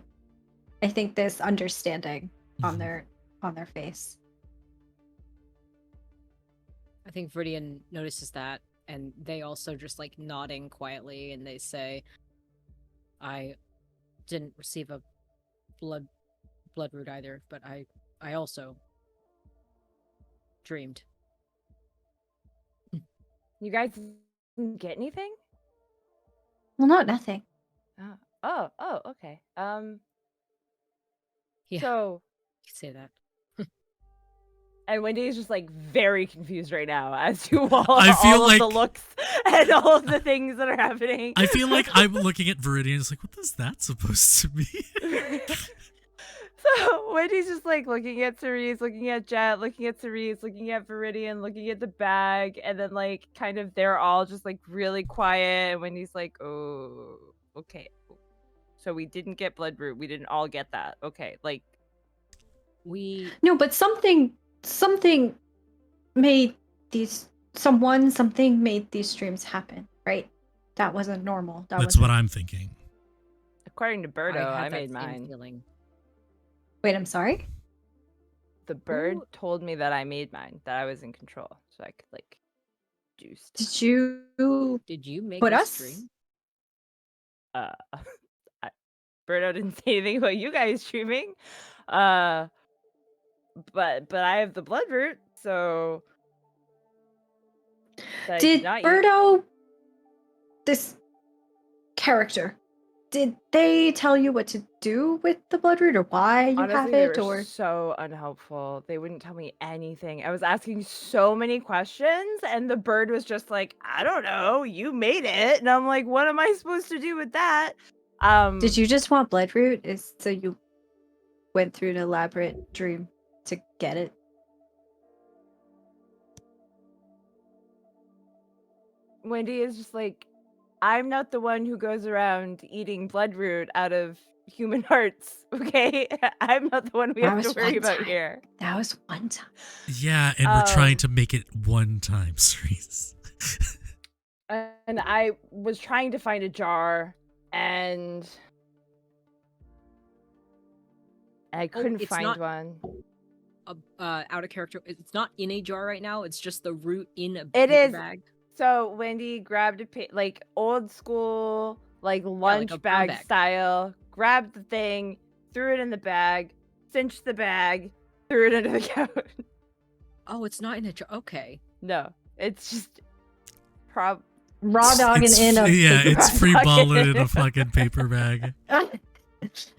I think this understanding on their face. I think Viridian notices that, and they also just like nodding quietly, and they say, I didn't receive a blood root either, but I also dreamed. You guys didn't get anything? Well, not nothing. Oh, okay. Yeah, So, you say that. and Wendy is just like very confused right now as to I feel all of like the looks and all of the things that are happening. I feel like I'm looking at Viridian. It's like, what is that supposed to mean? So Wendy's just like looking at Cerise, looking at Jet, looking at Cerise, looking at Viridian, looking at the bag, and then like kind of they're all just like really quiet. And Wendy's like, oh, okay. So we didn't get Bloodroot. We didn't all get that. Okay, like No, but something made something made these streams happen, right? That wasn't normal. That's what I'm thinking. According to Birdo, I had that made same mine. feeling. Wait, I'm sorry? The bird Ooh. told me that I made mine, that I was in control, so I could like do stuff. Did you make put this us? stream? Birdo didn't say anything about you guys streaming. But I have the Bloodroot, so that Did not Birdo, this character, did they tell you what to do with the Bloodroot or why you honestly, have they it? were Or so unhelpful. They wouldn't tell me anything. I was asking so many questions, and the bird was just like, "I don't know. You made it," and I'm like, "What am I supposed to do with that?" did you just want Bloodroot? So you went through an elaborate dream to get it? Wendy is just like, I'm not the one who goes around eating Bloodroot out of human hearts, okay? I'm not the one we have to worry about here. That was one time. Yeah, and we're trying to make it one time, Cerise. And I was trying to find a jar, and I couldn't find one. Out of character. It's not in a jar right now. It's just the root in a It paper is. bag. So Wendy grabbed like old school, like lunch like a brown bag style, grabbed the thing, threw it in the bag, cinched the bag, threw it under the couch. Oh, it's not in a jar. Okay. No, it's just raw dogging in a it's free bag. balling in a fucking paper bag. That's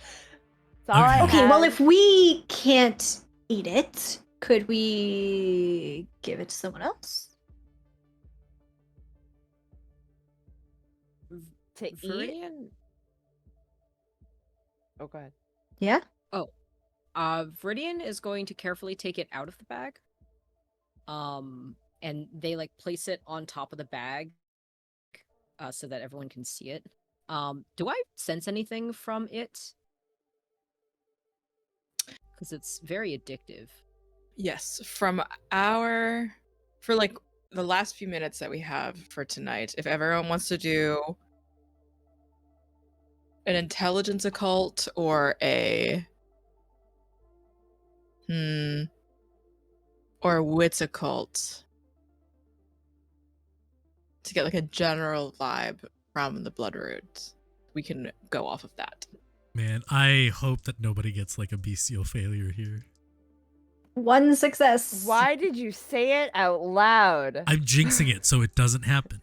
all I Okay, have. well, if we can't eat it, could we give it to someone else? To eat? Viridian? Oh, go ahead. Yeah? Viridian is going to carefully take it out of the bag. And they like place it on top of the bag so that everyone can see it. Do I sense anything from it? Because it's very addictive. Yes, for like the last few minutes that we have for tonight, if everyone wants to do an intelligence occult or a wits occult to get like a general vibe from the Bloodroot, we can go off of that. Man, I hope that nobody gets like a bestial failure here. One success. Why did you say it out loud? I'm jinxing it so it doesn't happen.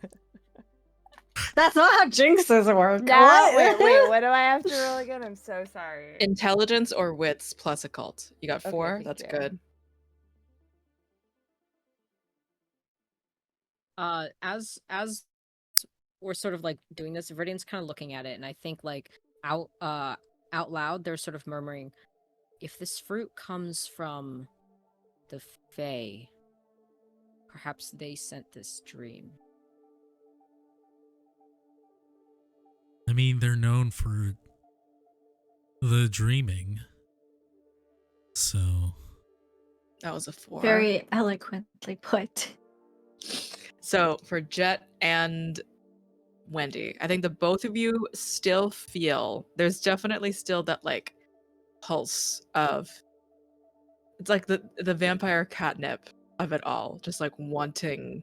That's not how jinxes work. No, wait, what do I have to roll again? I'm so sorry. Intelligence or wits plus occult. You got 4. thank That's you. good. As we're sort of like doing this, Viridian's kind of looking at it, and I think like out loud, they're sort of murmuring, if this fruit comes from the Fae, perhaps they sent this dream. I mean, they're known for the dreaming. So That was a 4. Very eloquently put. So for Jet and Wendy, I think the both of you still feel there's definitely still that like pulse of, it's like the vampire catnip of it all, just like wanting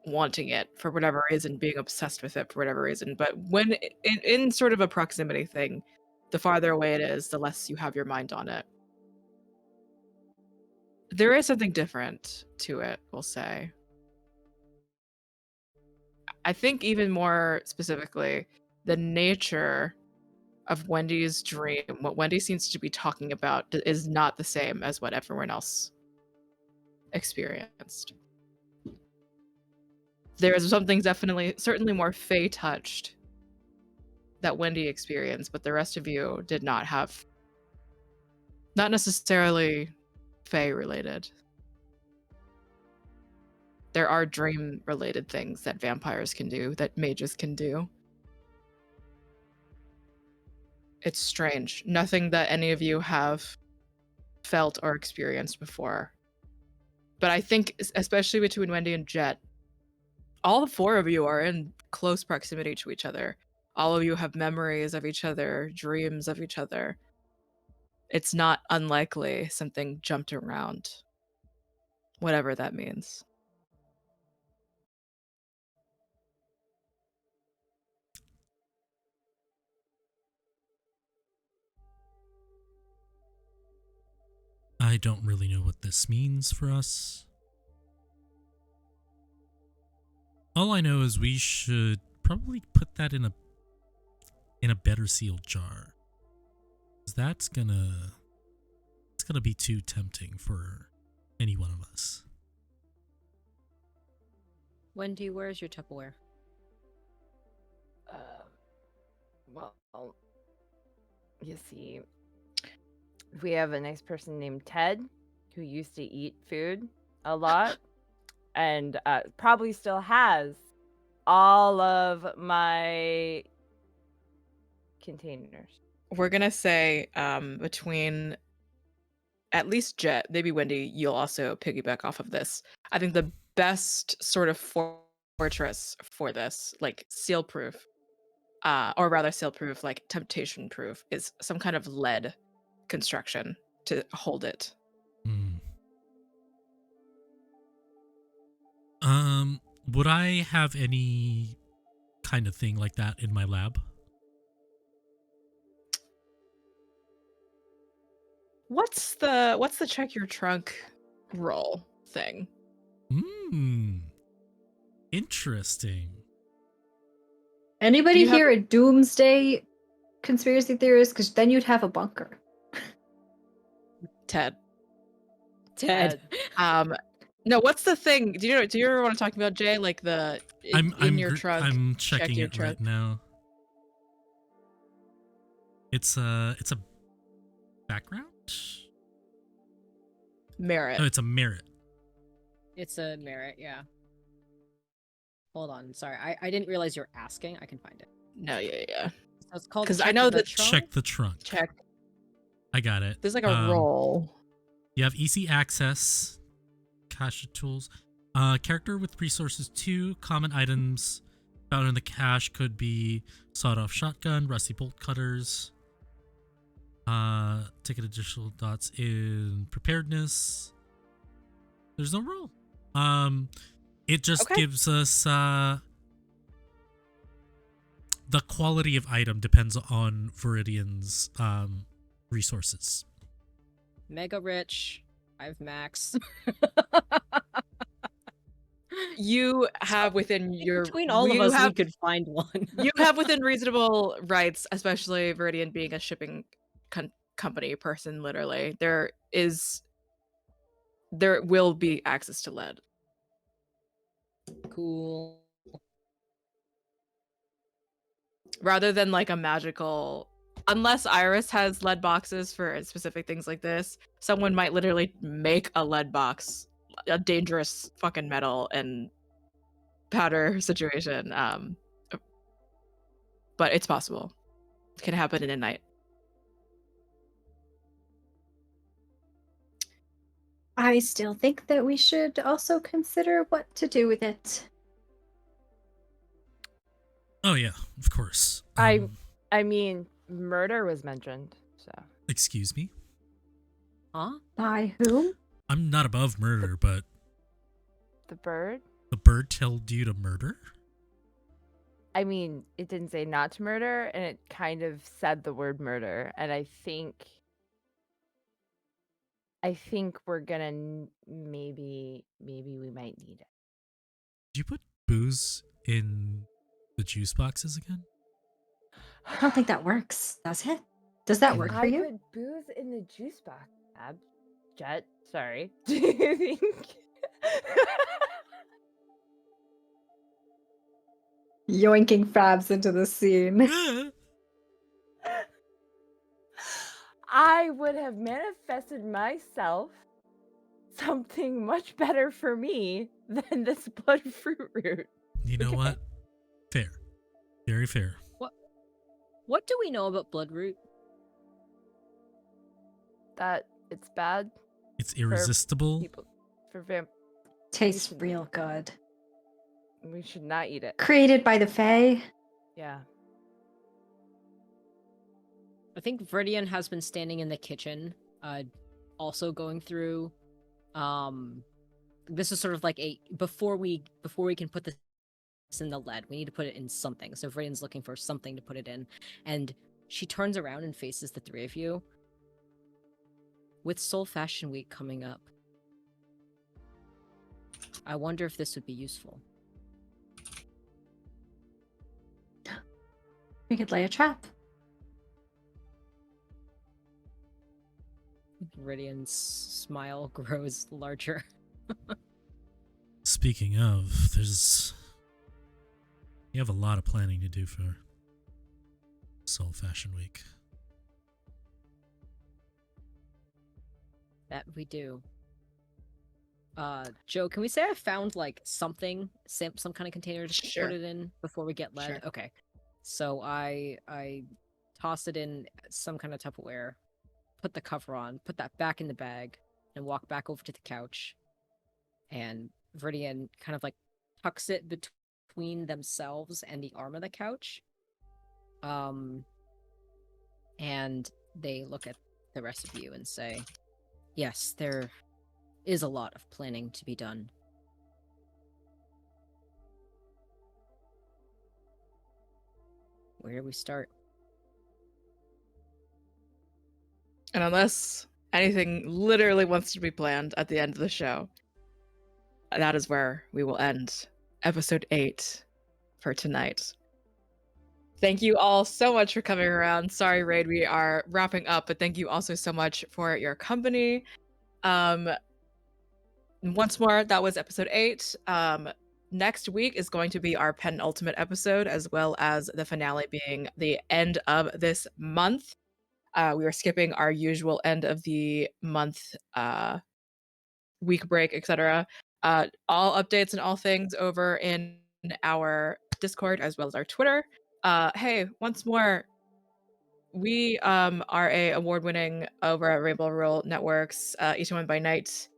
it for whatever reason, being obsessed with it for whatever reason. But when in sort of a proximity thing, the farther away it is, the less you have your mind on it. There is something different to it, we'll say. I think even more specifically, the nature of Wendy's dream, what Wendy seems to be talking about, is not the same as what everyone else experienced. There is something certainly more Fae touched that Wendy experienced, but the rest of you did not have. Not necessarily Fae related. There are dream related things that vampires can do, that mages can do. It's strange. Nothing that any of you have felt or experienced before. But I think, especially between Wendy and Jet, all the four of you are in close proximity to each other. All of you have memories of each other, dreams of each other. It's not unlikely something jumped around, whatever that means. I don't really know what this means for us. All I know is we should probably put that in a better sealed jar. 'Cause it's gonna be too tempting for any one of us. Wendy, where's your Tupperware? Well, you see, we have a nice person named Ted who used to eat food a lot and probably still has all of my containers. We're gonna say between at least Jet, maybe Wendy, you'll also piggyback off of this. I think the best sort of fortress for this, like seal proof, or rather seal proof, like temptation proof, is some kind of lead construction to hold it. Would I have any kind of thing like that in my lab? What's the check your trunk roll thing? Interesting. Anybody here a doomsday conspiracy theorist? Because then you'd have a bunker. Ted. Ted. No, what's the thing? Do you ever want to talk about, Jay? Like in your trunk. I'm checking it trunk. right now. It's a background? Merit. Oh, it's a merit. It's a merit, yeah. Hold on, sorry. I didn't realize you were asking. I can find it. No, yeah. So it's called because I know that check the trunk. Check. I got it. There's like a roll. You have EC access, cache tools, character with resources 2, common items found in the cache could be sawed-off shotgun, rusty bolt cutters. Take additional dots in preparedness. There's no roll. It just gives us the quality of item depends on Viridian's resources. Mega rich. I have max. You have within your between all of us, we could find one. You have within reasonable rights, especially Viridian being a shipping company person. Literally, there will be access to lead. Cool. Rather than like a magical, unless Iris has lead boxes for specific things like this, someone might literally make a lead box, a dangerous fucking metal and powder situation. But it's possible. It can happen in a night. I still think that we should also consider what to do with it. Oh yeah, of course. I mean, murder was mentioned, so. Excuse me? Huh? By whom? I'm not above murder, but... The bird? The bird told you to murder? I mean, it didn't say not to murder, and it kind of said the word murder, and I think I think we're gonna maybe we might need it. Did you put booze in the juice boxes again? I don't think that works. Does it? Does that work for I you? put booze in the juice box. Jet, sorry. Do you think? Yoinking Fabs into the scene. I would have manifested myself something much better for me than this blood fruit root. You know what? Fair. Very fair. What do we know about bloodroot? That it's bad. It's irresistible. For vamp. Tastes real good. We should not eat it. Created by the Fae. Yeah. I think Viridian has been standing in the kitchen, also going through. This is sort of like before we can put this in the lead, we need to put it in something. So Viridian's looking for something to put it in, and she turns around and faces the three of you. With Seoul Fashion Week coming up, I wonder if this would be useful. We could lay a trap. Viridian's smile grows larger. Speaking of, you have a lot of planning to do for Seoul Fashion Week. That we do. Joe, can we say I found like something, some kind of container to put it in before we get lead? Sure. Okay. So I toss it in some kind of Tupperware, put the cover on, put that back in the bag, and walk back over to the couch. And Viridian kind of like tucks it between themselves and the arm of the couch. And they look at the rest of you and say, yes, there is a lot of planning to be done. Where do we start? And unless anything literally wants to be planned at the end of the show, that is where we will end episode 8 for tonight. Thank you all so much for coming around. Sorry, Raid, we are wrapping up, but thank you also so much for your company. Once more, that was episode 8. Next week is going to be our penultimate episode, as well as the finale being the end of this month. We are skipping our usual end of the month week break, etc. All updates and all things over in our Discord as well as our Twitter. Hey, once more, we are a award-winning over at Rainbow Rural Networks, Itaewon By Night,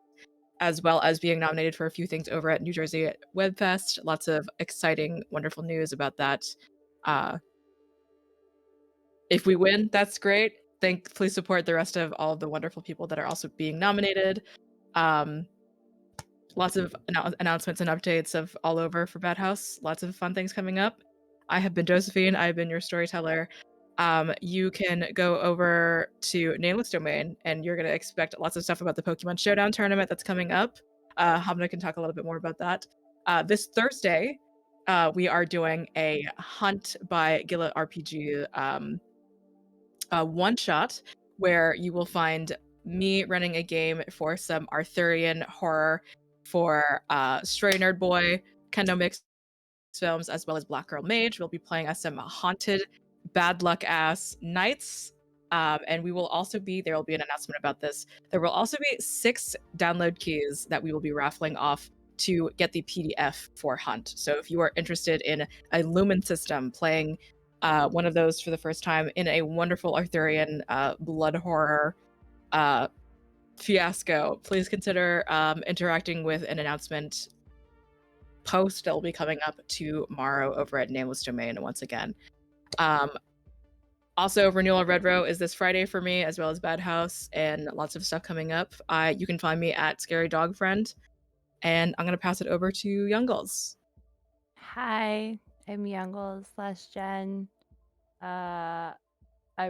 as well as being nominated for a few things over at New Jersey Webfest. Lots of exciting, wonderful news about that. If we win, that's great. Please support the rest of all of the wonderful people that are also being nominated. Lots of announcements and updates of all over for Bad House. Lots of fun things coming up. I have been Josephine. I've been your storyteller. You can go over to Nameless Domain, and you're going to expect lots of stuff about the Pokemon Showdown tournament that's coming up. Hamna can talk a little bit more about that. This Thursday, we are doing a Hunt by Gilla RPG one-shot, where you will find me running a game for some Arthurian horror for Stray Nerd Boy, Kendo Mix Films, as well as Black Girl Mage. We'll be playing as some haunted, bad luck ass nights. And we will also be, there will be an announcement about this. There will also be 6 download keys that we will be raffling off to get the PDF for Hunt. So if you are interested in a Lumen system, playing one of those for the first time in a wonderful Arthurian blood horror fiasco, please consider interacting with an announcement post that will be coming up tomorrow over at Nameless Domain once again. Also, Renewal Red Row is this Friday for me, as well as Bad House, and lots of stuff coming up. You can find me at Scary Dog Friend, and I'm going to pass it over to Youngles. Hi, I'm Youngles /Jen. I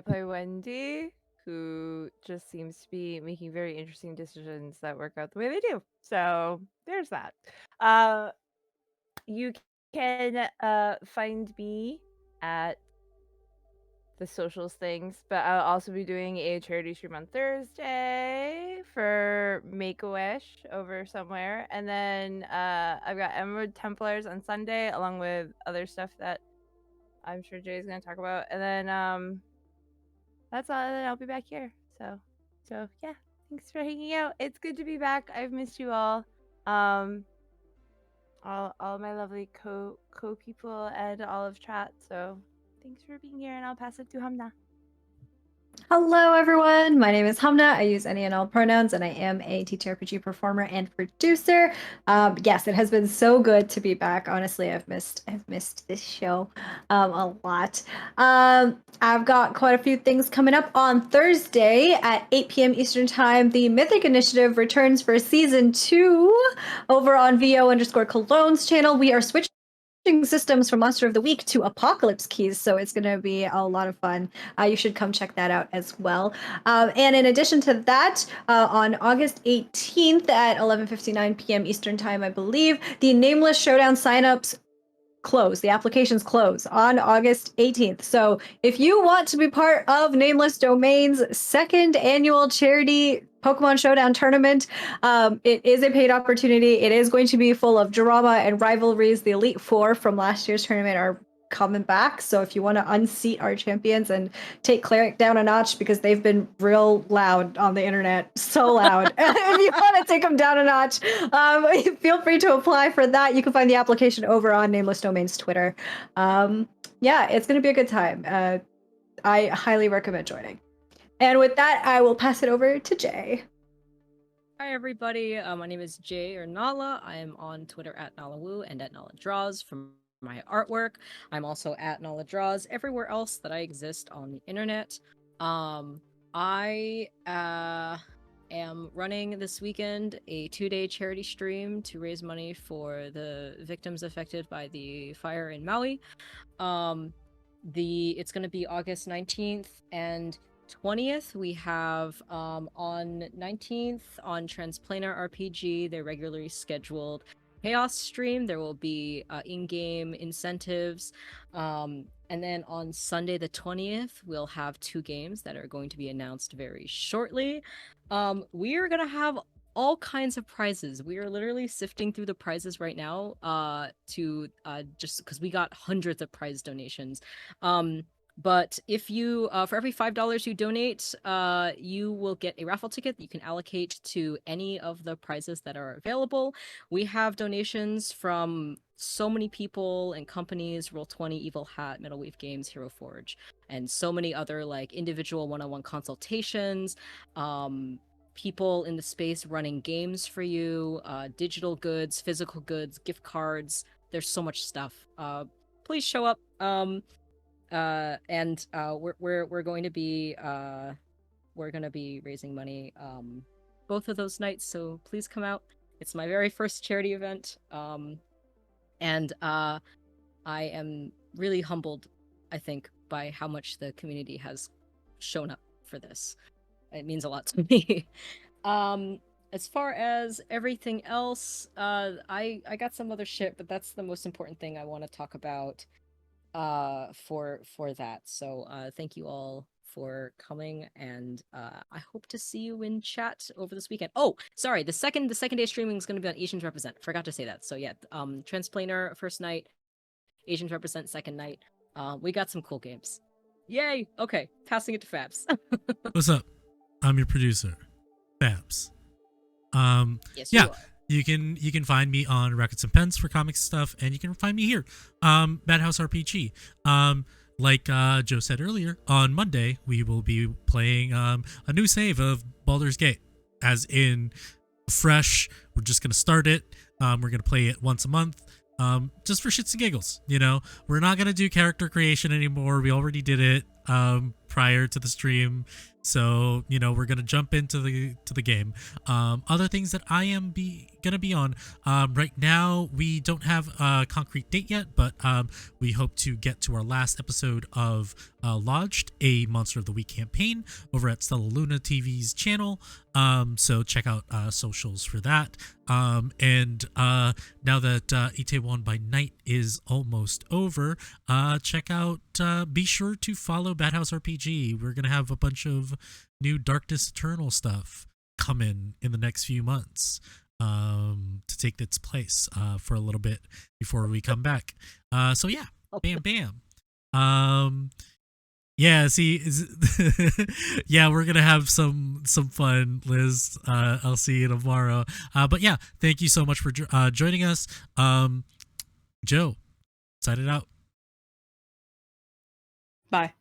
play Wendy, who just seems to be making very interesting decisions that work out the way they do. So there's that. You can find me at the socials things, but I'll also be doing a charity stream on Thursday for Make-A-Wish over somewhere. And then I've got Emerald Templars on Sunday, along with other stuff that I'm sure Jay's gonna talk about. And then that's all, and then I'll be back here. So yeah, thanks for hanging out. It's good to be back. I've missed you all. All my lovely co people and all of chat. So thanks for being here, and I'll pass it to Hamna. Hello, everyone. My name is Hamna. I use any and all pronouns, and I am a TTRPG performer and producer. Yes, it has been so good to be back. Honestly, I've missed this show a lot. I've got quite a few things coming up on Thursday at 8 p.m. Eastern Time. The Mythic Initiative returns for season 2 over on VO_Cologne's channel. We are switching systems from Monster of the Week to Apocalypse Keys, so it's going to be a lot of fun. You should come check that out as well. And in addition to that, on August 18th at 11:59 p.m. Eastern Time, I believe, the Nameless Showdown signups close. The applications close on August 18th. So if you want to be part of Nameless Domain's second annual charity Pokemon Showdown tournament, it is a paid opportunity. It is going to be full of drama and rivalries. The Elite Four from last year's tournament are coming back. So if you want to unseat our champions and take Cleric down a notch, because they've been real loud on the internet, so loud. If you want to take them down a notch, feel free to apply for that. You can find the application over on Nameless Domain's Twitter. Yeah, it's going to be a good time. I highly recommend joining. And with that, I will pass it over to Jay. Hi, everybody. My name is Jay or Nala. I am on Twitter at NalaWoo and at NalaDraws from my artwork. I'm also at NalaDraws everywhere else that I exist on the internet. I am running this weekend a 2-day charity stream to raise money for the victims affected by the fire in Maui. It's going to be August 19th and 20th. We have on 19th on Transplanar RPG, their regularly scheduled Chaos stream. There will be in-game incentives. And then on Sunday the 20th, we'll have 2 games that are going to be announced very shortly. We are going to have all kinds of prizes. We are literally sifting through the prizes right now just because we got hundreds of prize donations. But if you, for every $5 you donate, you will get a raffle ticket that you can allocate to any of the prizes that are available. We have donations from so many people and companies: Roll20, Evil Hat, Metal Wave Games, Hero Forge, and so many other like individual one-on-one consultations, people in the space running games for you, digital goods, physical goods, gift cards. There's so much stuff. Please show up. We're going to be raising money both of those nights, so please come out. It's my very first charity event, and I am really humbled, I think, by how much the community has shown up for this. It means a lot to me. As far as everything else, I got some other shit, but that's the most important thing I want to talk about for that. So thank you all for coming, and I hope to see you in chat over this weekend. Oh, sorry, the second day streaming is going to be on Asians Represent. Forgot to say that. So yeah, Transplanar first night, Asians Represent second night. We got some cool games. Yay! Okay, passing it to Fabs. What's up? I'm your producer, Fabs. Yes, yeah. You are. You can find me on Rackets and Pens for comics stuff, and you can find me here, Madhouse RPG. Like Joe said earlier, on Monday we will be playing a new save of Baldur's Gate, as in fresh. We're just gonna start it. We're gonna play it once a month, just for shits and giggles. You know, we're not gonna do character creation anymore. We already did it. prior to the stream. So, you know, we're going to jump into the game. Other things that I am gonna be on, right now we don't have a concrete date yet, but we hope to get to our last episode of Lodged, a Monster of the Week campaign over at Stella Luna TV's channel. So check out socials for that. And now that Itaewon by Night is almost over, check out, be sure to follow Bad House RPG. We're gonna have a bunch of new Darkness Eternal stuff coming in the next few months, to take its place for a little bit before we come back. So yeah, bam. Yeah, see, yeah, we're gonna have some fun, Liz. I'll see you tomorrow. But yeah, thank you so much for joining us. Joe, sign it out. Bye.